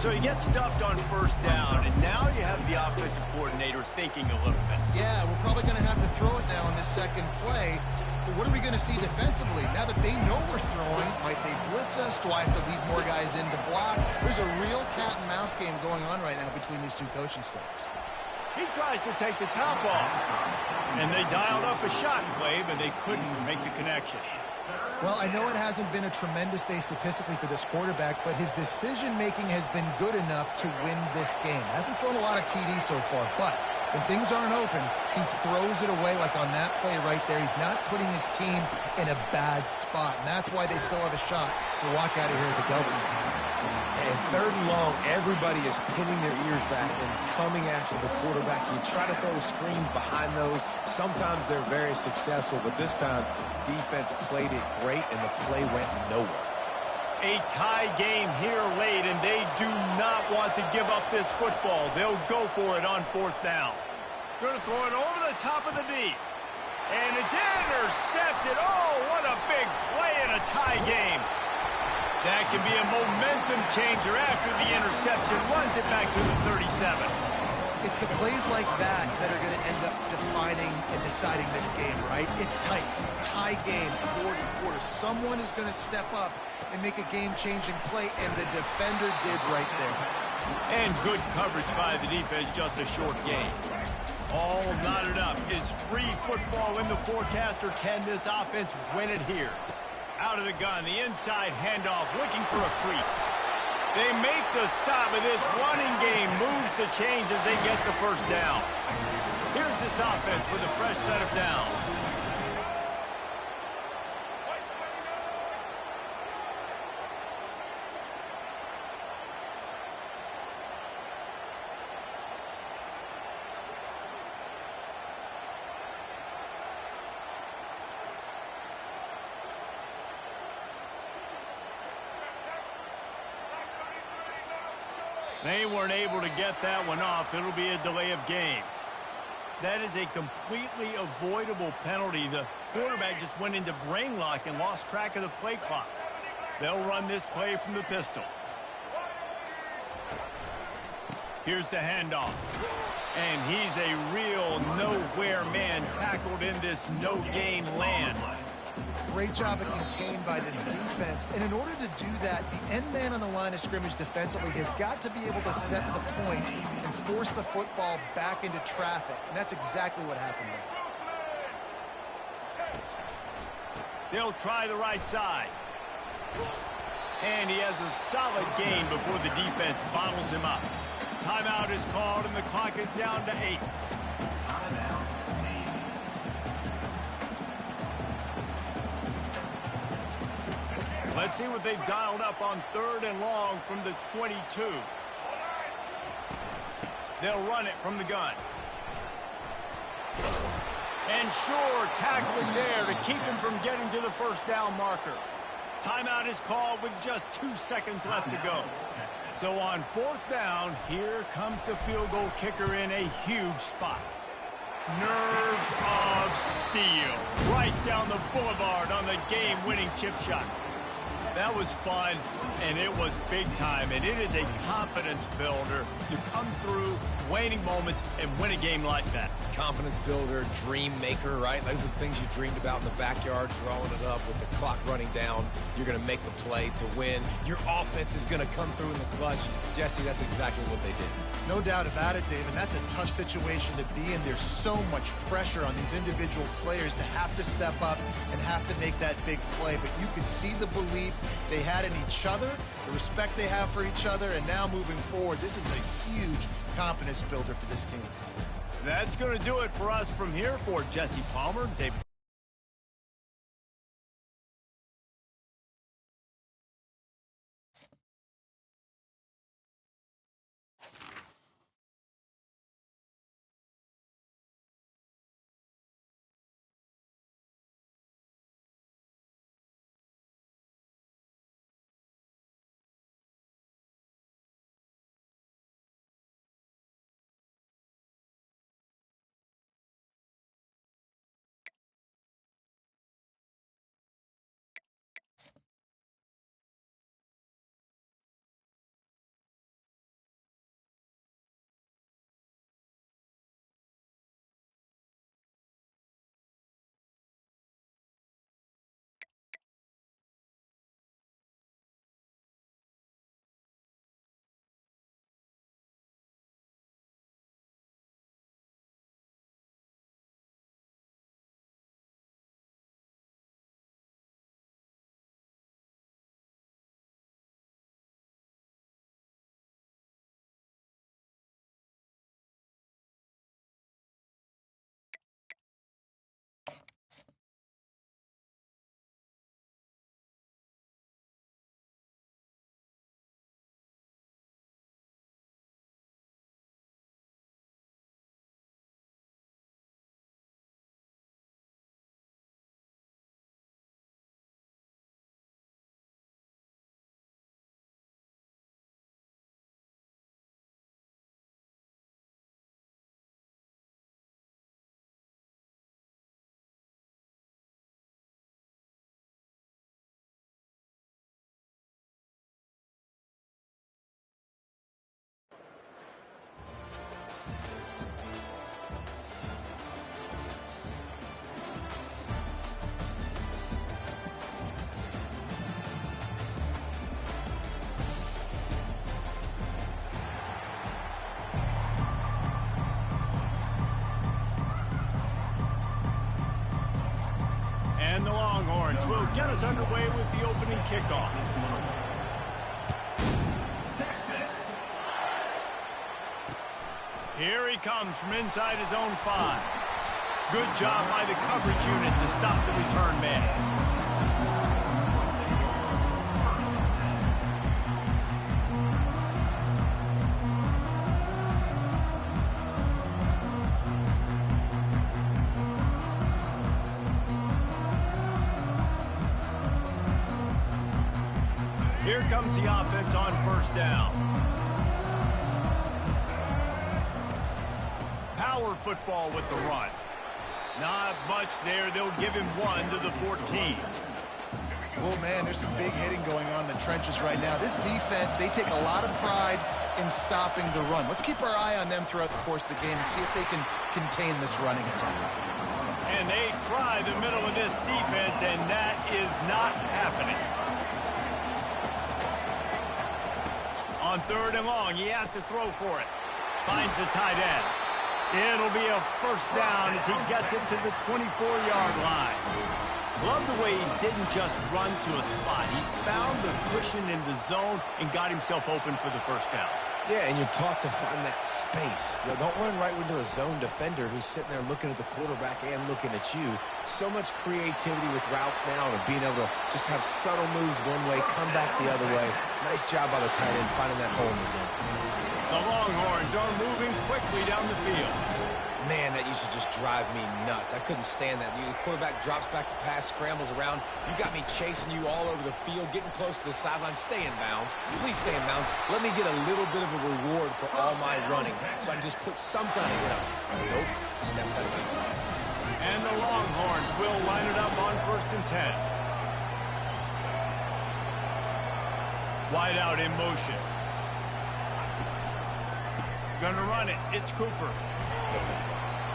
So he gets stuffed on 1st down, and now you have the offensive coordinator thinking a little bit. Yeah, we're probably going to have to throw it now on this second play. But what are we going to see defensively? Now that they know we're throwing, might they blitz us? Do I have to leave more guys in to block? There's a real cat and mouse game going on right now between these two coaching staffs. He tries to take the top off. And they dialed up a shot play, but they couldn't make the connection. Well, I know it hasn't been a tremendous day statistically for this quarterback, but his decision-making has been good enough to win this game. Hasn't thrown a lot of TDs so far, but when things aren't open, he throws it away like on that play right there. He's not putting his team in a bad spot, and that's why they still have a shot to walk out of here with the W. And third and long, everybody is pinning their ears back and coming after the quarterback. You try to throw screens behind those. Sometimes they're very successful, but this time, defense played it great, and the play went nowhere. A tie game here late, and they do not want to give up this football. They'll go for it on fourth down. Going to throw it over the top of the D. And it's intercepted. Oh, what a big play in a tie game. That can be a momentum changer after the interception. Runs it back to the 37. It's the plays like that that are going to end up defining and deciding this game, right? It's tight. Tie game, fourth quarter. Someone is going to step up and make a game-changing play, and the defender did right there. And good coverage by the defense, just a short game. All knotted up. Is free football in the forecast, or can this offense win it here? Out of the gun, the inside handoff, looking for a crease. They make the stop, and this running game moves the chains as they get the first down. Here's this offense with a fresh set of downs. They weren't able to get that one off. It'll be a delay of game. That is a completely avoidable penalty. The quarterback just went into brain lock and lost track of the play clock. They'll run this play from the pistol. Here's the handoff. And he's a real nowhere man tackled in this no-gain land. Great job of contained by this defense. And in order to do that, the end man on the line of scrimmage defensively has got to be able to set the point and force the football back into traffic. And that's exactly what happened there. They'll try the right side. And he has a solid gain before the defense bottles him up. Timeout is called, and the clock is down to 8. Let's see what they've dialed up on third and long from the 22. They'll run it from the gun. And sure, tackling there to keep him from getting to the first down marker. Timeout is called with just 2 seconds left to go. So on fourth down, here comes the field goal kicker in a huge spot. Nerves of steel. Right down the boulevard on the game-winning chip shot. That was fun, and it was big time, and it is a confidence builder to come through waning moments and win a game like that. Confidence builder, dream maker, right? Those are the things you dreamed about in the backyard, drawing it up with the clock running down. You're going to make the play to win. Your offense is going to come through in the clutch. Jesse, that's exactly what they did. No doubt about it, Dave, and that's a tough situation to be in. There's so much pressure on these individual players to have to step up and have to make that big play. But you could see the belief they had in each other, the respect they have for each other, and now moving forward, this is a huge confidence builder for this team. That's going to do it for us from here. For Jesse Palmer, Dave. the Longhorns will get us underway with the opening kickoff. Here he comes from inside his own 5. Good job by the coverage unit to stop the return man. Here comes the offense on first down. Power football with the run. Not much there. They'll give him 1 to the 14. Well, man, there's some big hitting going on in the trenches right now. This defense, they take a lot of pride in stopping the run. Let's keep our eye on them throughout the course of the game and see if they can contain this running attack. And they try the middle of this defense, and that is not happening. On 3rd and long, he has to throw for it. Finds the tight end. It'll be a first down as he gets it to the 24-yard line. Love the way he didn't just run to a spot. He found the cushion in the zone and got himself open for the first down. Yeah, and you're taught to find that space. You know, don't run right into a zone defender who's sitting there looking at the quarterback and looking at you. So much creativity with routes now and being able to just have subtle moves one way, come back the other way. Nice job by the tight end finding that hole in the zone. The Longhorns are moving quickly down the field. Man, that used to just drive me nuts. I couldn't stand that. The quarterback drops back to pass, scrambles around. You got me chasing you all over the field, getting close to the sideline. Stay in bounds. Please stay in bounds. Let me get a little bit of a reward for all my running so I can just put some kind of hit up. Nope. Steps out of bounds. And the Longhorns will line it up on 1st and 10. Wide out in motion. Gonna run it. It's Cooper.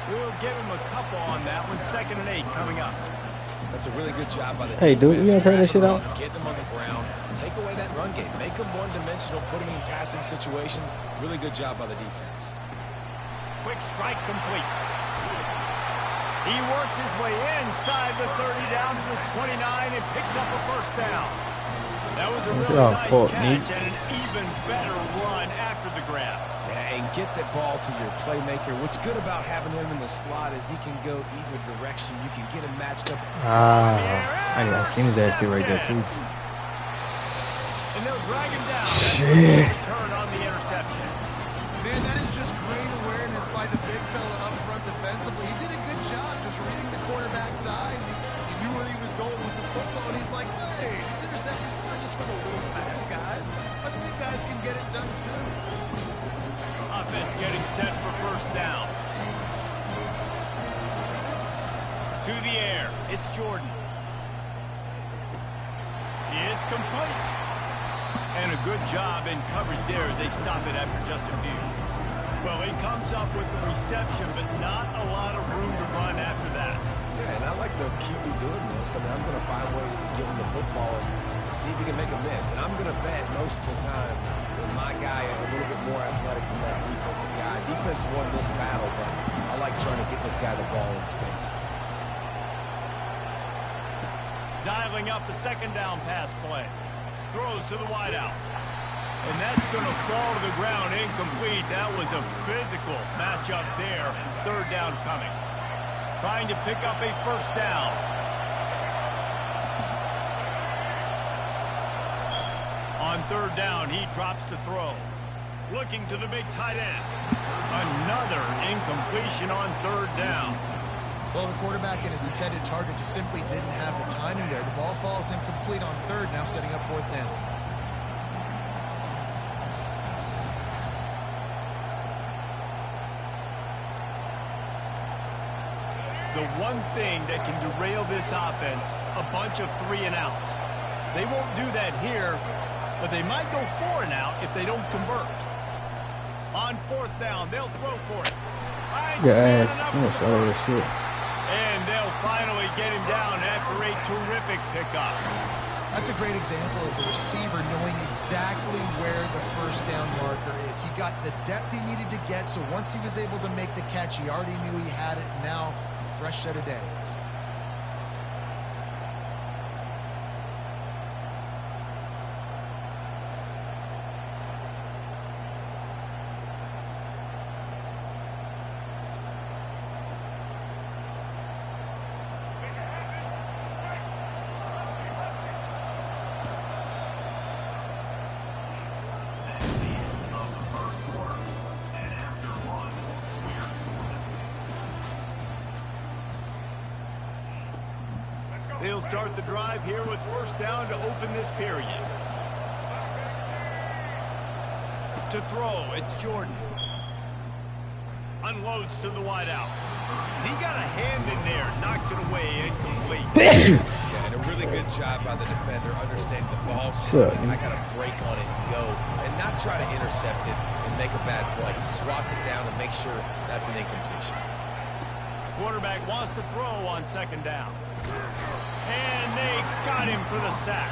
We'll give him a couple on that one. 2nd and 8 coming up. That's a really good job by the Hey, dude, you gonna turn that shit off? Get them on the ground. Take away that run game. Make them one-dimensional. Put them in passing situations. Really good job by the defense. Quick strike complete. He works his way inside the 30 down to the 29 and picks up a first down. That was a really nice catch and an even better run after the grab. Yeah, and get that ball to your playmaker. What's good about having him in the slot is he can go either direction. You can get him matched up. I seen that shit right there too. And they'll drag him down. Return on the interception. Man, that is just great awareness by the big fella up front defensively. He did a good job just reading the quarterback's eyes. He knew where he was going with the football, and he's like, hey, these interceptions are not just for the little fast guys. Us big guys can get it done too. Offense getting set for first down. To the air. It's Jordan. It's complete. And a good job in coverage there as they stop it after just a few. Well, he comes up with the reception, but not a lot of room to run after that. Yeah, and I like the QB doing this. I mean, I'm going to find ways to give him the football and see if he can make a miss. And I'm going to bet most of the time that my guy is a little bit more athletic than that defensive guy. Defense won this battle, but I like trying to get this guy the ball in space. Dialing up a 2nd down pass play. Throws to the wideout. And that's going to fall to the ground incomplete. That was a physical matchup there. 3rd down coming. Trying to pick up a first down. On 3rd down, he drops to throw. Looking to the big tight end. Another incompletion on 3rd down. Well, the quarterback and his intended target just simply didn't have the timing there. The ball falls incomplete on 3rd, now setting up 4th down. The one thing that can derail this offense, a bunch of 3-and-outs. They won't do that here, but they might go 4-and-out if they don't convert. On 4th down, they'll throw for it. Yeah, I'm gonna show this shit. And they'll finally get him down after a terrific pickup. That's a great example of the receiver knowing exactly where the first down marker is. He got the depth he needed to get, so once he was able to make the catch, he already knew he had it. Now, a fresh set of downs. He'll start the drive here with first down to open this period. To throw, it's Jordan. Unloads to the wideout. He got a hand in there, knocks it away, incomplete. Yeah, and a really good job by the defender, understanding the ball's coming. I got to break on it and go, and not try to intercept it and make a bad play. He swats it down and makes sure that's an incompletion. Quarterback wants to throw on second down. And they got him for the sack.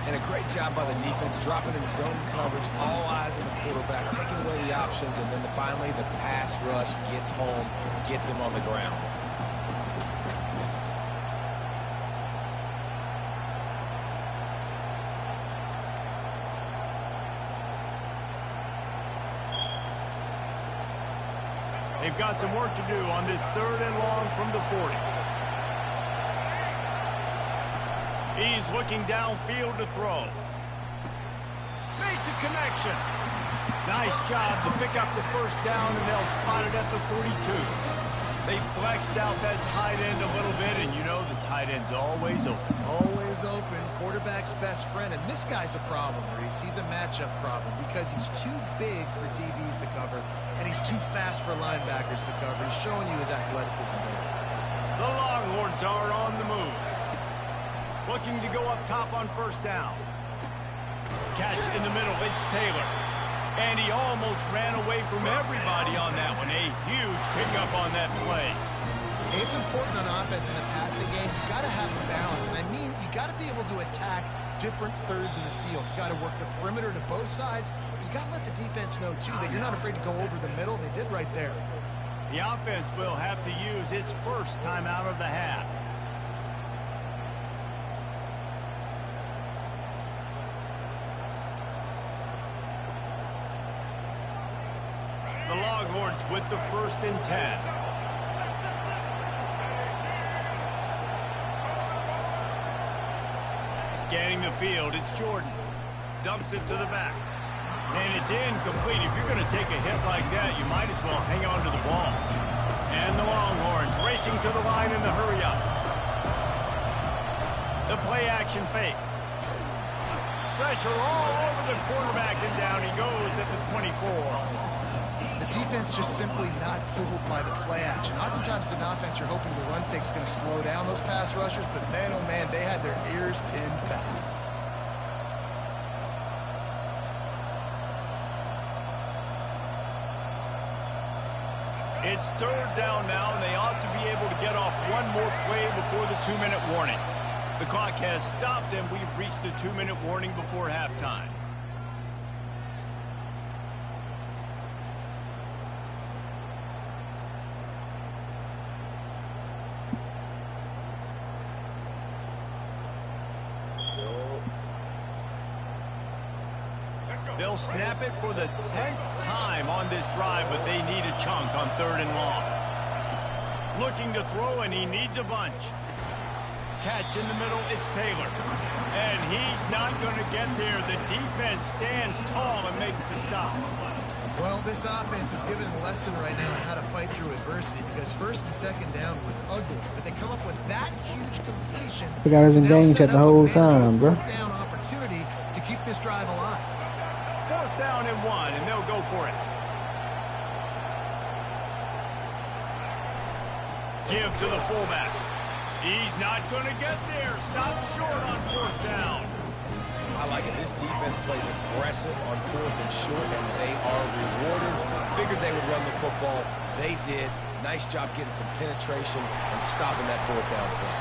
And a great job by the defense, dropping in zone coverage, all eyes on the quarterback, taking away the options, and then finally the pass rush gets home, gets him on the ground. They've got some work to do on this 3rd and long from the 40. He's looking downfield to throw. Makes a connection. Nice job to pick up the first down, and they'll spot it at the 42. They flexed out that tight end a little bit, and you know the tight end's always open. Always open. Quarterback's best friend. And this guy's a problem, Reese. He's a matchup problem because he's too big for DBs to cover, and he's too fast for linebackers to cover. He's showing you his athleticism there. The Longhorns are on the move. Looking to go up top on first down. Catch in the middle, it's Taylor. And he almost ran away from everybody on that one. A huge pickup on that play. It's important on offense in the passing game. You got to have the balance. And I mean, you got to be able to attack different thirds of the field. You got to work the perimeter to both sides. But you got to let the defense know, too, that you're not afraid to go over the middle. They did right there. The offense will have to use its first time out of the half. The Longhorns with the 1st and 10. Scanning the field, it's Jordan. Dumps it to the back. And it's incomplete. If you're going to take a hit like that, you might as well hang on to the ball. And the Longhorns racing to the line in the hurry-up. The play-action fake. Pressure all over the quarterback, and down he goes at the 24. The defense just simply not fooled by the play action. Oftentimes, in offense, you're hoping the run fake's going to slow down those pass rushers, but man, oh man, they had their ears pinned back. It's 3rd down now, and they ought to be able to get off one more play before the 2-minute warning. The clock has stopped, and we've reached the 2-minute warning before halftime. They'll snap it for the 10th time on this drive, but they need a chunk on 3rd and long. Looking to throw, and he needs a bunch. Catch in the middle, it's Taylor. And he's not going to get there. The defense stands tall and makes the stop. Well, this offense is giving a lesson right now on how to fight through adversity, because 1st and 2nd down was ugly, but they come up with that huge completion. We got us in game chat the whole time, bro. Down opportunity to keep this drive alive. 4th down and 1, and they'll go for it. Give to the fullback. He's not going to get there. Stop short on 4th down. I like it. This defense plays aggressive on 4th and short, and they are rewarded. Figured they would run the football. They did. Nice job getting some penetration and stopping that 4th down play.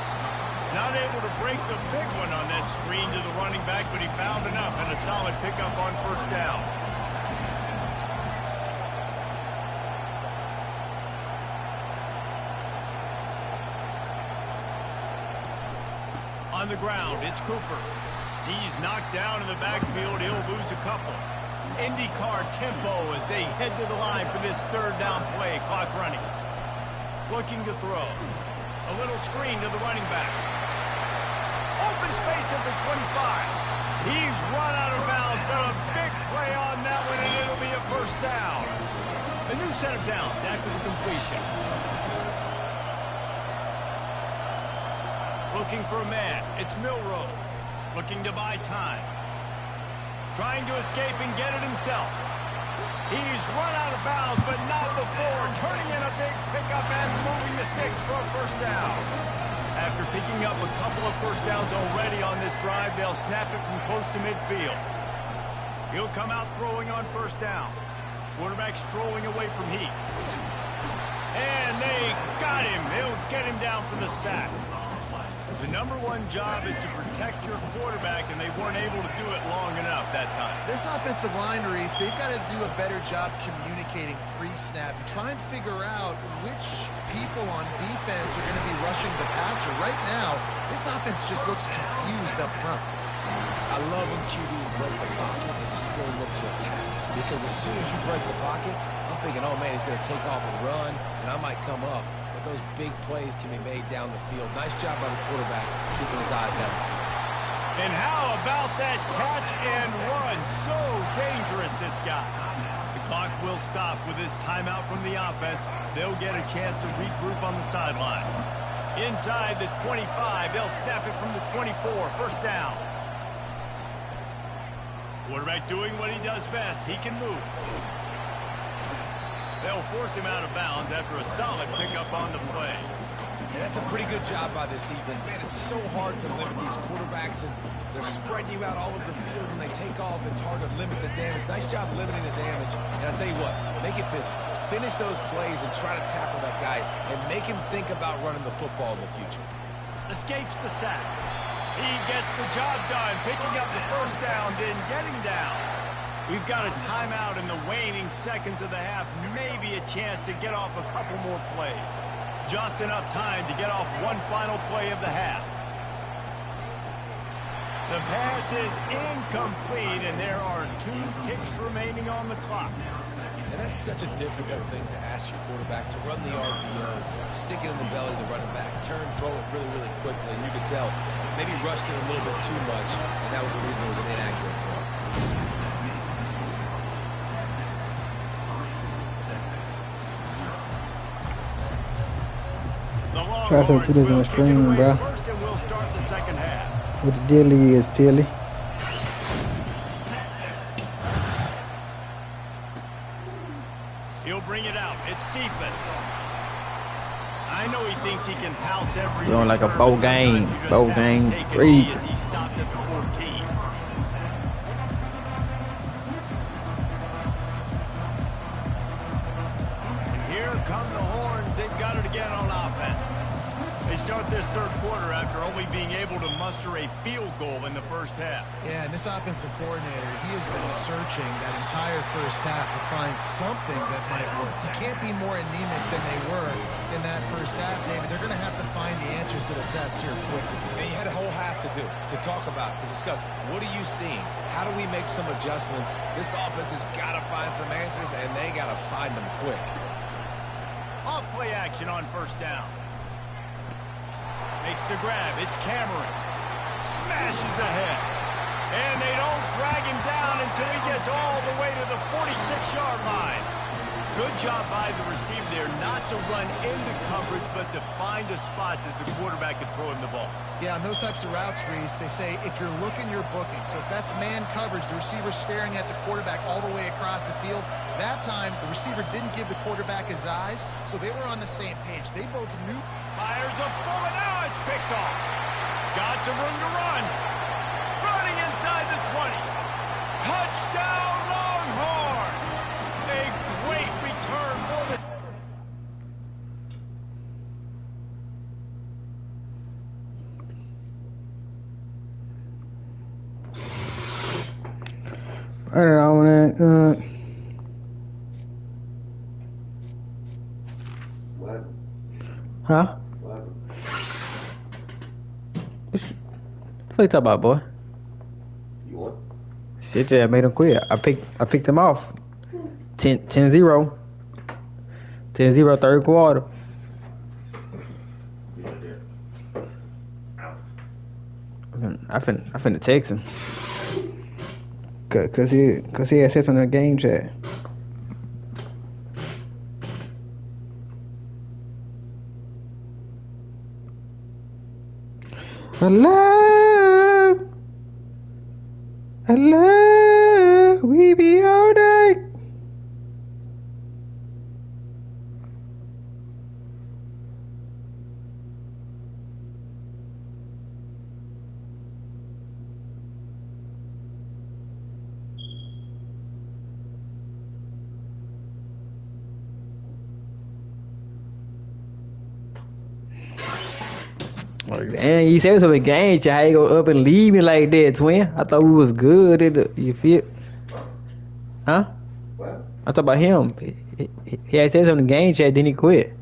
Not able to break the big one on that screen to the running back, but he found enough and a solid pickup on 1st down. On the ground, it's Cooper. He's knocked down in the backfield. He'll lose a couple. IndyCar tempo as they head to the line for this 3rd down play. Clock running. Looking to throw. A little screen to the running back. Open space at the 25. He's run out of bounds, but a big play on that one, and it'll be a 1st down. A new set of downs after the completion. Looking for a man. It's Milrow. Looking to buy time. Trying to escape and get it himself. He's run out of bounds, but not before. Turning in a big pickup and moving the sticks for a first down. After picking up a couple of first downs already on this drive, they'll snap it from close to midfield. He'll come out throwing on first down. Quarterback strolling away from heat. And they got him. They'll get him down for the sack. The number one job is to protect your quarterback, and they weren't able to do it long enough that time. This offensive line, Reese, they've got to do a better job communicating pre-snap and try and figure out which people on defense are going to be rushing the passer. Right now, this offense just looks confused up front. I love when QBs break the pocket and still look to attack. Because as soon as you break the pocket, I'm thinking, oh, man, he's going to take off and run, and I might come up. But those big plays can be made down the field. Nice job by the quarterback keeping his eyes down the field. And how about that catch and run? So dangerous, this guy. The clock will stop with this timeout from the offense. They'll get a chance to regroup on the sideline. Inside the 25, they'll snap it from the 24. First down. Quarterback doing what he does best. He can move. They'll force him out of bounds after a solid pickup on the play. And that's a pretty good job by this defense. Man, it's so hard to limit these quarterbacks, and they're spreading you out all over the field. When they take off, it's hard to limit the damage. Nice job limiting the damage. And I'll tell you what, make it physical. Finish those plays and try to tackle that guy and make him think about running the football in the future. Escapes the sack. He gets the job done, picking up the first down, then getting down. We've got a timeout in the waning seconds of the half. Maybe a chance to get off a couple more plays. Just enough time to get off one final play of the half. The pass is incomplete, and there are 2 ticks remaining on the clock. And that's such a difficult thing to ask your quarterback to run the RPO, stick it in the belly of the running back, turn, throw it really, really quickly. And you could tell maybe rushed it a little bit too much, and that was the reason it was an inaccurate throw. Try some two in the stream, bro. First, and we'll start the second half. What the dealie is, Pilly. He'll bring it out. It's Cephas. I know he thinks he can house every Doing like a bowl game free. As he stopped at the 14. And here come the horns. They've got it again on offense. They start this third quarter after only being able to muster a field goal in the first half. Yeah, and this offensive coordinator, he has been searching that entire first half to find something that might work. He can't be more anemic than they were in that first half, David. They're going to have to find the answers to the test here quickly. And you had a whole half to do, to talk about, to discuss. What are you seeing? How do we make some adjustments? This offense has got to find some answers, and they got to find them quick. Off play action on first down. Makes the grab. It's Cameron. Smashes ahead. And they don't drag him down until he gets all the way to the 46-yard line. Good job by the receiver there not to run into coverage, but to find a spot that the quarterback could throw him the ball. Yeah, on those types of routes, Reese, they say if you're looking, you're booking. So if that's man coverage, the receiver's staring at the quarterback all the way across the field. That time, the receiver didn't give the quarterback his eyes, so they were on the same page. They both knew. Fires a bullet. Now it's picked off. Got some room to run. Running inside the 20. Touchdown, Longhorn. A great return for the... I don't know, man. What? Huh? What? What you talking about, boy? You want? Shit, yeah, I made him quit. I picked him off. 10-0. 10-0 third quarter. Yeah, yeah. I finna text him. Cause he had said something in the game chat. I love, we be all night. Damn, you said it was a game chat. How you go up and leave me like that, twin? I thought we was good. You feel? Huh? What? I thought about him. He had said something in the game chat, then he quit.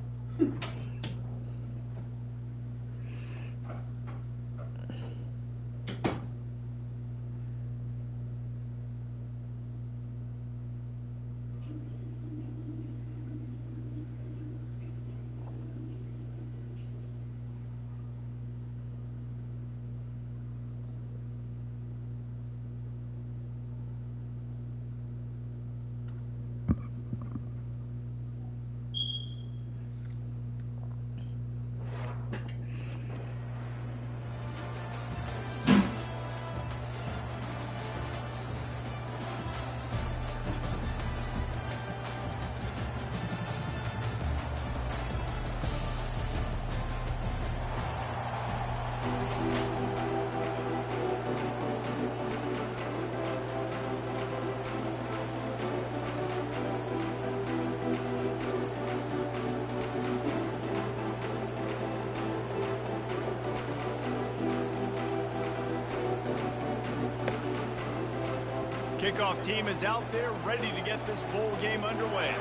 Kickoff team is out there ready to get this bowl game underway.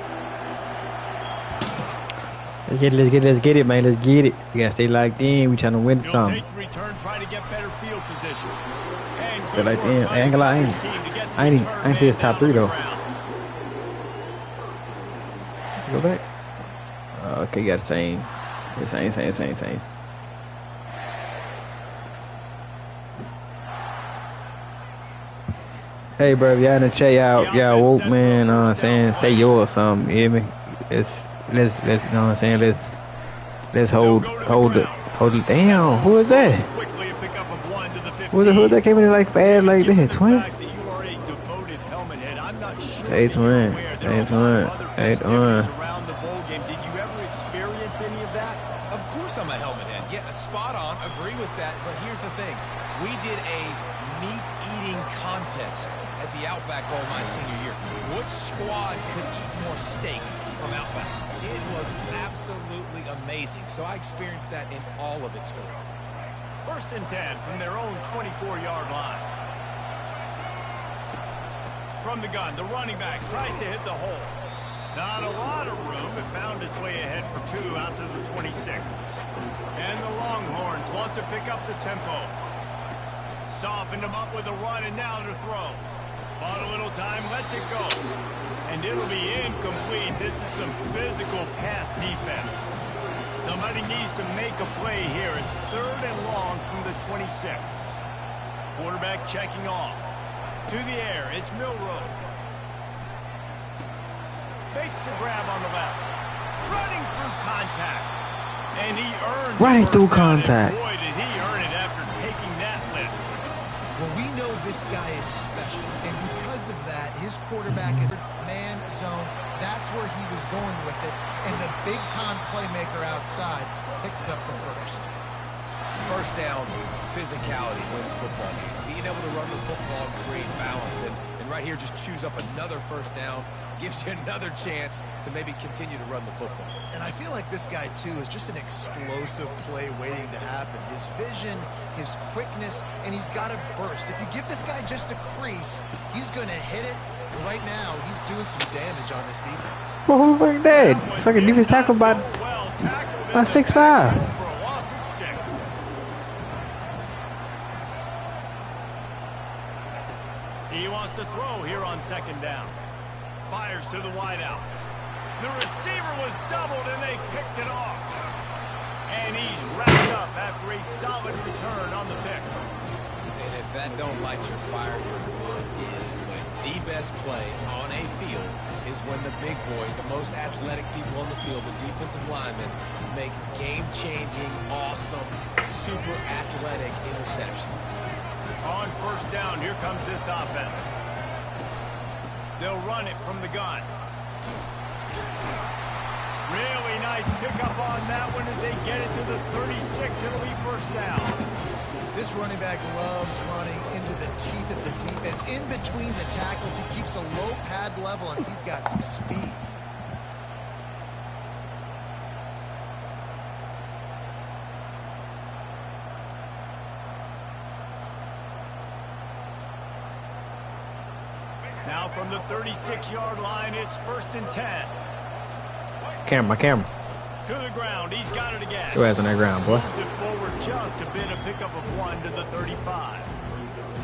Let's get it, man. Let's get it. We gotta stay locked in. We trying to win something. Take the return, try to get better field position. And Stay locked in. I ain't gonna lie, I ain't see his top 3 though. Go back. Okay, got the same. Same. Hey, bro, if y'all in the chat, y'all woke, man. Know what I'm saying? Say yours or something. You hear me? Let's, you know what I'm saying? Let's hold it. Damn, who is that? Who is that came in like fast like that? Twin? Hey, twin. Did you ever experience any of that? Of course I'm a helmet head. Yeah, spot on. Agree with that. But here's the thing. We did a meat-eating contest at the Outback Bowl my senior year. Which squad could eat more steak from Outback? It was absolutely amazing. So I experienced that in all of its glory. 1st and 10 from their own 24-yard line. From the gun, the running back tries to hit the hole. Not a lot of room, but found his way ahead for 2 out to the 26. And the Longhorns want to pick up the tempo. Softened him up with a run, and now to throw. Bought a little time, lets it go. And it'll be incomplete. This is some physical pass defense. Somebody needs to make a play here. It's 3rd and long from the 26. Quarterback checking off. To the air, it's Milrow. Fakes the grab on the left. Running through contact. And he earns running through contact. Boy, did he earn it after taking that lift. Well, we know this guy is special, and because of that, his quarterback is man zone. That's where he was going with it, and the big-time playmaker outside picks up the first. First down, physicality wins football games. Being able to run the football and create balance, and right here, just choose up another first down, gives you another chance to maybe continue to run the football. And I feel like this guy, too, is just an explosive play waiting to happen. His vision, his quickness, and he's got a burst. If you give this guy just a crease, he's going to hit it. Right now, he's doing some damage on this defense. Well, who's like that? Fucking defense tackle about 6'5". He wants to throw here on 2nd down. Fires to the wideout. The receiver was doubled, and they picked it off. And he's wrapped up after a solid return on the pick. And if that don't light your fire, your wood is wet. The best play on a field is when the big boy, the most athletic people on the field, the defensive linemen, make game game-changing, awesome, super athletic interceptions. On first down, here comes this offense. They'll run it from the gun. Really nice pickup on that one as they get it to the 36. It'll be first down. This running back loves running into the teeth of the defense. In between the tackles, he keeps a low pad level, and he's got some speed. Now from the 36-yard line, it's 1st and 10. Camera. To the ground, he's got it again. Your ass on that ground, boy. Moves it forward just a bit, a pickup of 1 to the 35.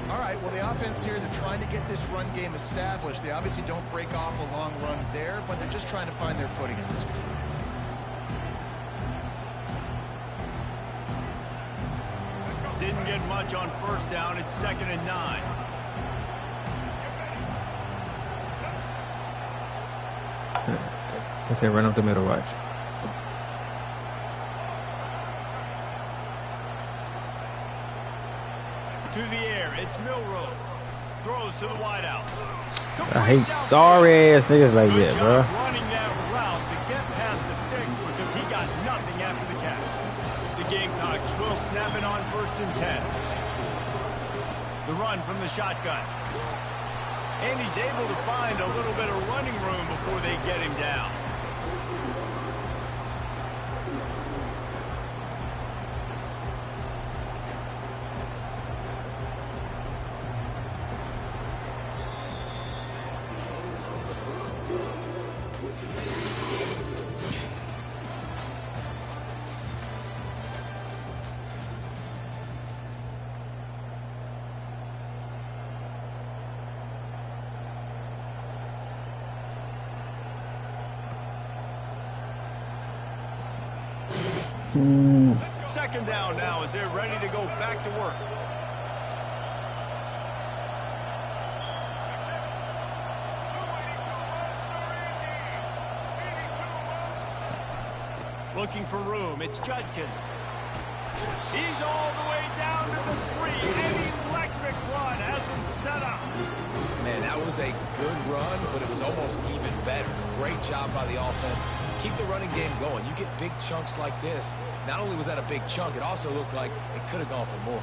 All right, well, the offense here, they're trying to get this run game established. They obviously don't break off a long run there, but they're just trying to find their footing at this point. Didn't get much on first down. It's 2nd and 9. Okay, run up the middle, watch. To the air, it's Milrow. Throws to the wideout. I hate sorry ass niggas like that, bro. Running that route to get past the sticks because he got nothing after the catch. The Gamecocks will snap it on 1st and 10. The run from the shotgun. And he's able to find a little bit of running room before they get him down. Second down now as they're ready to go back to work. Looking for room. It's Judkins. He's all the way down to the 3. An electric run has him set up. Man, that was a good run, but it was almost even better. Great job by the offense. Keep the running game going. You get big chunks like this. Not only was that a big chunk, it also looked like it could have gone for more.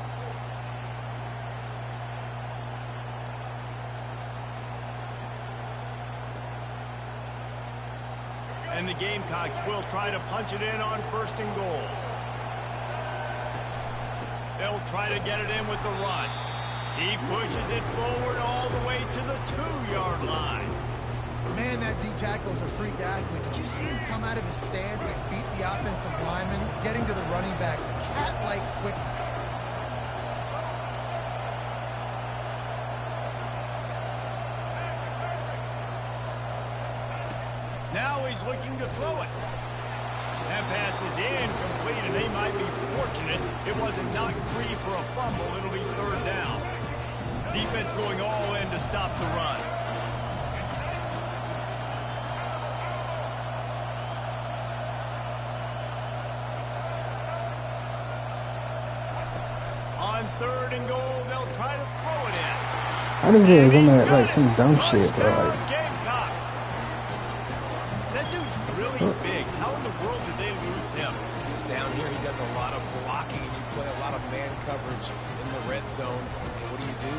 And the Gamecocks will try to punch it in on 1st and goal. They'll try to get it in with the run. He pushes it forward all the way to the 2-yard line. Man, that D-tackle is a freak athlete. Did you see him come out of his stance and beat the offensive lineman, getting to the running back? Cat-like quickness. Now he's looking to throw it. That pass is incomplete, and they might be fortunate it wasn't knocked free for a fumble. It'll be 3rd down. Defense going all in to stop the run. On 3rd and goal, they'll try to throw it in. I didn't realize I'm at like some dumb shit, bro. Like, that dude's really big. How in the world did they lose him? He's down here. He does a lot of blocking, and you play a lot of man coverage in the red zone. And what do?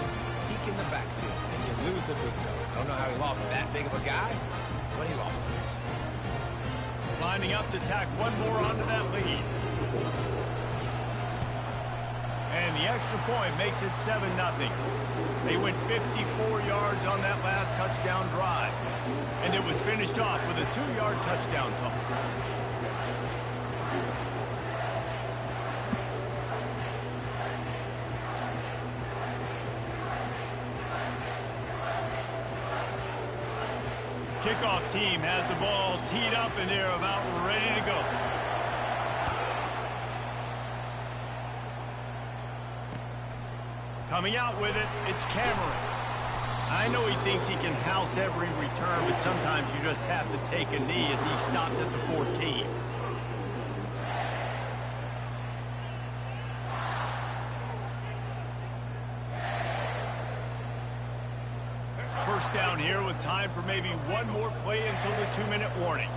Peek in the backfield, and you lose the big fella. I don't know how he lost that big of a guy, but he lost him. Lining up to tack one more onto that lead. And the extra point makes it 7-0. They went 54 yards on that last touchdown drive. And it was finished off with a 2-yard touchdown toss. Kickoff team has the ball teed up, and they're about ready to go. Coming out with it, it's Cameron. I know he thinks he can house every return, but sometimes you just have to take a knee as he stopped at the 14. down here with time for maybe one more play until the 2-minute warning.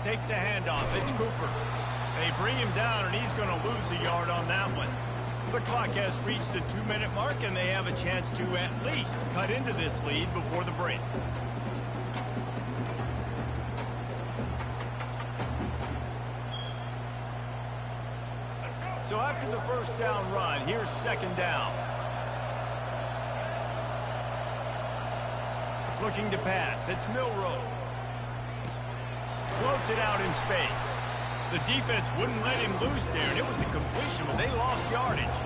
Takes the handoff. It's Cooper. They bring him down, and he's going to lose a yard on that one. The clock has reached the 2-minute mark, and they have a chance to at least cut into this lead before the break. So after the first down run, here's second down. Looking to pass. It's Milroe. Floats it out in space. The defense wouldn't let him loose there, and it was a completion, but they lost yardage.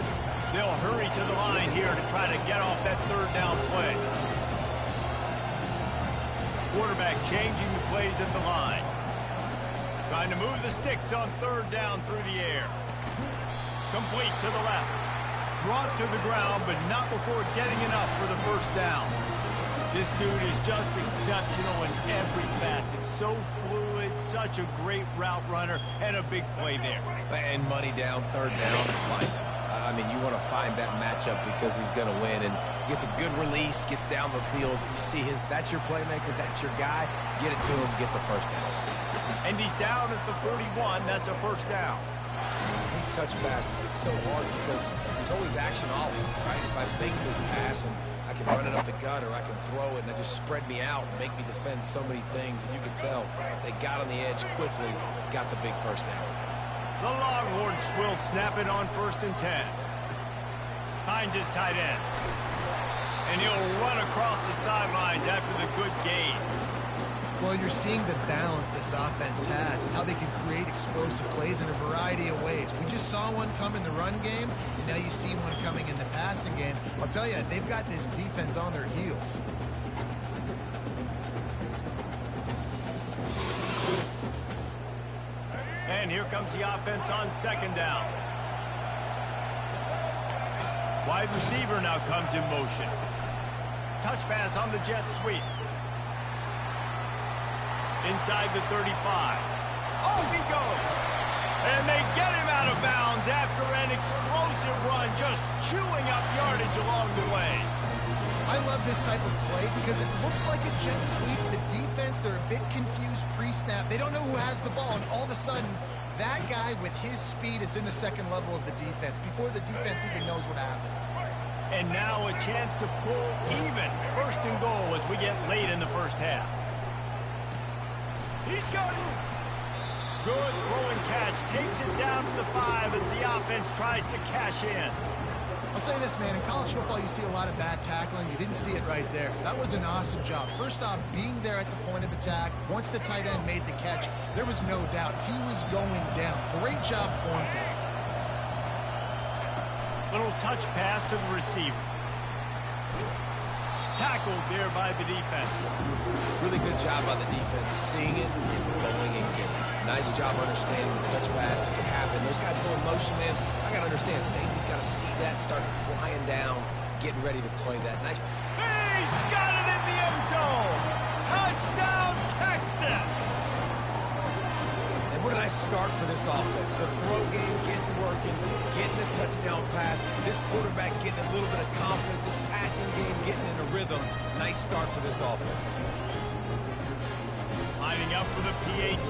They'll hurry to the line here to try to get off that third down play. Quarterback changing the plays at the line. Trying to move the sticks on third down through the air. Complete to the left. Brought to the ground, but not before getting enough for the first down. This dude is just exceptional in every facet. So fluid, such a great route runner, and a big play there. And money down, third down, and find it. I mean, you want to find that matchup because he's going to win. And gets a good release, gets down the field. You see that's your playmaker, that's your guy. Get it to him, get the first down. And he's down at the 41. That's a first down. These touch passes, it's so hard because there's always action off, right? If I fake this pass and I can run it up the gut or I can throw it and it just spread me out and make me defend so many things. And you can tell they got on the edge quickly, got the big first down. The Longhorns will snap it on 1st and 10. Finds his tight end. And he'll run across the sidelines after the good gain. Well, you're seeing the balance this offense has and how they can create explosive plays in a variety of ways. We just saw one come in the run game, and now you see one coming in the passing game. I'll tell you, they've got this defense on their heels. And here comes the offense on second down. Wide receiver now comes in motion. Touch pass on the jet sweep. Inside the 35. Off he goes. And they get him out of bounds after an explosive run, just chewing up yardage along the way. I love this type of play because it looks like a jet sweep. The defense, they're a bit confused pre-snap. They don't know who has the ball, and all of a sudden, that guy with his speed is in the second level of the defense before the defense even knows what happened. And now a chance to pull even. 1st and goal as we get late in the first half. He's got it. Good throw and catch. Takes it down to the 5 as the offense tries to cash in. I'll say this, man. In college football, you see a lot of bad tackling. You didn't see it right there. That was an awesome job. First off, being there at the point of attack. Once the tight end made the catch, there was no doubt he was going down. Great job form team. Little touch pass to the receiver. Tackled there by the defense. Really good job by the defense, seeing it and going and getting it. Nice job understanding the touch pass that can happen. Those guys go in motion, man. I got to understand, safety's got to see that, start flying down, getting ready to play that. Nice. He's got it in the end zone. Touchdown, Texas. And what a nice start for this offense. The throw game getting working, getting the touchdown pass. This quarterback getting a little bit of confidence. This passing game getting in a rhythm. Nice start for this offense. Lining up for the PAT.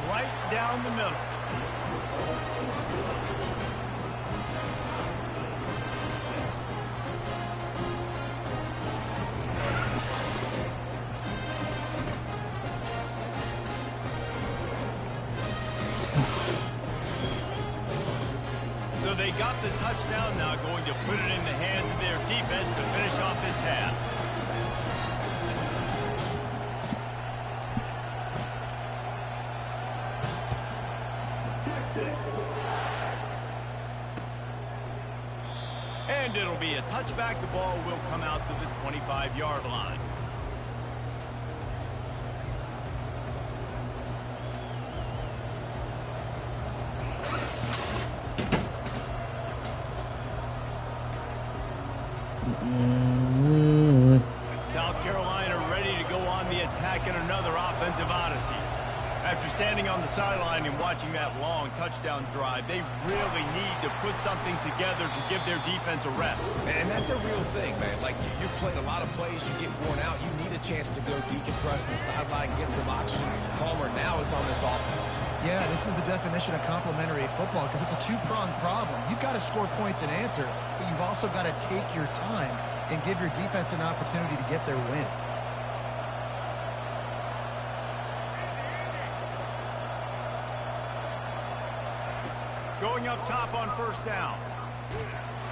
Right down the middle. So they got the touchdown, now going to put it in the hands of their defense to finish off this half. And it'll be a touchback. The ball will come out to the 25-yard line. South Carolina ready to go on the attack in another offensive odyssey. After standing on the sideline and watching that long touchdown drive, they really need to put something together to give their defense a rest. And that's a real thing, man. Like, you played a lot of plays, you get worn out, you need a chance to go decompress on the sideline, get some oxygen. Palmer, now it's on this offense. Yeah, this is the definition of complementary football because it's a two-pronged problem. You've got to score points and answer, but you've also got to take your time and give your defense an opportunity to get their win. Going up top on first down.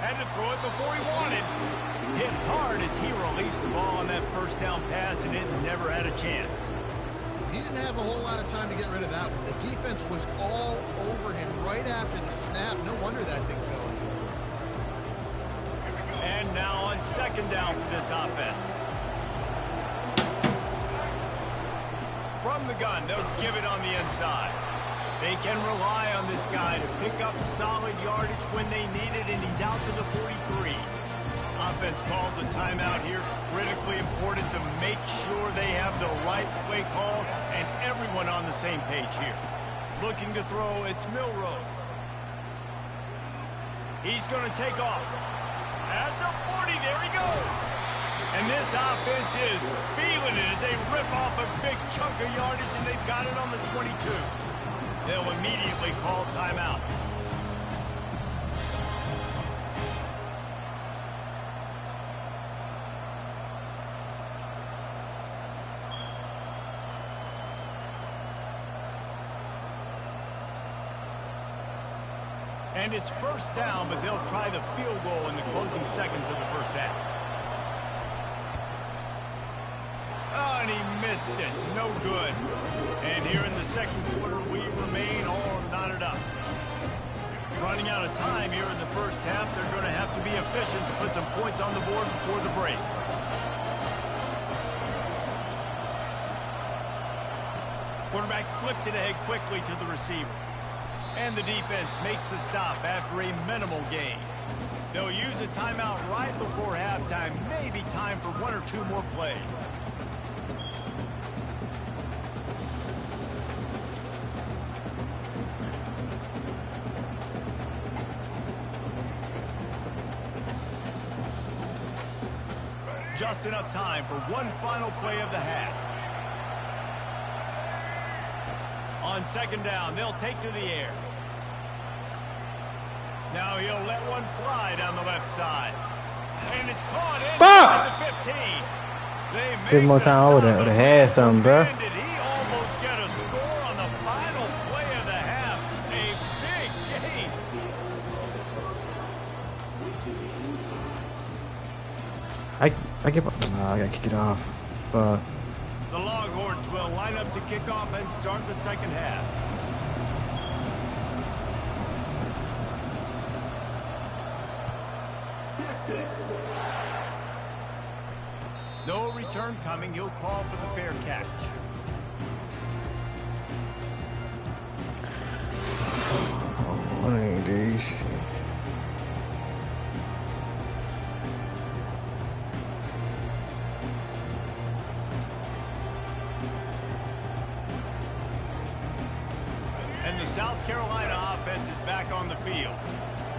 Had to throw it before he wanted. Hit hard as he released the ball on that first down pass, and it never had a chance. He didn't have a whole lot of time to get rid of that one. The defense was all over him right after the snap. No wonder that thing fell. And now on second down for this offense. From the gun, they'll give it on the inside. They can rely on this guy to pick up solid yardage when they need it, and he's out to the 43. Offense calls a timeout here. Critically important to make sure they have the right play call and everyone on the same page here. Looking to throw, it's Milroe. He's going to take off. At the 40, there he goes. And this offense is feeling it as they rip off a big chunk of yardage, and they've got it on the 22. They'll immediately call timeout. And it's first down, but they'll try the field goal in the closing seconds of the first half. Oh, and he missed it. No good. And here in the second quarter, we remain all knotted up. Running out of time here in the first half. They're going to have to be efficient to put some points on the board before the break. Quarterback flips it ahead quickly to the receiver. And the defense makes the stop after a minimal gain. They'll use a timeout right before halftime. Maybe time for one or two more plays. Just enough time for one final play of the half. On second down, they'll take to the air. Now he'll let one fly down the left side. And it's caught inside the 15. They Give more time, I would have had something, bro. Did he almost get a score on the final play of the half? A big game. I gotta kick it off. Fuck. The Longhorns will line up to kick off and start the second half. No return coming. He'll call for the fair catch. One of these. And the South Carolina offense is back on the field.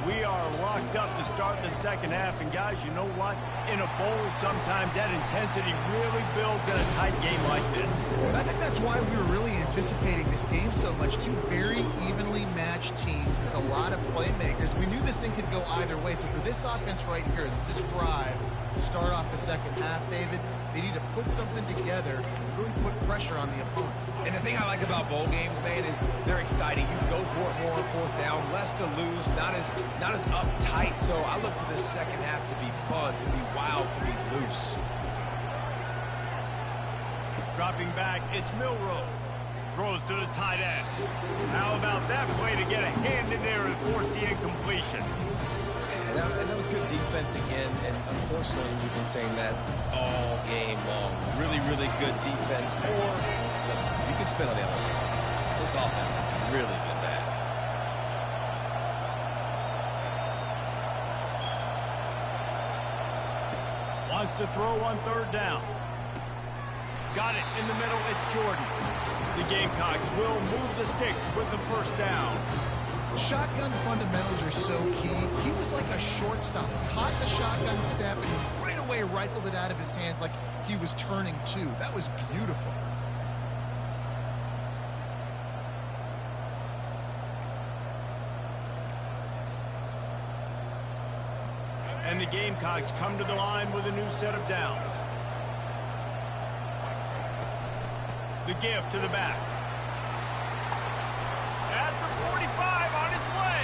We are locked up to start the second half, and guys, you know what? In a bowl, sometimes that intensity really builds in a tight game like this. I think that's why we were really anticipating this game so much. Two very evenly matched teams with a lot of playmakers. We knew this thing could go either way. So for this offense right here, this drive, to start off the second half, David, they need to put something together and really put pressure on the opponent. And the thing I like about bowl games, man, is they're exciting. You go for it more on fourth down, less to lose, not as uptight. So I look for this second half to be fun, to be wild, to be loose. Dropping back, it's Milroe. Throws to the tight end. How about that play to get a hand in there and force the incompletion? And that was good defense again, and unfortunately, we've been saying that all game long. Really, really good defense. Or, listen, you can spin on the other side. This offense has really been bad. Wants to throw on third down. Got it in the middle. It's Jordan. The Gamecocks will move the sticks with the first down. Shotgun fundamentals are so key. He was like a shortstop. Caught the shotgun step and right away rifled it out of his hands like he was turning two. That was beautiful. And the Gamecocks come to the line with a new set of downs. The give to the back. At the 45 on its way.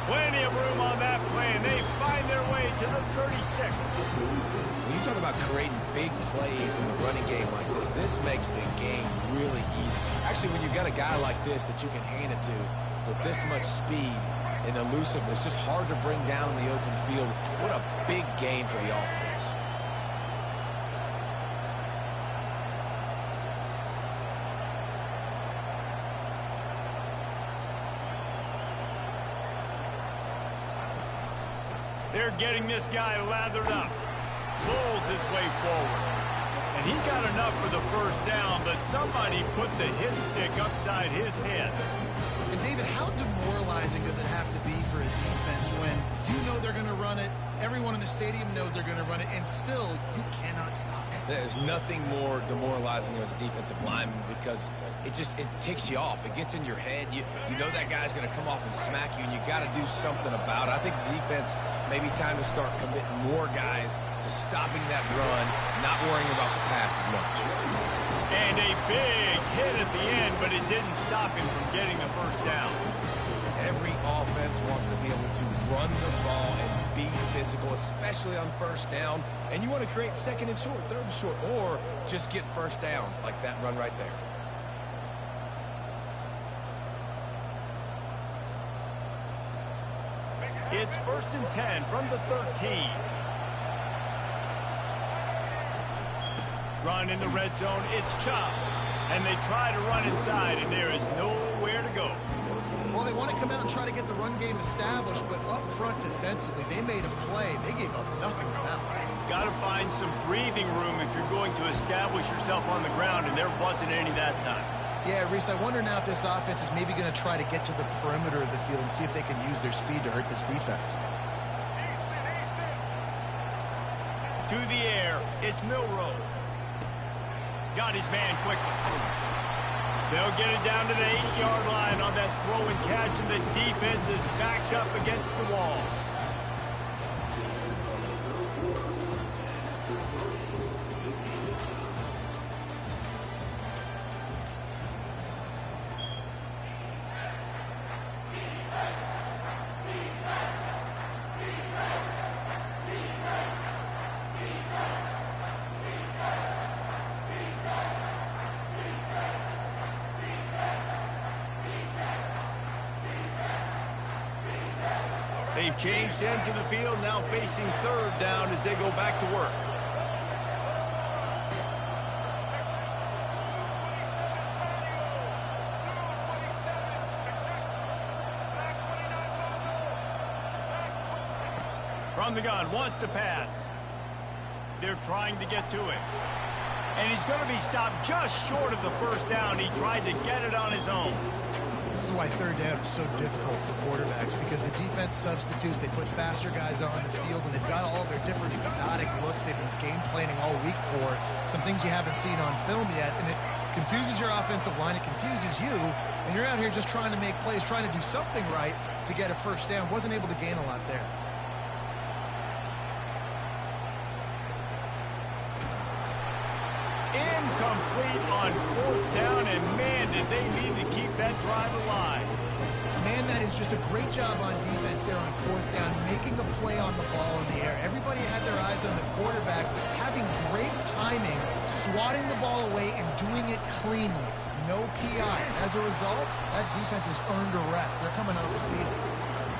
Plenty of room on that play, and they find their way to the 36. When you talk about creating big plays in the running game like this makes the game really easy. Actually, when you've got a guy like this that you can hand it to with this much speed and elusiveness, just hard to bring down in the open field. What a big gain for the offense. They're getting this guy lathered up. Pulls his way forward. And he got enough for the first down, but somebody put the hit stick upside his head. And David, how demoralizing does it have to be for a defense when you know they're going to run it, everyone in the stadium knows they're going to run it, and still you cannot stop it? There's nothing more demoralizing as a defensive lineman because it ticks you off. It gets in your head. You know that guy's going to come off and smack you, and you got to do something about it. I think the defense maybe time to start committing more guys to stopping that run, not worrying about the pass as much. And a big hit at the end, but it didn't stop him from getting the first down. Every offense wants to be able to run the ball and be physical, especially on first down. And you want to create second and short, third and short, or just get first downs like that run right there. It's 1st and 10 from the 13. Run in the red zone, it's Chop. And they try to run inside, and there is nowhere to go. Well, they want to come out and try to get the run game established, but up front defensively, they made a play. They gave up nothing on that one. Got to find some breathing room if you're going to establish yourself on the ground, and there wasn't any that time. Yeah, Reese, I wonder now if this offense is maybe going to try to get to the perimeter of the field and see if they can use their speed to hurt this defense. To the air, it's Milroe. Got his man quickly. They'll get it down to the 8-yard line on that throw and catch, and the defense is backed up against the wall. They've changed ends of the field, now facing third down as they go back to work. From the gun, wants to pass. They're trying to get to it. And he's going to be stopped just short of the first down. He tried to get it on his own. This is why third down is so difficult for quarterbacks, because the defense substitutes, they put faster guys on the field, and they've got all their different exotic looks they've been game planning all week for, some things you haven't seen on film yet, and it confuses your offensive line, it confuses you, and you're out here just trying to make plays, trying to do something right to get a first down. Wasn't able to gain a lot there. Incomplete on fourth down, and man, did they need to keep that drive alive. Man, that is just a great job on defense there on fourth down, making a play on the ball in the air. Everybody had their eyes on the quarterback, but having great timing, swatting the ball away and doing it cleanly. No PI. As a result, that defense has earned a rest. They're coming off the field.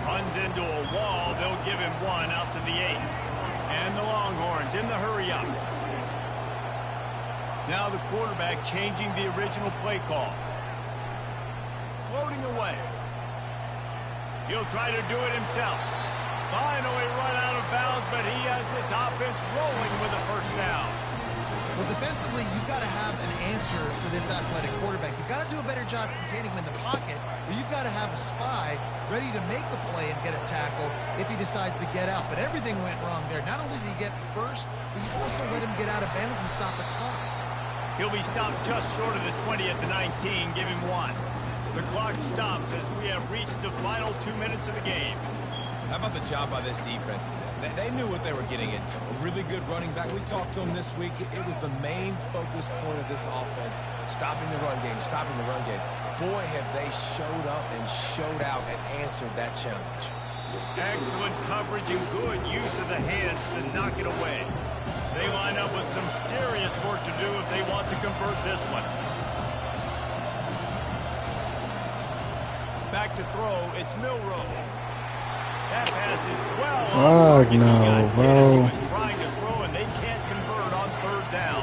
Runs into a wall. They'll give him one out to the 8. And the Longhorns in the hurry up. Now the quarterback changing the original play call. Floating away. He'll try to do it himself. Finally run out of bounds, but he has this offense rolling with a first down. Well, defensively, you've got to have an answer for this athletic quarterback. You've got to do a better job containing him in the pocket, or you've got to have a spy ready to make the play and get a tackle if he decides to get out. But everything went wrong there. Not only did he get the first, but you also let him get out of bounds and stop the clock. He'll be stopped just short of the 20 at the 19. Give him 1. The clock stops as we have reached the final 2 minutes of the game. How about the job by this defense today? They knew what they were getting into. A really good running back. We talked to him this week. It was the main focus point of this offense. Stopping the run game, stopping the run game. Boy, have they showed up and showed out and answered that challenge. Excellent coverage and good use of the hands to knock it away. They line up with some serious work to do if they want to convert this one. Back to throw, it's Milroe. That pass is well on target. No, bro. He was trying to throw, and they can't convert on 3rd down.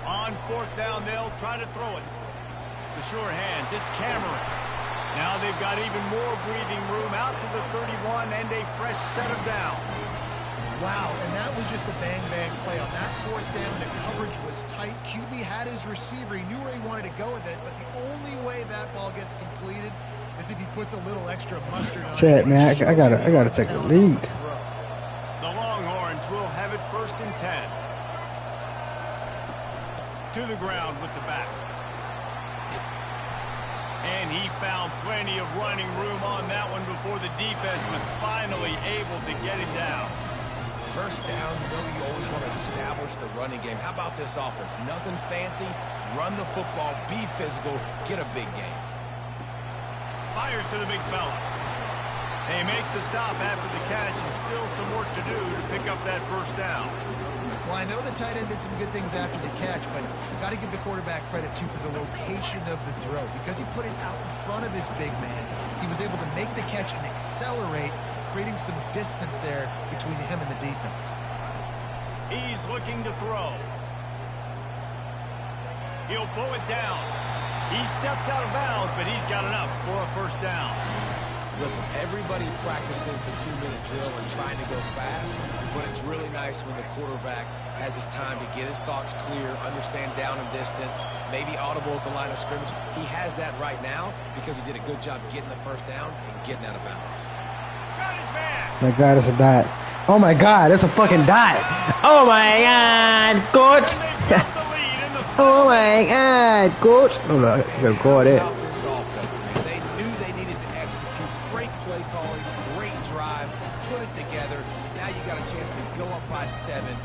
On 4th down, they'll try to throw it. The sure hands, it's Cameron. Now they've got even more breathing room out to the 31 and a fresh set of downs. Wow, and that was just a bang-bang play. On that 4th down, the coverage was tight. QB had his receiver. He knew where he wanted to go with it, but the only way that ball gets completed is if he puts a little extra mustard on it. Chat, man, I gotta take a lead. The Longhorns will have it 1st and 10. To the ground with the back. And he found plenty of running room on that one before the defense was finally able to get him down. 1st down, you know you always want to establish the running game. How about this offense? Nothing fancy. Run the football, be physical, get a big game. Fires to the big fella. They make the stop after the catch, and still some work to do to pick up that 1st down. Well, I know the tight end did some good things after the catch, but got to give the quarterback credit, too, for the location of the throw. Because he put it out in front of his big man, he was able to make the catch and accelerate, creating some distance there between him and the defense. He's looking to throw. He'll pull it down. He steps out of bounds, but he's got enough for a 1st down. Listen, everybody practices the 2-minute drill and trying to go fast, but it's really nice when the quarterback has his time to get his thoughts clear, understand down and distance, maybe audible at the line of scrimmage. He has that right now because he did a good job getting the 1st down and getting out of bounds. Got his man. My God, it's a dot. Oh my God, it's a fucking dot. Oh my God, coach. Oh my God, coach. Oh, look, I gotta record it. By 7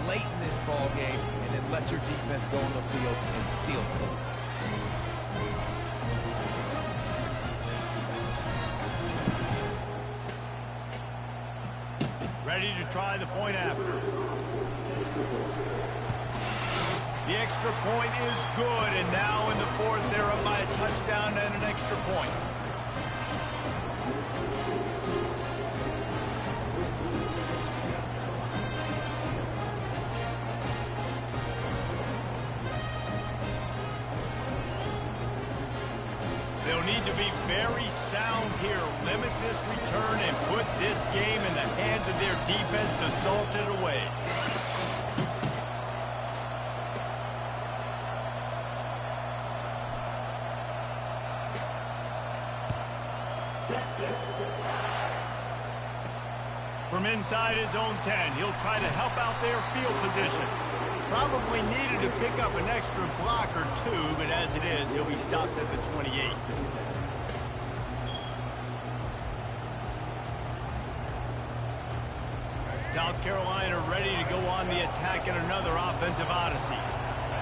late in this ball game, and then let your defense go on the field and seal it for you. Ready to try the point after. The extra point is good, and now in the 4th, they're up by a touchdown and an extra point. They'll need to be very sound here, limit this return, and put this game in the hands of their defense to salt it away. From inside his own 10, he'll try to help out their field position. Probably needed to pick up an extra block or 2, but as it is, he'll be stopped at the 28. South Carolina ready to go on the attack in another offensive odyssey.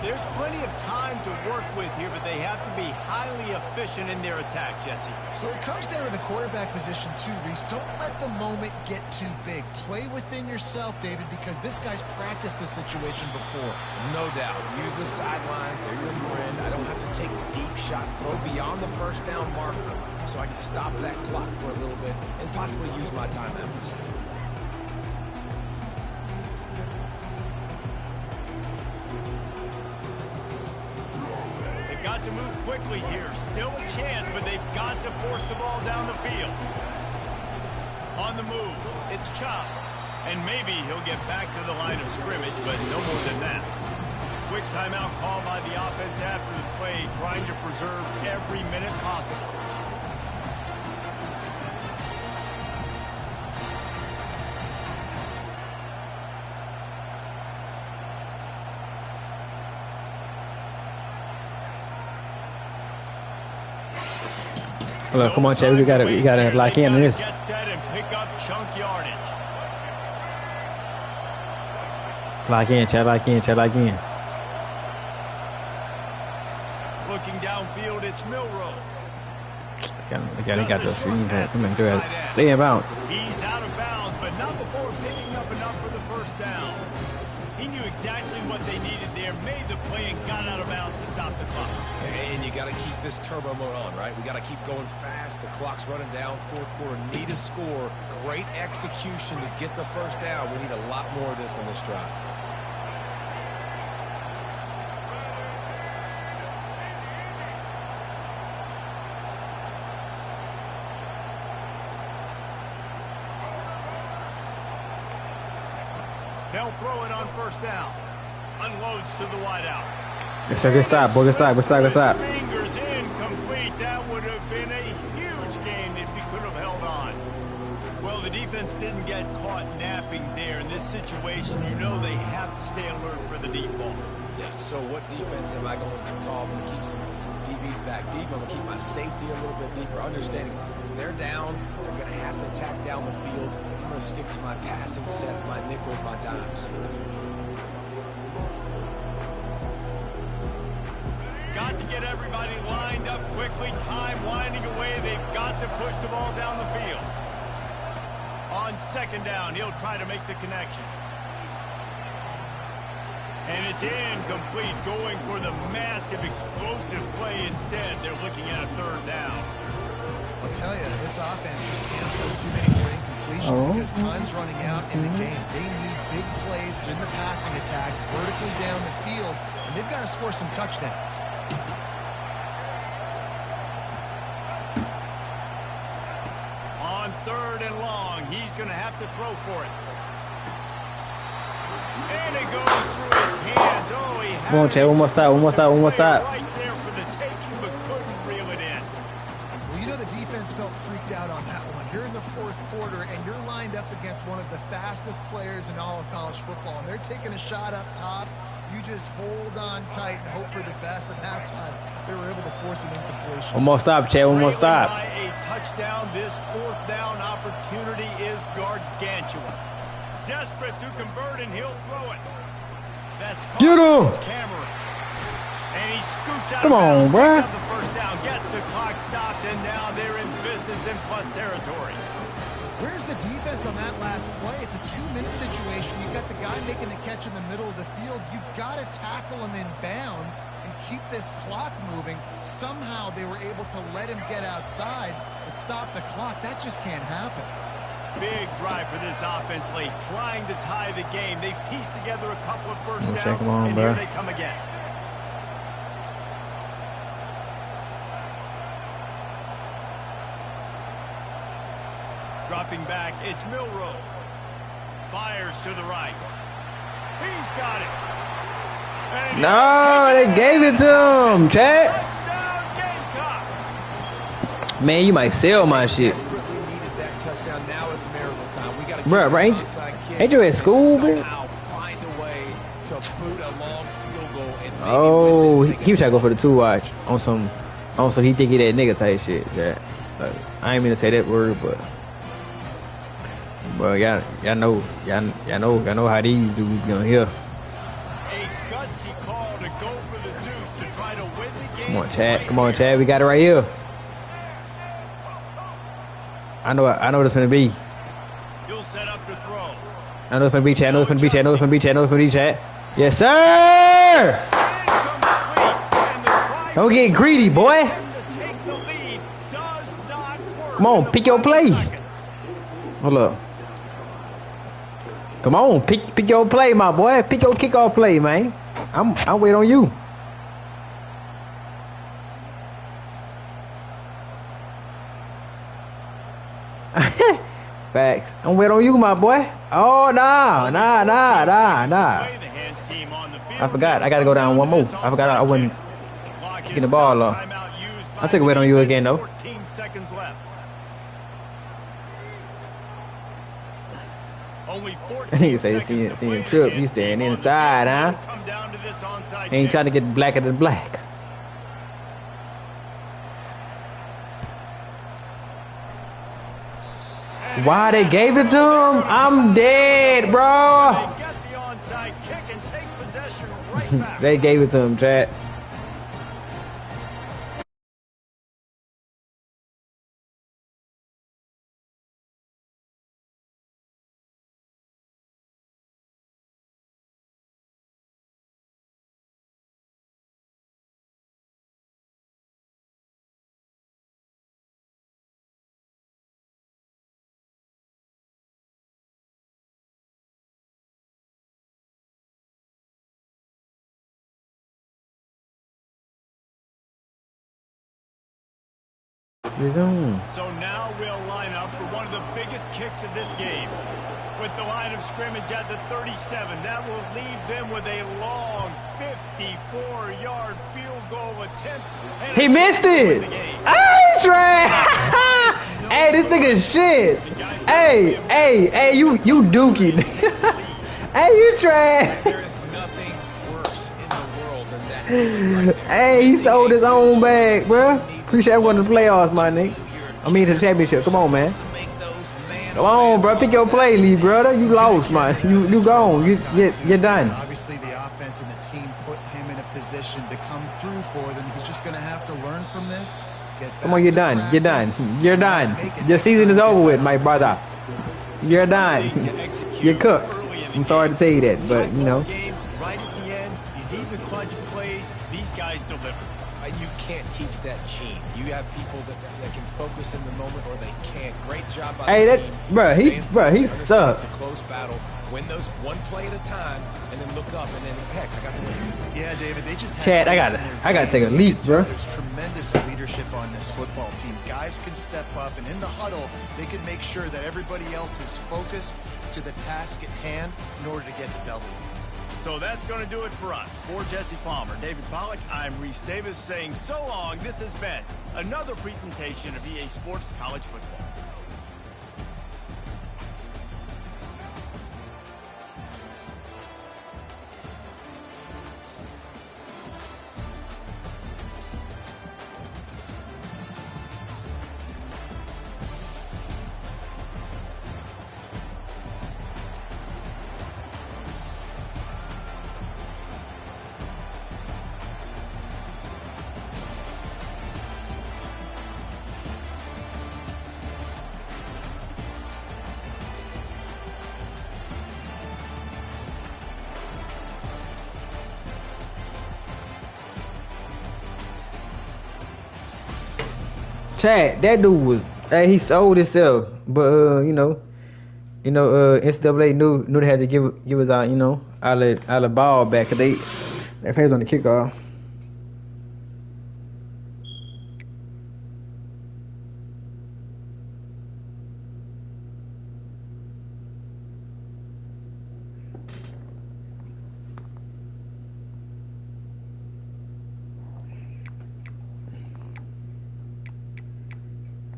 There's plenty of time to work with here, but they have to be highly efficient in their attack, Jesse. So it comes down to the quarterback position too, Reese. Don't let the moment get too big. Play within yourself, David, because this guy's practiced this situation before. No doubt. Use the sidelines. They're your friend. I don't have to take deep shots. Throw beyond the 1st down marker so I can stop that clock for a little bit and possibly use my timeouts. to move quickly here. Still a chance, but they've got to force the ball down the field. On the move, it's Chop. And maybe he'll get back to the line of scrimmage, but no more than that. Quick timeout called by the offense after the play, trying to preserve every minute possible. Look, come on, Chad. We gotta lock in on this. Get set and pick up chunk yardage. Lock in, Chad. Lock in, Chad. Lock in. Looking downfield, it's Milrow. Got those screens. Stay in bounds. He's out of bounds, but not before picking up enough for the first down. He knew exactly what they needed there, made the play, and got out of bounds to stop the clock. And you got to keep this turbo mode on, right? We got to keep going fast. The clock's running down. Fourth quarter, need a score. Great execution to get the first down. We need a lot more of this on this drive. They'll throw it on first down. Unloads to the wideout. It's a good stop, boy. Good stop. Fingers incomplete. That would have been a huge gain if he could have held on. Well, the defense didn't get caught napping there. In this situation, you know they have to stay alert for the deep ball. Yeah, so what defense am I going to call? I'm going to keep some DBs back deep. I'm going to keep my safety a little bit deeper. Understanding they're down. They're going to have to attack down the field. I'm going to stick to my passing sets, my nickels, my dimes. Got to get everybody lined up quickly. Time winding away. They've got to push the ball down the field. On second down, he'll try to make the connection. And it's incomplete, going for the massive, explosive play instead. They're looking at a third down. I'll tell you, this offense just can't afford too many more incompletions because time's running out in the game. They need big plays in the passing attack, vertically down the field, and they've got to score some touchdowns. On third and long, he's going to have to throw for it. And it goes through his hands. Oh, he Come on, Chad. One more stop. Right there for the taking, but couldn't reel it in. Well, you know the defense felt freaked out on that one. You're in the fourth quarter, and you're lined up against one of the fastest players in all of college football, and they're taking a shot up top. You just hold on tight and hope for the best. And that time, they were able to force an incompletion. One more stop, Chad. One more stop. By a touchdown, this fourth down opportunity is gargantuan. Desperate to convert, and he'll throw it. That's Get him! Cameron. And he scoots out. Come on, bro. The first down, gets the clock stopped, and now they're in business in plus territory. Where's the defense on that last play? It's a 2-minute situation. You've got the guy making the catch in the middle of the field. You've got to tackle him in bounds and keep this clock moving. Somehow they were able to let him get outside and stop the clock. That just can't happen. Big drive for this offense late, trying to tie the game. They've pieced together a couple of first downs, and here they come again. Dropping back, it's Milrow. Fires to the right. He's got it. And no, they gave it to him, Chad. Man, you might sell my shit. Now it's miracle time. We got to bro, ain't you at school, man? Find a way to boot a long field goal and oh, he was trying to go for the 2-watch on some he think he that nigga type shit. Yeah. I ain't mean to say that word, but y'all know how these dudes gonna hear. A gutsy call to go for the deuce to try to win the game. Come on, Chad. We got it right here. I know what it's gonna be. You'll set up to throw. I know it's gonna be Chad. Chad. Yes, sir. Don't get greedy, boy. Come on, pick your play. Hold up. Come on, pick your play, my boy. Pick your kickoff play, man. I'm waiting on you. Facts. I'm waiting on you, my boy. Oh, nah. I forgot. I got to go down one more. I forgot I wasn't kicking the ball off. I'll take a wait on you again, though. 14 seconds left. Only 14 He say, seconds seeing Trip, you staying inside, huh? He ain't trying to get blacker than black. Why they gave it to him? I'm dead, bro. They gave it to him, chat. Resume. So now we'll line up for one of the biggest kicks of this game. With the line of scrimmage at the 37, that will leave them with a long 54-yard field goal attempt. He missed it. Hey, Trey. Hey, this nigga shit. Hey, you dookie. Hey, you Trey. There is nothing worse in the world than that. Hey, he sold his own bag, bro. Appreciate one of the playoffs, my nigga. I mean, the championship. Come on, man. Come on, bro. Pick your play, Lee, brother. You lost, man. You gone. You're done. Obviously, the offense and the team put him in a position to come through for them. He's just going to have to learn from this. Come on, you're done. You're done. You're done. Your season is over with, my brother. You're done. You're cooked. I'm sorry to tell you that, but, you know. Right at the end, you need the clutch plays. These guys deliver. You can't teach that gene. You have people that can focus in the moment or they can't. Great job by the team. He sucks. It's a close battle. Win those one play at a time and then look up and then, heck, I got the win. Yeah, David, they just had Chad, I gotta take a leap, bro. There's tremendous leadership on this football team. Guys can step up, and in the huddle, they can make sure that everybody else is focused to the task at hand in order to get the W. So that's going to do it for us. For Jesse Palmer, David Pollack, I'm Reese Davis saying so long. This has been another presentation of EA Sports College Football. Chad, that dude was, he sold himself, but NCAA knew they had to give us our, our ball back, cause they pays on the kickoff.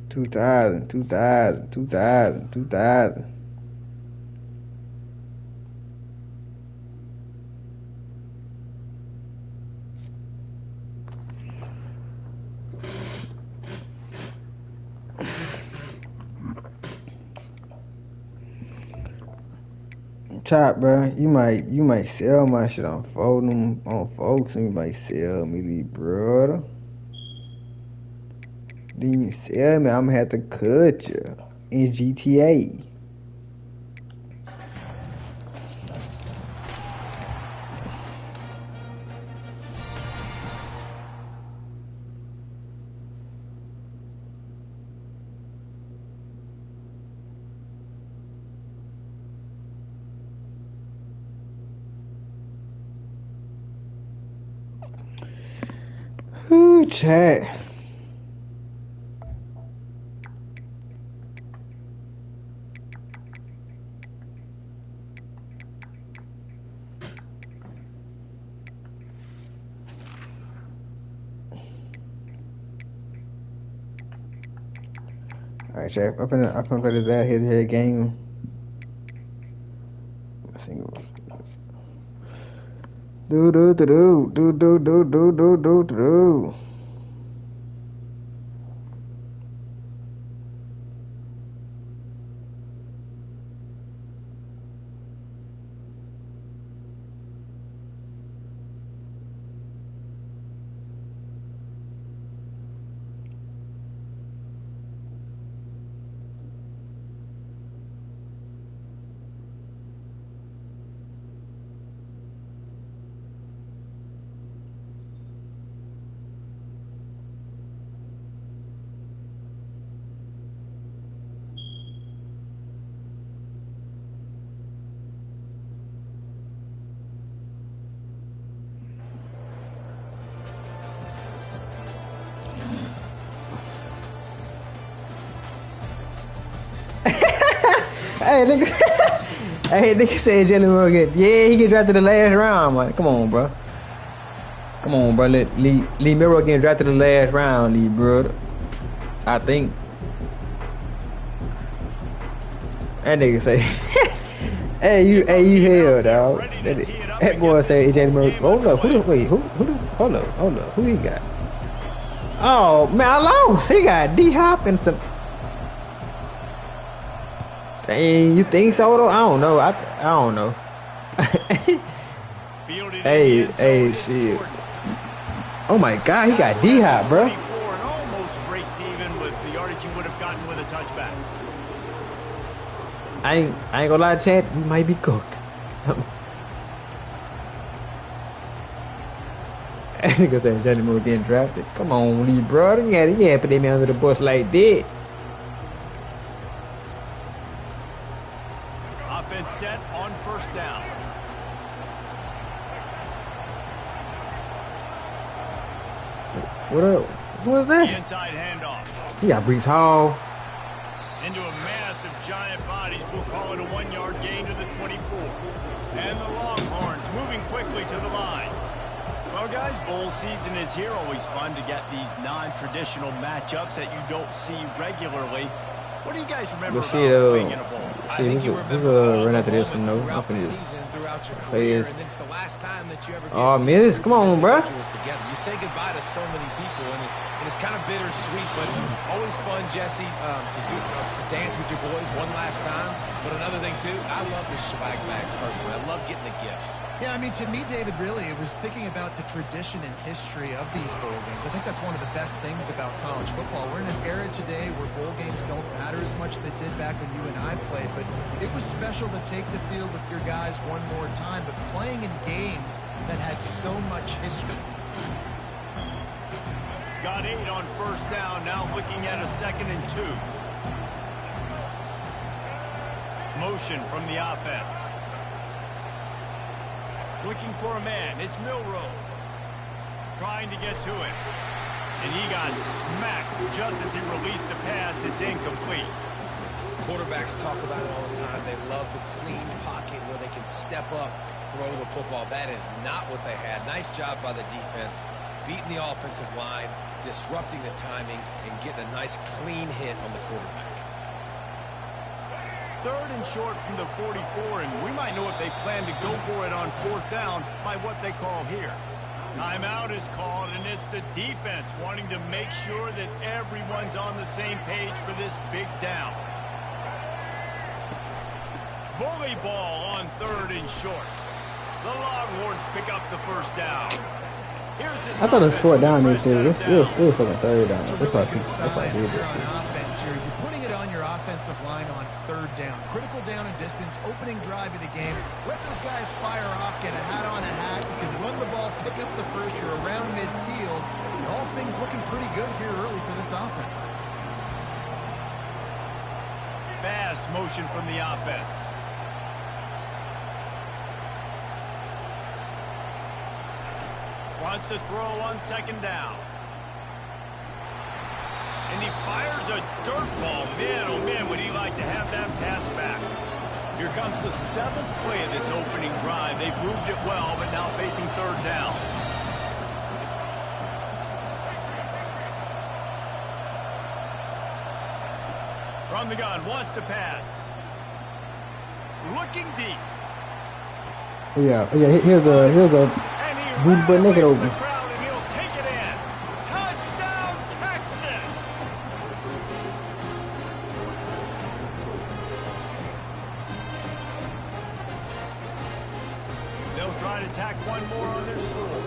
Two thousand. Chop, bro. You might sell my shit on folks, and you might sell me, brother. Then you sell me, I'm gonna have to cut you in GTA. Ooh, chat. Alright, Chef. I'm finna play this out here game. Singles. Do. Hey, nigga. Hey, nigga said Jalen Morgan. Yeah, he get drafted the last round, man. Come on, bro. Come on, bro. Lee Miro getting drafted the last round, Lee, bro. I think. That nigga say, hey, you hell, dog. That boy say Jalen Morgan. Hold up, hold up. Who he got? Oh, man, I lost. He got D-Hop and some. Hey, you think so though? I don't know. I don't know. hey, shit. Oh my God, he got D-Hop, bro. Almost breaks even with the yardage you would have gotten with a touchback. I ain't gonna lie, Chad. We might be cooked. That nigga said Johnny Moore getting drafted. Come on, Lee, bro. You had put him under the bus like that. Offense set on first down. What up? Who was that? The inside handoff. He got Brees Hall. Into a massive giant bodies. We'll call it a 1-yard gain to the 24. And the Longhorns moving quickly to the line. Well, guys, bowl season is here. Always fun to get these non-traditional matchups that you don't see regularly. What do you guys remember about playing in a bowl? I think you remember run after this one, though. throughout the season, throughout your career, and it's the last time that you ever get Miz, come on, bro. Together. You say goodbye to so many people, and it's kind of bittersweet, but always fun, Jesse, to dance with your boys one last time. But another thing, too, I love the swag bags, personally. I love getting the gifts. Yeah, I mean, to me, David, really, it was thinking about the tradition and history of these bowl games. I think that's one of the best things about college football. We're in an era today where bowl games don't matter as much as they did back when you and I played, but it was special to take the field with your guys one more time, but playing in games that had so much history. Got 8 on first down, now looking at a 2nd and 2. Motion from the offense. Looking for a man, it's Milroe. Trying to get to it. And he got smacked just as he released the pass. It's incomplete. Quarterbacks talk about it all the time. They love the clean pocket where they can step up, throw the football. That is not what they had. Nice job by the defense, beating the offensive line, disrupting the timing, and getting a nice clean hit on the quarterback. 3rd and short from the 44, and we might know if they plan to go for it on 4th down by what they call here. Timeout is called, and it's the defense wanting to make sure that everyone's on the same page for this big down. Bully ball on 3rd and short. The Longhorns pick up the first down. I thought it was 4th down this year. It was fucking 3rd down. That's why I did it. You're putting it on your offensive line on 3rd down. Critical down and distance, opening drive of the game. Let those guys fire off, get a hat on a hat. You can run the ball, pick up the first. You're around midfield. And all things looking pretty good here early for this offense. Fast motion from the offense. Wants to throw on 2nd down. And he fires a dirt ball. Man, oh man, would he like to have that pass back. Here comes the 7th play of this opening drive. They've moved it well, but now facing 3rd down. From the gun, wants to pass. Looking deep. Yeah. Here's a boot butt naked open. And he'll take it in. Touchdown, Texas! They'll try to tack one more on their score.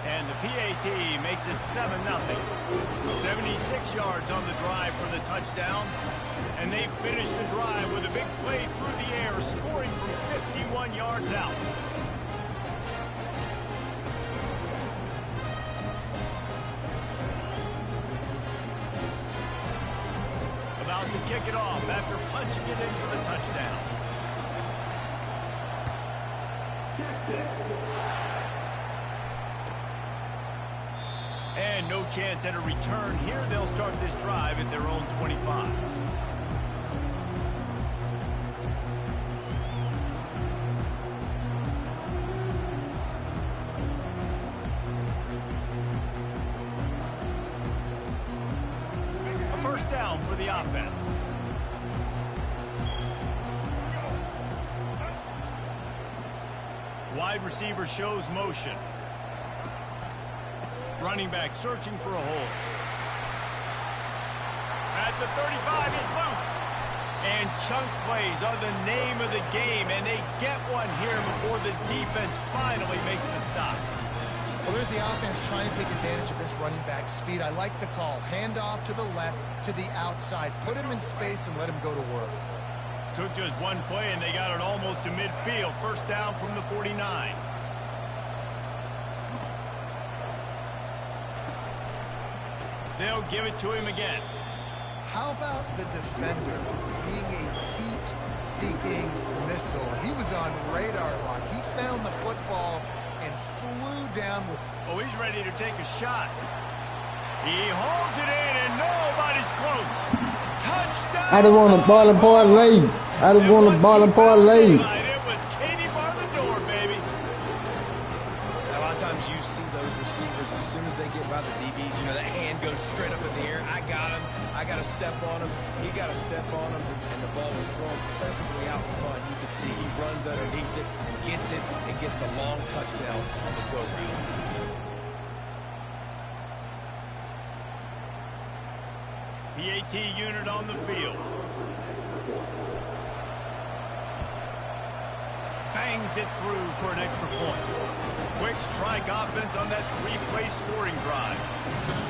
And the PAT makes it 7-0. 76 yards on the drive for the touchdown. And they finish the drive with a big play through the air, scoring from 51 yards out. About to kick it off after punching it in for the touchdown. And no chance at a return here. They'll start this drive at their own 25. A first down for the offense. Wide receiver shows motion. Running back searching for a hole. At the 35, he's loose. And chunk plays are the name of the game, and they get one here before the defense finally makes the stop. Well, there's the offense trying to take advantage of this running back speed. I like the call. Hand off to the left, to the outside. Put him in space and let him go to work. Took just one play, and they got it almost to midfield. First down from the 49. They'll give it to him again. How about the defender being a heat-seeking missile? He was on radar lock. He found the football and flew down with... Oh, he's ready to take a shot. He holds it in, and nobody's close. Touchdown! I just want a ball and parlay. I just want a ball and parlay. It was Katie bar the door, baby. A lot of times you see those receivers, as soon as they get by the DBs, you know, that hand goes straight up in the air. I got him. I got to step on him. He got to step on him. And the ball was thrown perfectly out in front. You can see he runs underneath it, gets it, and gets the long touchdown on the go route. PAT unit on the field. Bangs it through for an extra point. Quick strike offense on that three-play scoring drive.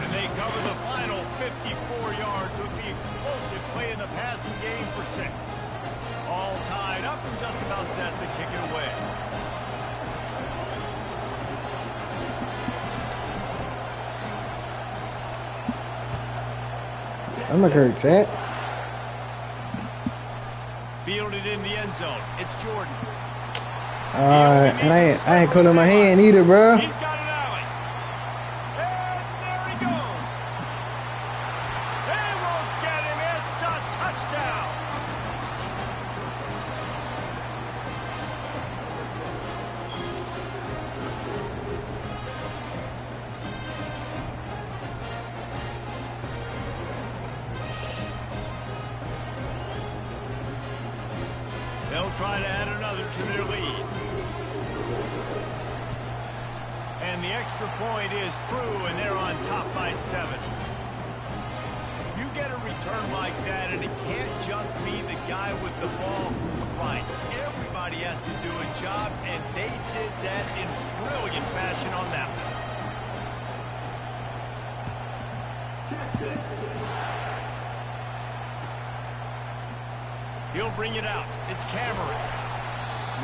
And they cover the final 54 yards with the explosive play in the passing game for 6. All tied up and just about set to kick it away. I'm a hurt, Chat. Fielded in the end zone. It's Jordan. And I ain't pulling my hand either, bro. He's got an alley. And there he goes. They won't get him. It's a touchdown. They'll try to add another to their lead. And the extra point is true, and they're on top by 7. You get a return like that, and it can't just be the guy with the ball who's right. Everybody has to do a job, and they did that in brilliant fashion on that one. He'll bring it out. It's Cameron.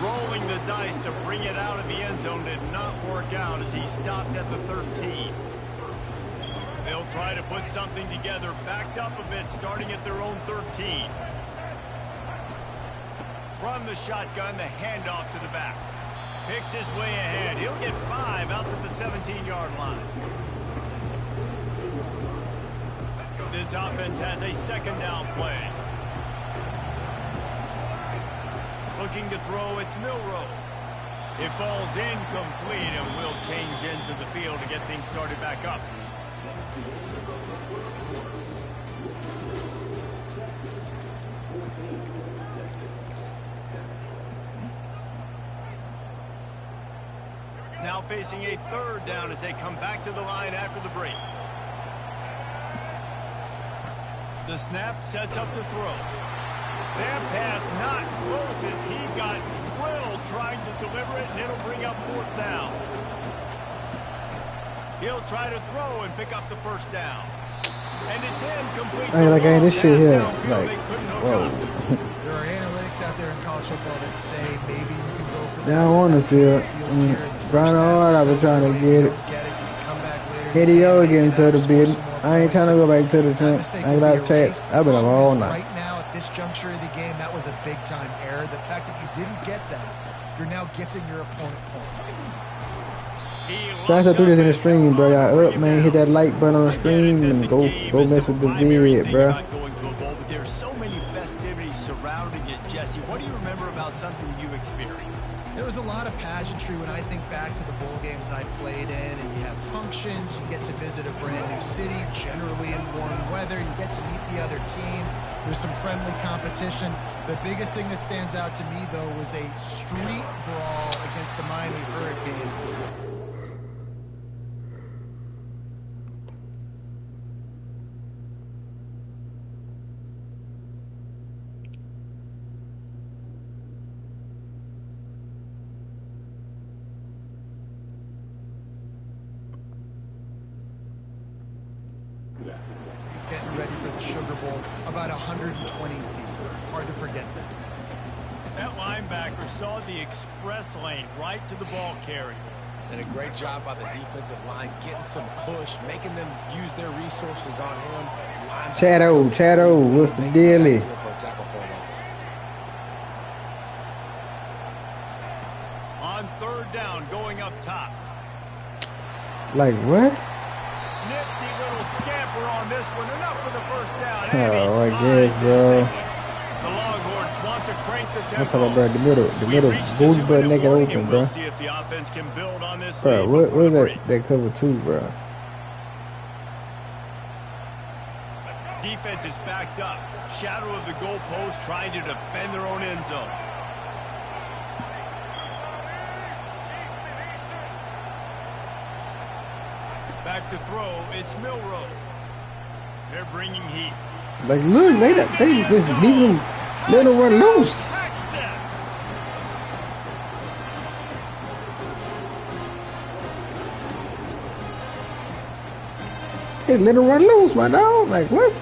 Rolling the dice to bring it out of the end zone did not work out as he stopped at the 13. They'll try to put something together, backed up a bit, starting at their own 13. From the shotgun, the handoff to the back. Picks his way ahead. He'll get 5 out to the 17-yard line. This offense has a second down play. Looking to throw, it's Milrow. It falls incomplete and will change ends of the field to get things started back up. Now facing a third down as they come back to the line after the break. The snap sets up to throw. That pass not close as he got drilled trying to deliver it, and it'll bring up fourth down. He'll try to throw and pick up the first down. And it's incomplete. Ain't this shit here. Like, whoa. There are analytics out there in college football that say maybe you can go for I want to feel it. Grind hard, I've been trying to get it. Eddie O getting to the bid. I ain't trying to go back to the tent. I got chat. I've been up all night. Right now, at this juncture of the game, that was a big-time error. The fact that you didn't get that, you're now gifting your opponent points. Try to do this in the stream, bro. Y'all up, man. Hit that like button on the stream and go mess with the vid, bro. There's so many festivities surrounding it, Jesse. What do you remember about something you experienced? There was a lot of pageantry when I think back to the bowl games I played in, and you have functions, you get to visit a brand new city, generally in warm weather, you get to meet the other team, there's some friendly competition. The biggest thing that stands out to me, though, was a street brawl against the Miami Hurricanes. Getting ready for the Sugar Bowl, about 120 deep. Hard to forget that. That linebacker saw the express lane right to the ball carrier. And a great job by the defensive line, getting some push, making them use their resources on him. Shadow, what's the dealie? On third down, going up top. Like what? Nifty little scamper on this one. Enough for the first down. Oh, I guess, bro. The Longhorns want to crank the tempo. I'm talking about the middle booty butt naked open, bro. We'll see if the offense can build on this. Bro, what is that cover two, bro? Defense is backed up. Shadow of the goalpost trying to defend their own end zone. Back to throw, it's Milrow. They're bringing heat. Like, look, they just leave him, let him run loose. Hey, let him run loose, my dog. Like, what?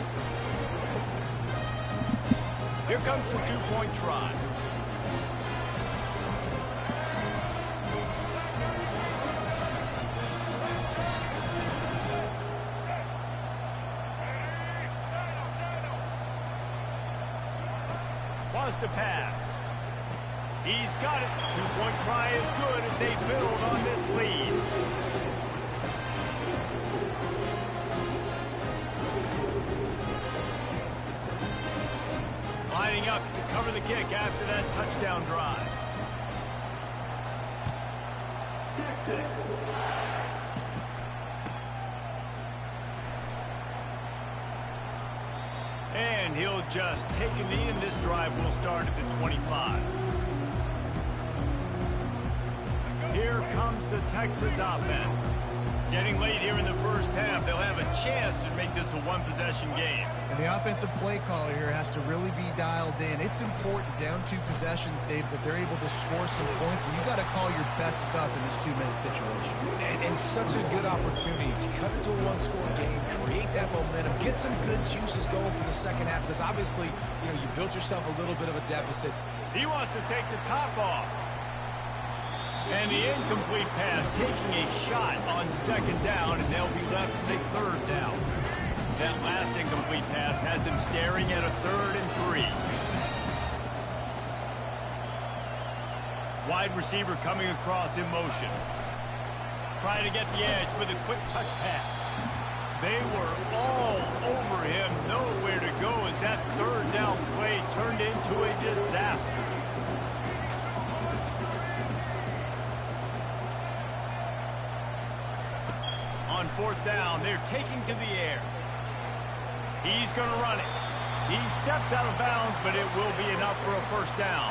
Here comes the two-point try. Wants to pass. He's got it. Two-point try is good as they build on this lead. Lining up to cover the kick after that touchdown drive. Texas. And he'll just take a knee, and this drive will start at the 25. Here comes the Texas offense. Getting late here in the first half, they'll have a chance to make this a one-possession game. And the offensive play caller here has to really be dialed in. It's important down 2 possessions, Dave, that they're able to score some points. And you got to call your best stuff in this 2-minute situation. And such a good opportunity to cut into a one-score game, create that momentum, get some good juices going for the second half. Because obviously, you know, you built yourself a little bit of a deficit. He wants to take the top off. And the incomplete pass taking a shot on second down, and they'll be left to take third down. That last incomplete pass has him staring at a 3rd and 3. Wide receiver coming across in motion. Trying to get the edge with a quick touch pass. They were all over him, nowhere to go as that 3rd down play turned into a disaster. On 4th down, they're taking to the air. He's going to run it. He steps out of bounds, but it will be enough for a first down.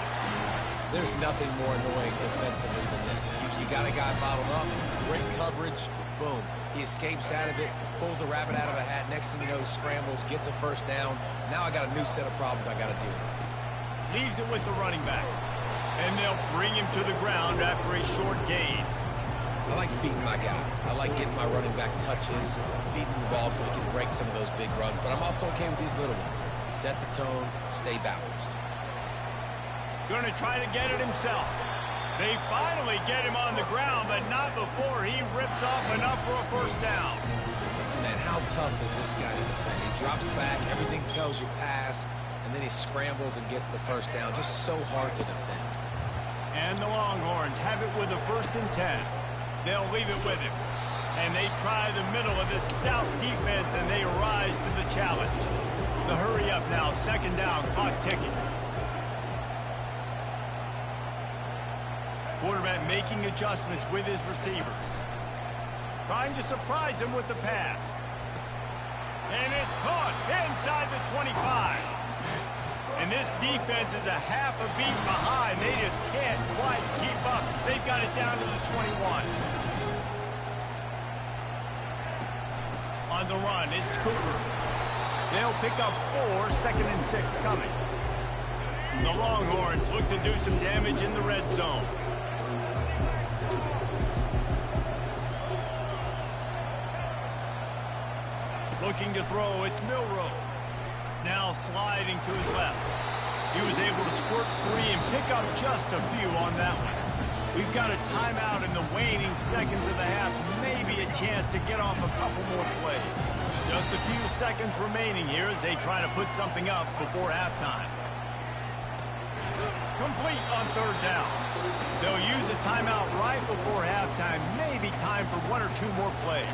There's nothing more annoying defensively than this. You got a guy bottled up, great coverage, boom. He escapes out of it, pulls a rabbit out of a hat. Next thing you know, he scrambles, gets a first down. Now I got a new set of problems I got to deal with. Leaves it with the running back. And they'll bring him to the ground after a short gain. I like feeding my guy. I like getting my running back touches, feeding the ball so he can break some of those big runs. But I'm also okay with these little ones. Set the tone, stay balanced. Going to try to get it himself. They finally get him on the ground, but not before he rips off enough for a first down. Man, how tough is this guy to defend? He drops back, everything tells you pass, and then he scrambles and gets the first down. Just so hard to defend. And the Longhorns have it with a 1st and 10. They'll leave it with him. And they try the middle of this stout defense, and they rise to the challenge. The hurry up now, 2nd down, clock ticking. Quarterback making adjustments with his receivers. Trying to surprise him with the pass. And it's caught inside the 25. And this defense is a half a beat behind. They just can't quite keep up. They've got it down to the 21. On the run, it's Cooper. They'll pick up 4, 2nd and 6 coming. The Longhorns look to do some damage in the red zone. Looking to throw, it's Milroe. Now sliding to his left. He was able to squirt free and pick up just a few on that one. We've got a timeout in the waning seconds of the half. Maybe a chance to get off a couple more plays. Just a few seconds remaining here as they try to put something up before halftime. Complete on 3rd down. They'll use a timeout right before halftime. Maybe time for 1 or 2 more plays.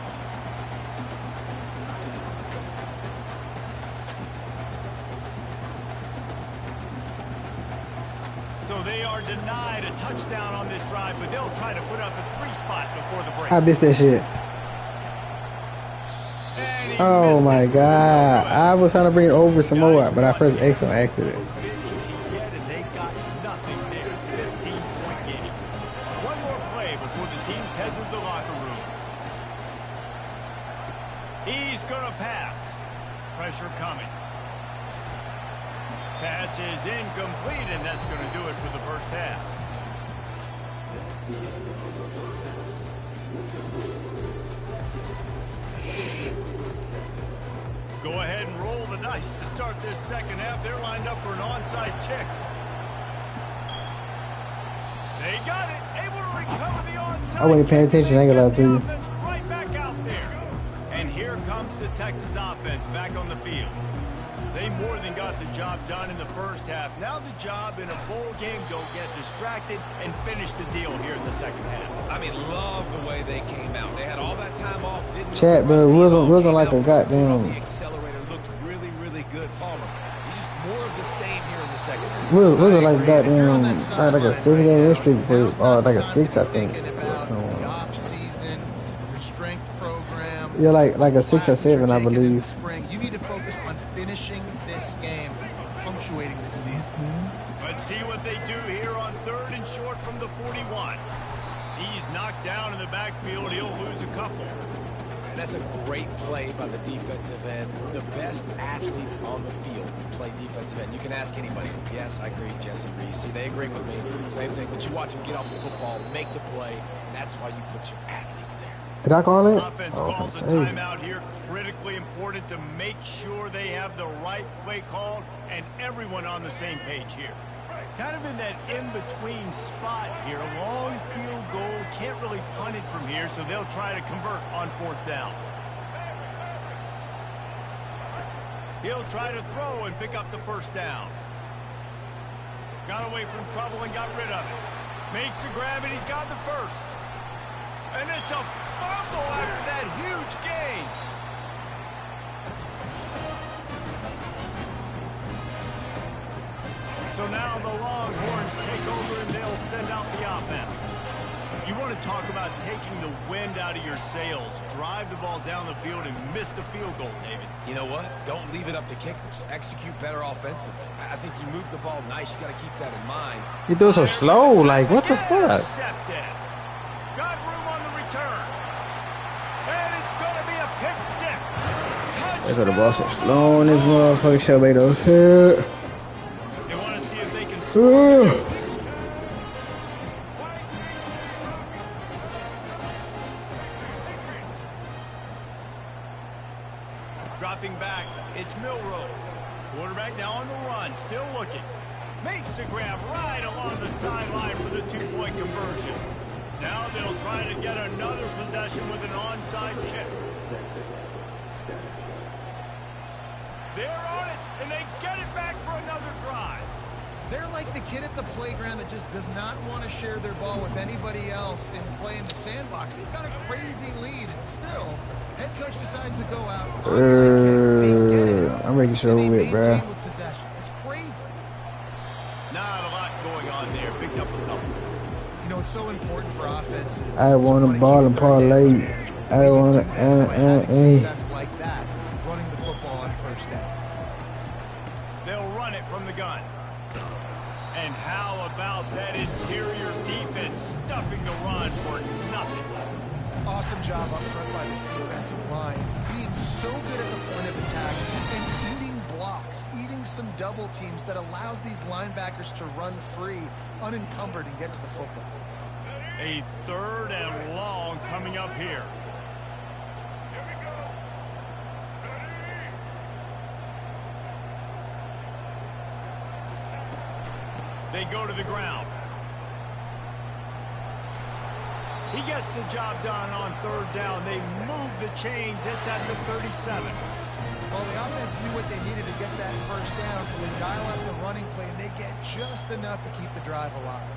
So they are denied a touchdown on this drive, but they'll try to put up a 3 spot before the break. I missed that shit. Oh my god. I was trying to bring it over some more, but I pressed X on accident. And they got nothing there. 15-point game. 1 more play before the teams head to the locker room. He's going to pass. Pressure coming. Pass is incomplete, and that's going to do it for the first half. Go ahead and roll the dice to start this 2nd half. They're lined up for an onside kick. They got it. Able to recover the onside. I wasn't paying attention. I ain't gonna lie to you. Right back out there. And here comes the Texas offense back on the field. They more than got the job done in the first half. Now the job in a bowl game, don't get distracted and finish the deal here in the 2nd half. I mean, love the way they came out. They had all that time off. Didn't Chat, but it wasn't like a goddamn. The accelerator looked really, really good. Palmer, he's just more of the same here in the 2nd half. Wasn't like a goddamn, like a 7-game win streak, like a 6, I think. Yeah, like a 6 or 7, I believe. You need to focus on finishing this game, punctuating this season. Let's see what they do here on 3rd and short from the 41. He's knocked down in the backfield. He'll lose a couple. And that's a great play by the defensive end. The best athletes on the field play defensive end. You can ask anybody. Yes, I agree, Jesse Reese. See, they agree with me. Same thing. But you watch him get off the football, make the play. That's why you put your athletes there. Did I call it? Offense calls a timeout here. Critically important to make sure they have the right play called and everyone on the same page here. Kind of in that in-between spot here. A long field goal. Can't really punt it from here, so they'll try to convert on 4th down. He'll try to throw and pick up the first down. Got away from trouble and got rid of it. Makes the grab, and he's got the first. And it's a fumble after that huge gain. So now the Longhorns take over and they'll send out the offense. You want to talk about taking the wind out of your sails. Drive the ball down the field and miss the field goal, David. You know what? Don't leave it up to kickers. Execute better offensively. I think you move the ball nice. You got to keep that in mind. You do so slow. Like, what the fuck? Intercepted. Got room on the return. And it's going to be a pick six. They got the ball so slow on this motherfucker. Shelby's here. They want to see if they can score. Dropping back, it's Milrow. Quarterback now on the run, still looking. Makes the grab right along the sideline for the two-point conversion. Now they'll try to get another possession with an onside kick. They're on it, and they get it back for another drive. They're like the kid at the playground that just does not want to share their ball with anybody else and play in the sandbox. They've got a crazy lead, and still, head coach decides to go out. I'm making sure with it, bro. It's crazy. Not a lot going on there. Picked up a couple. You know, it's so important for offenses. I want to ball and parlay. I want to success like that, running the football on first down. They'll run it from the gun. And how about that interior defense stuffing the run for nothing? Awesome job up front by this defensive line, being so good at the point of attack and eating blocks, eating some double teams that allows these linebackers to run free, unencumbered, and get to the football. A 3rd and long coming up here. They go to the ground. He gets the job done on 3rd down. They move the chains. It's at the 37. Well, the offense knew what they needed to get that first down, so they dial up the running play, and they get just enough to keep the drive alive.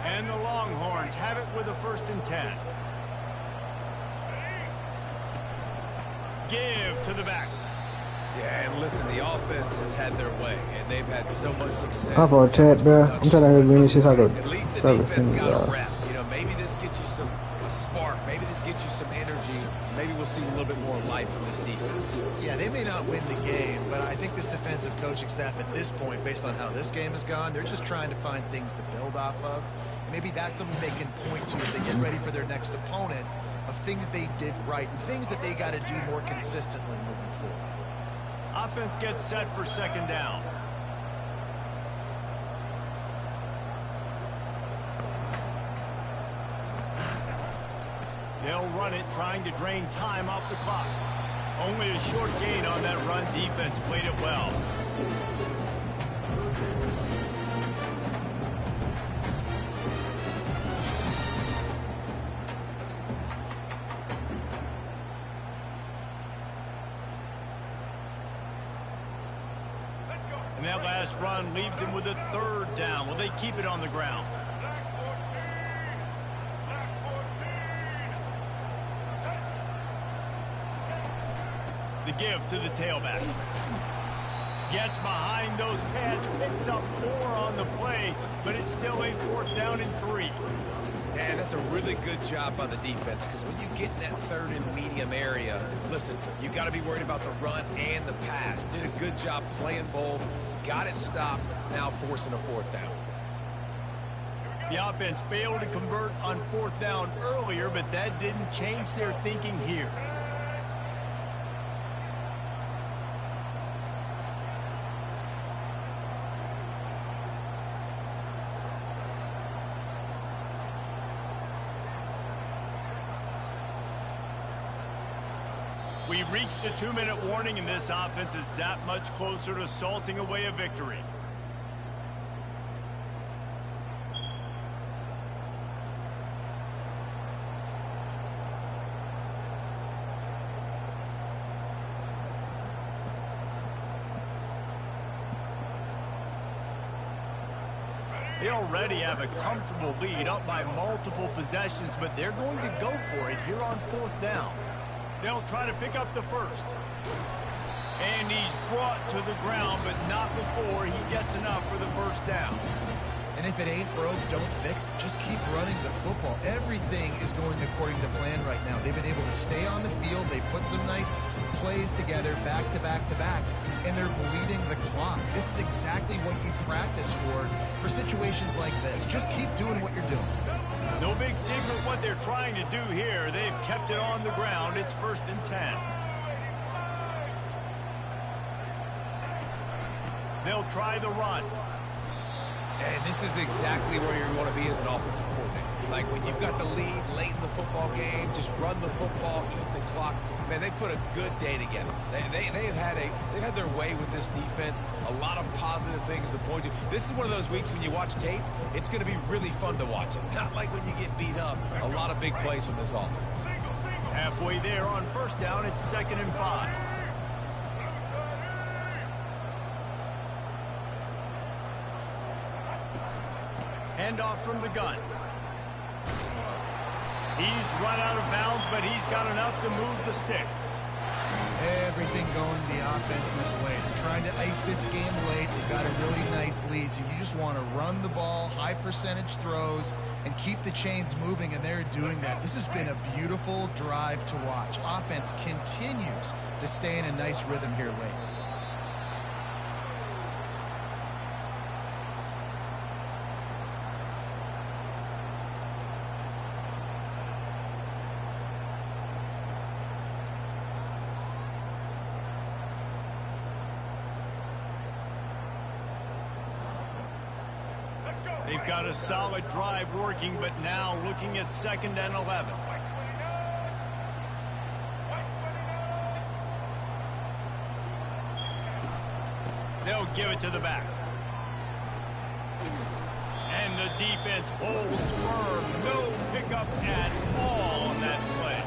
And the Longhorns have it with a 1st and 10. Give to the back. Yeah, and listen, the offense has had their way, and they've had so much success. I'm on chat, bro. I'm trying to hear Vinny. She's like at least the defense got a rep. You know, maybe this gets you a spark. Maybe this gets you some energy. Maybe we'll see a little bit more life from this defense. Yeah, they may not win the game, but I think this defensive coaching staff at this point, based on how this game has gone, they're just trying to find things to build off of. Maybe that's something they can point to as they get ready for their next opponent, of things they did right and things that they got to do more consistently moving forward. Offense gets set for 2nd down. They'll run it, trying to drain time off the clock. Only a short gain on that run. Defense played it well. And that last run leaves him with a 3rd down. Will they keep it on the ground? The give to the tailback. Gets behind those pads, picks up 4 on the play, but it's still a 4th down and 3. And that's a really good job by the defense, because when you get in that 3rd and medium area, listen, you got to be worried about the run and the pass. Did a good job playing both, got it stopped, now forcing a 4th down. The offense failed to convert on 4th down earlier, but that didn't change their thinking here. We've reached the 2-minute warning, and this offense is that much closer to salting away a victory. They already have a comfortable lead, up by multiple possessions, but they're going to go for it here on 4th down. They'll try to pick up the 1st. And he's brought to the ground, but not before he gets enough for the 1st down. And And if it ain't broke, don't fix it. Just keep running the football. Everything is going according to plan right now. They've been able to stay on the field. They've put some nice plays together back to back to back, and they're bleeding the clock. This is exactly what you practice for situations like this. Just keep doing what you're doing. No big secret what they're trying to do here. They've kept it on the ground. It's 1st and 10. They'll try the run. And this is exactly where you want to be as an offensive coordinator. Like when you've got the lead late in the football game, just run the football, eat the clock. Man, they put a good day together. They've had their way with this defense. A lot of positive things to point to. This is one of those weeks when you watch tape, it's going to be really fun to watch it. Not like when you get beat up. A lot of big plays from this offense. Halfway there on 1st down, it's 2nd and 5. Handoff from the gun. He's run out of bounds, but he's got enough to move the sticks. Everything going the offense's way. They're trying to ice this game late. They've got a really nice lead, so you just want to run the ball, high percentage throws, and keep the chains moving, and they're doing that. This has been a beautiful drive to watch. Offense continues to stay in a nice rhythm here late. They've got a solid drive working, but now looking at 2nd and 11. They'll give it to the back. And the defense holds firm. No pickup at all on that play.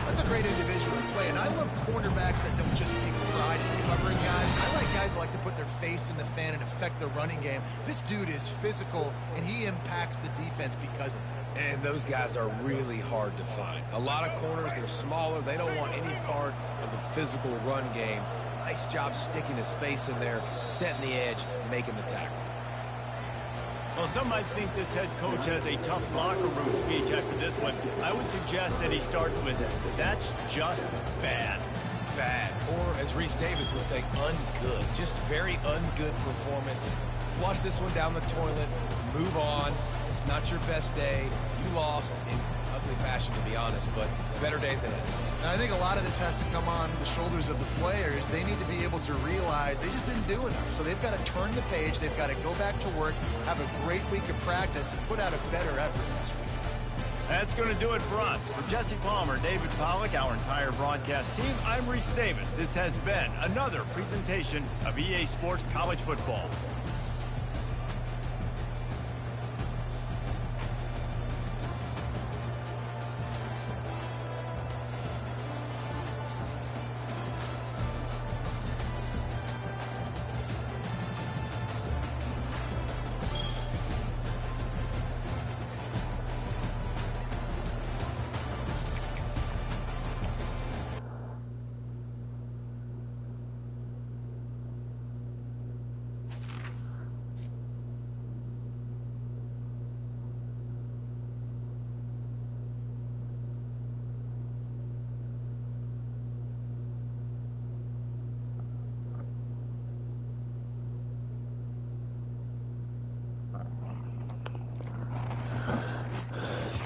That's a great individual play, and I love cornerbacks that don't just take pride in covering guys. I like guys that like to put their face in the fan and affect the running game. This dude is physical, and he impacts the defense because of it. And those guys are really hard to find. A lot of corners, they're smaller. They don't want any part of the physical run game. Nice job sticking his face in there, setting the edge, making the tackle. Well, some might think this head coach has a tough locker room speech after this one. I would suggest that he starts with, "That's just bad." Bad. Or, as Reese Davis would say, ungood. Just very ungood performance. Flush this one down the toilet. Move on. It's not your best day. You lost in ugly fashion, to be honest, but better days ahead. And I think a lot of this has to come on the shoulders of the players. They need to be able to realize they just didn't do enough. So they've got to turn the page. They've got to go back to work, have a great week of practice, and put out a better effort next week. That's going to do it for us. For Jesse Palmer, David Pollack, our entire broadcast team, I'm Reese Davis. This has been another presentation of EA Sports College Football.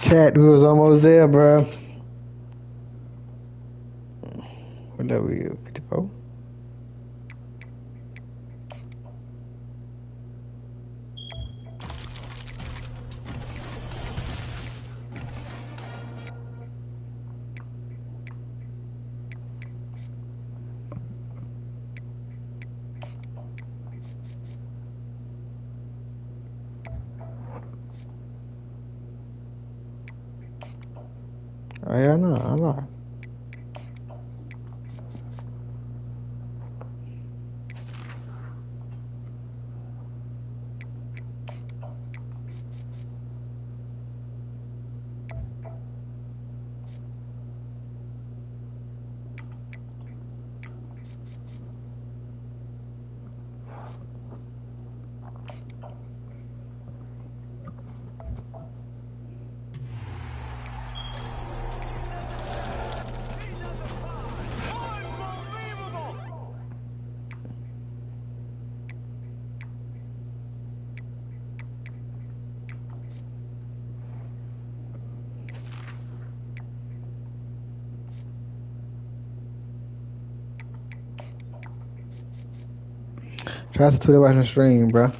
Chat, we was almost there, bro. What are we? 54? Oh, yeah, I know. Shout out to the watching the stream, bro.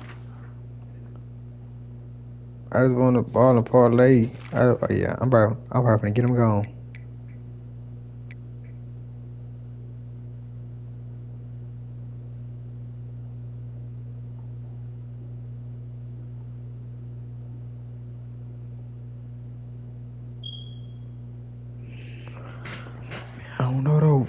I just want to ball and parlay. Yeah, I'm probably gonna get him gone. I don't know though.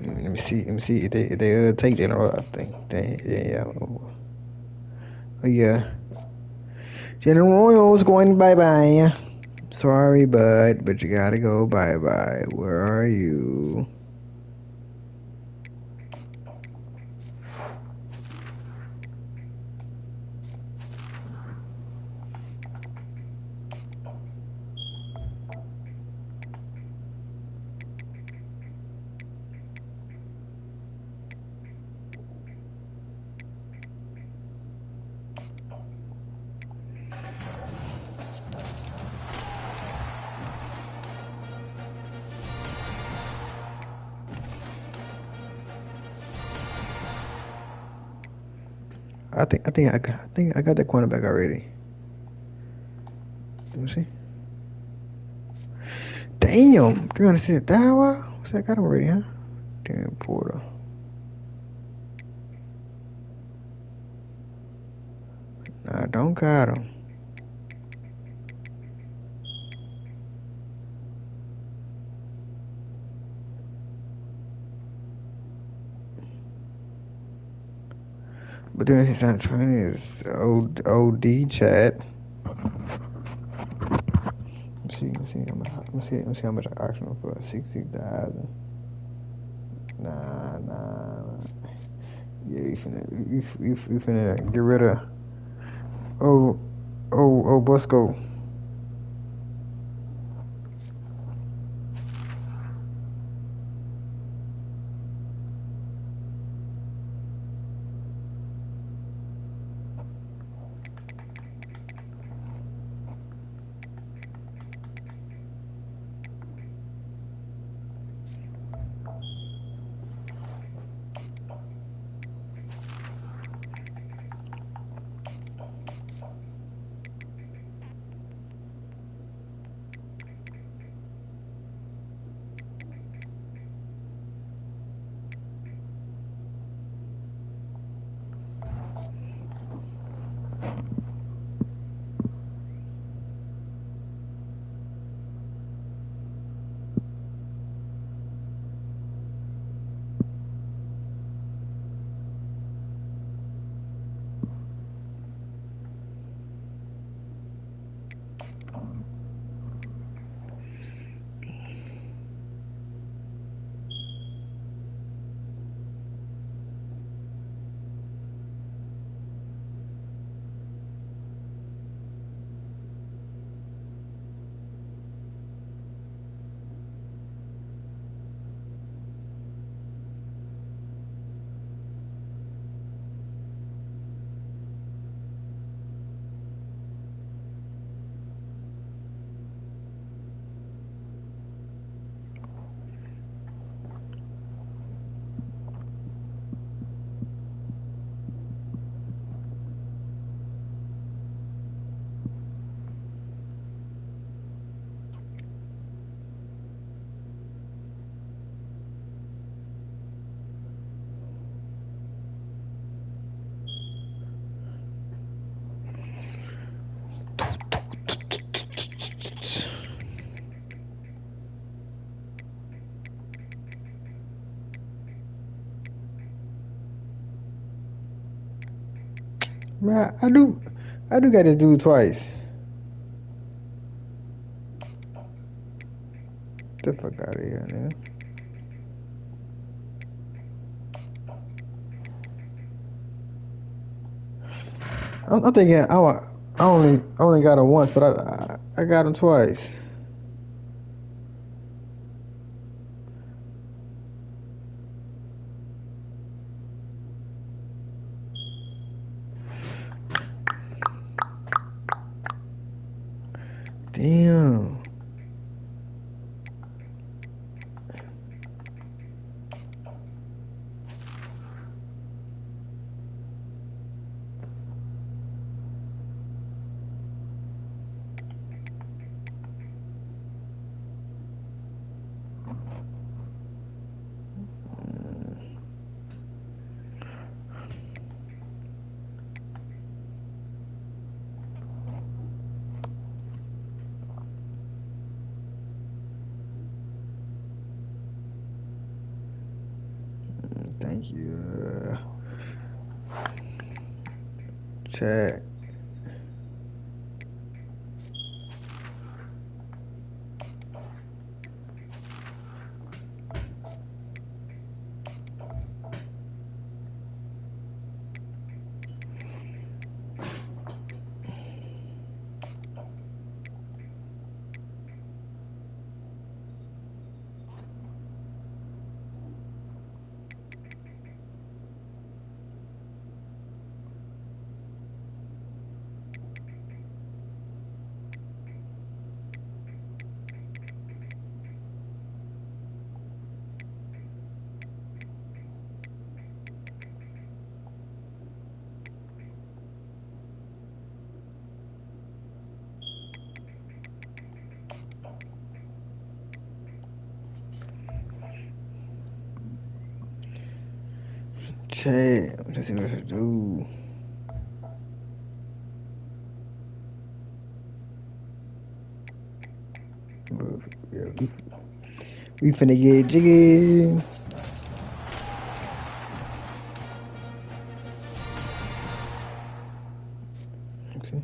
Let me see if they take that or I think. Yeah. Oh yeah. General Royals going bye-bye. Sorry, bud, but you gotta go bye-bye. Where are you? I think I got that cornerback already. Let me see. Damn, 360 Dawa? I got him already, huh? Damn, Porter. Nah, don't got him. But then he's on training is OD chat. Let's see how much I auction him for. 60,000. Nah. Yeah, you finna get rid of Busco. Man, I do got this dude twice. Get the fuck out of here, man. I'm thinking I only got him once, but I got him twice. Yeah. Chat. Chat. Let's see what I do. Yeah, we finna get jiggy. Okay.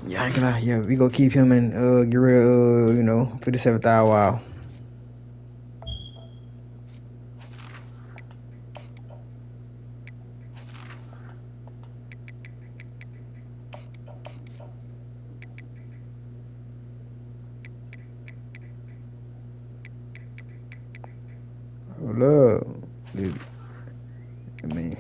Yeah, I ain't gonna lie. Yeah, we gonna keep him and get rid of you know, 57th hour. Wow. Hold up. Dude, I mean,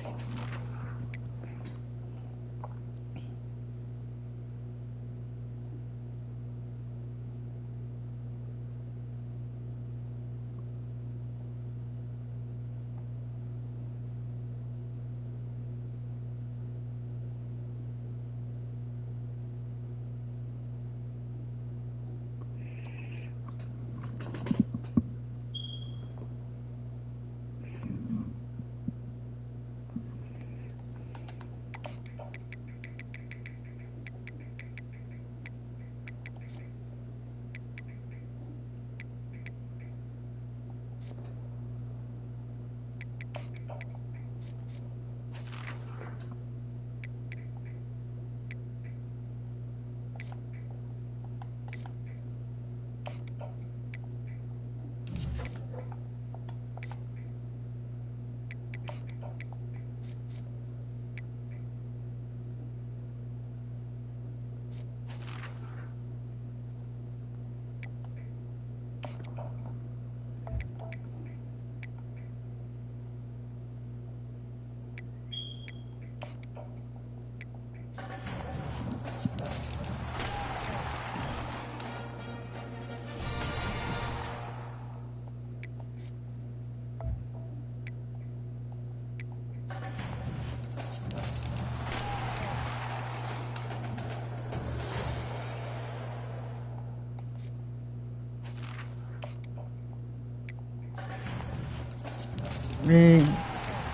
man,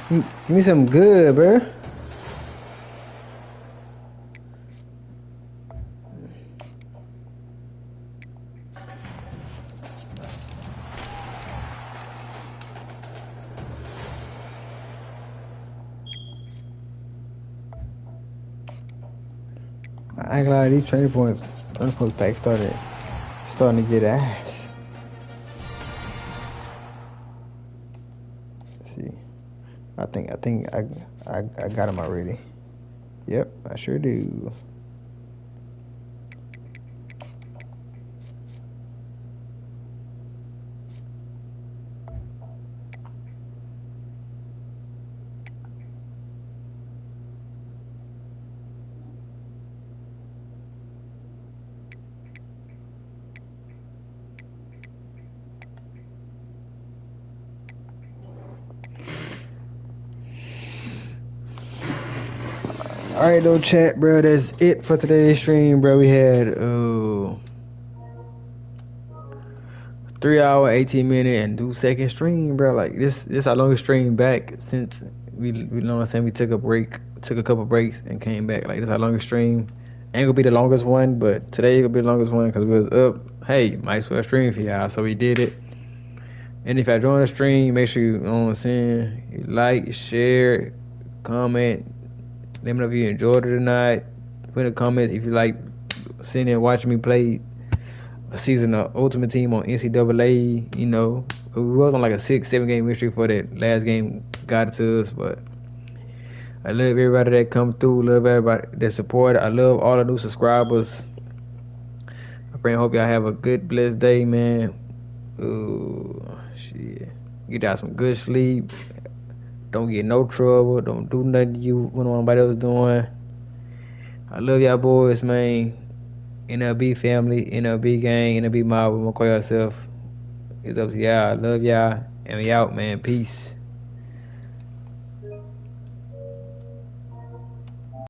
give me something good, bro. I ain't gonna lie, these training points, unpost pack starting to get ass. Let's see, I got them already. Yep, I sure do. Alright though, chat, bro, that's it for today's stream, bro. We had 3 hour 18 minute and 2 second stream, bro. Like this our longest stream back since we you know what I'm saying, we took a couple breaks and came back. Like, this is our longest stream. Ain't gonna be the longest one, but today gonna be the longest one because we was up. Hey, might as well stream for y'all, so we did it. And if I join the stream, make sure you know what I'm saying, you like, share, comment. Let me know if you enjoyed it or not. Put in the comments if you like sitting there watching me play a season of Ultimate Team on NCAA. You know, we was on like a 6-7 game win streak for that last game got it to us, but I love everybody that come through. Love everybody that support. I love all the new subscribers. I pray and hope y'all have a good, blessed day, man. Ooh, shit. Get out some good sleep. Don't get no trouble. Don't do nothing you when nobody else doing. I love y'all boys, man. NLB family, NLB gang, NLB mob. We're gonna call yourself. It's up to y'all. I love y'all. And we out, man. Peace.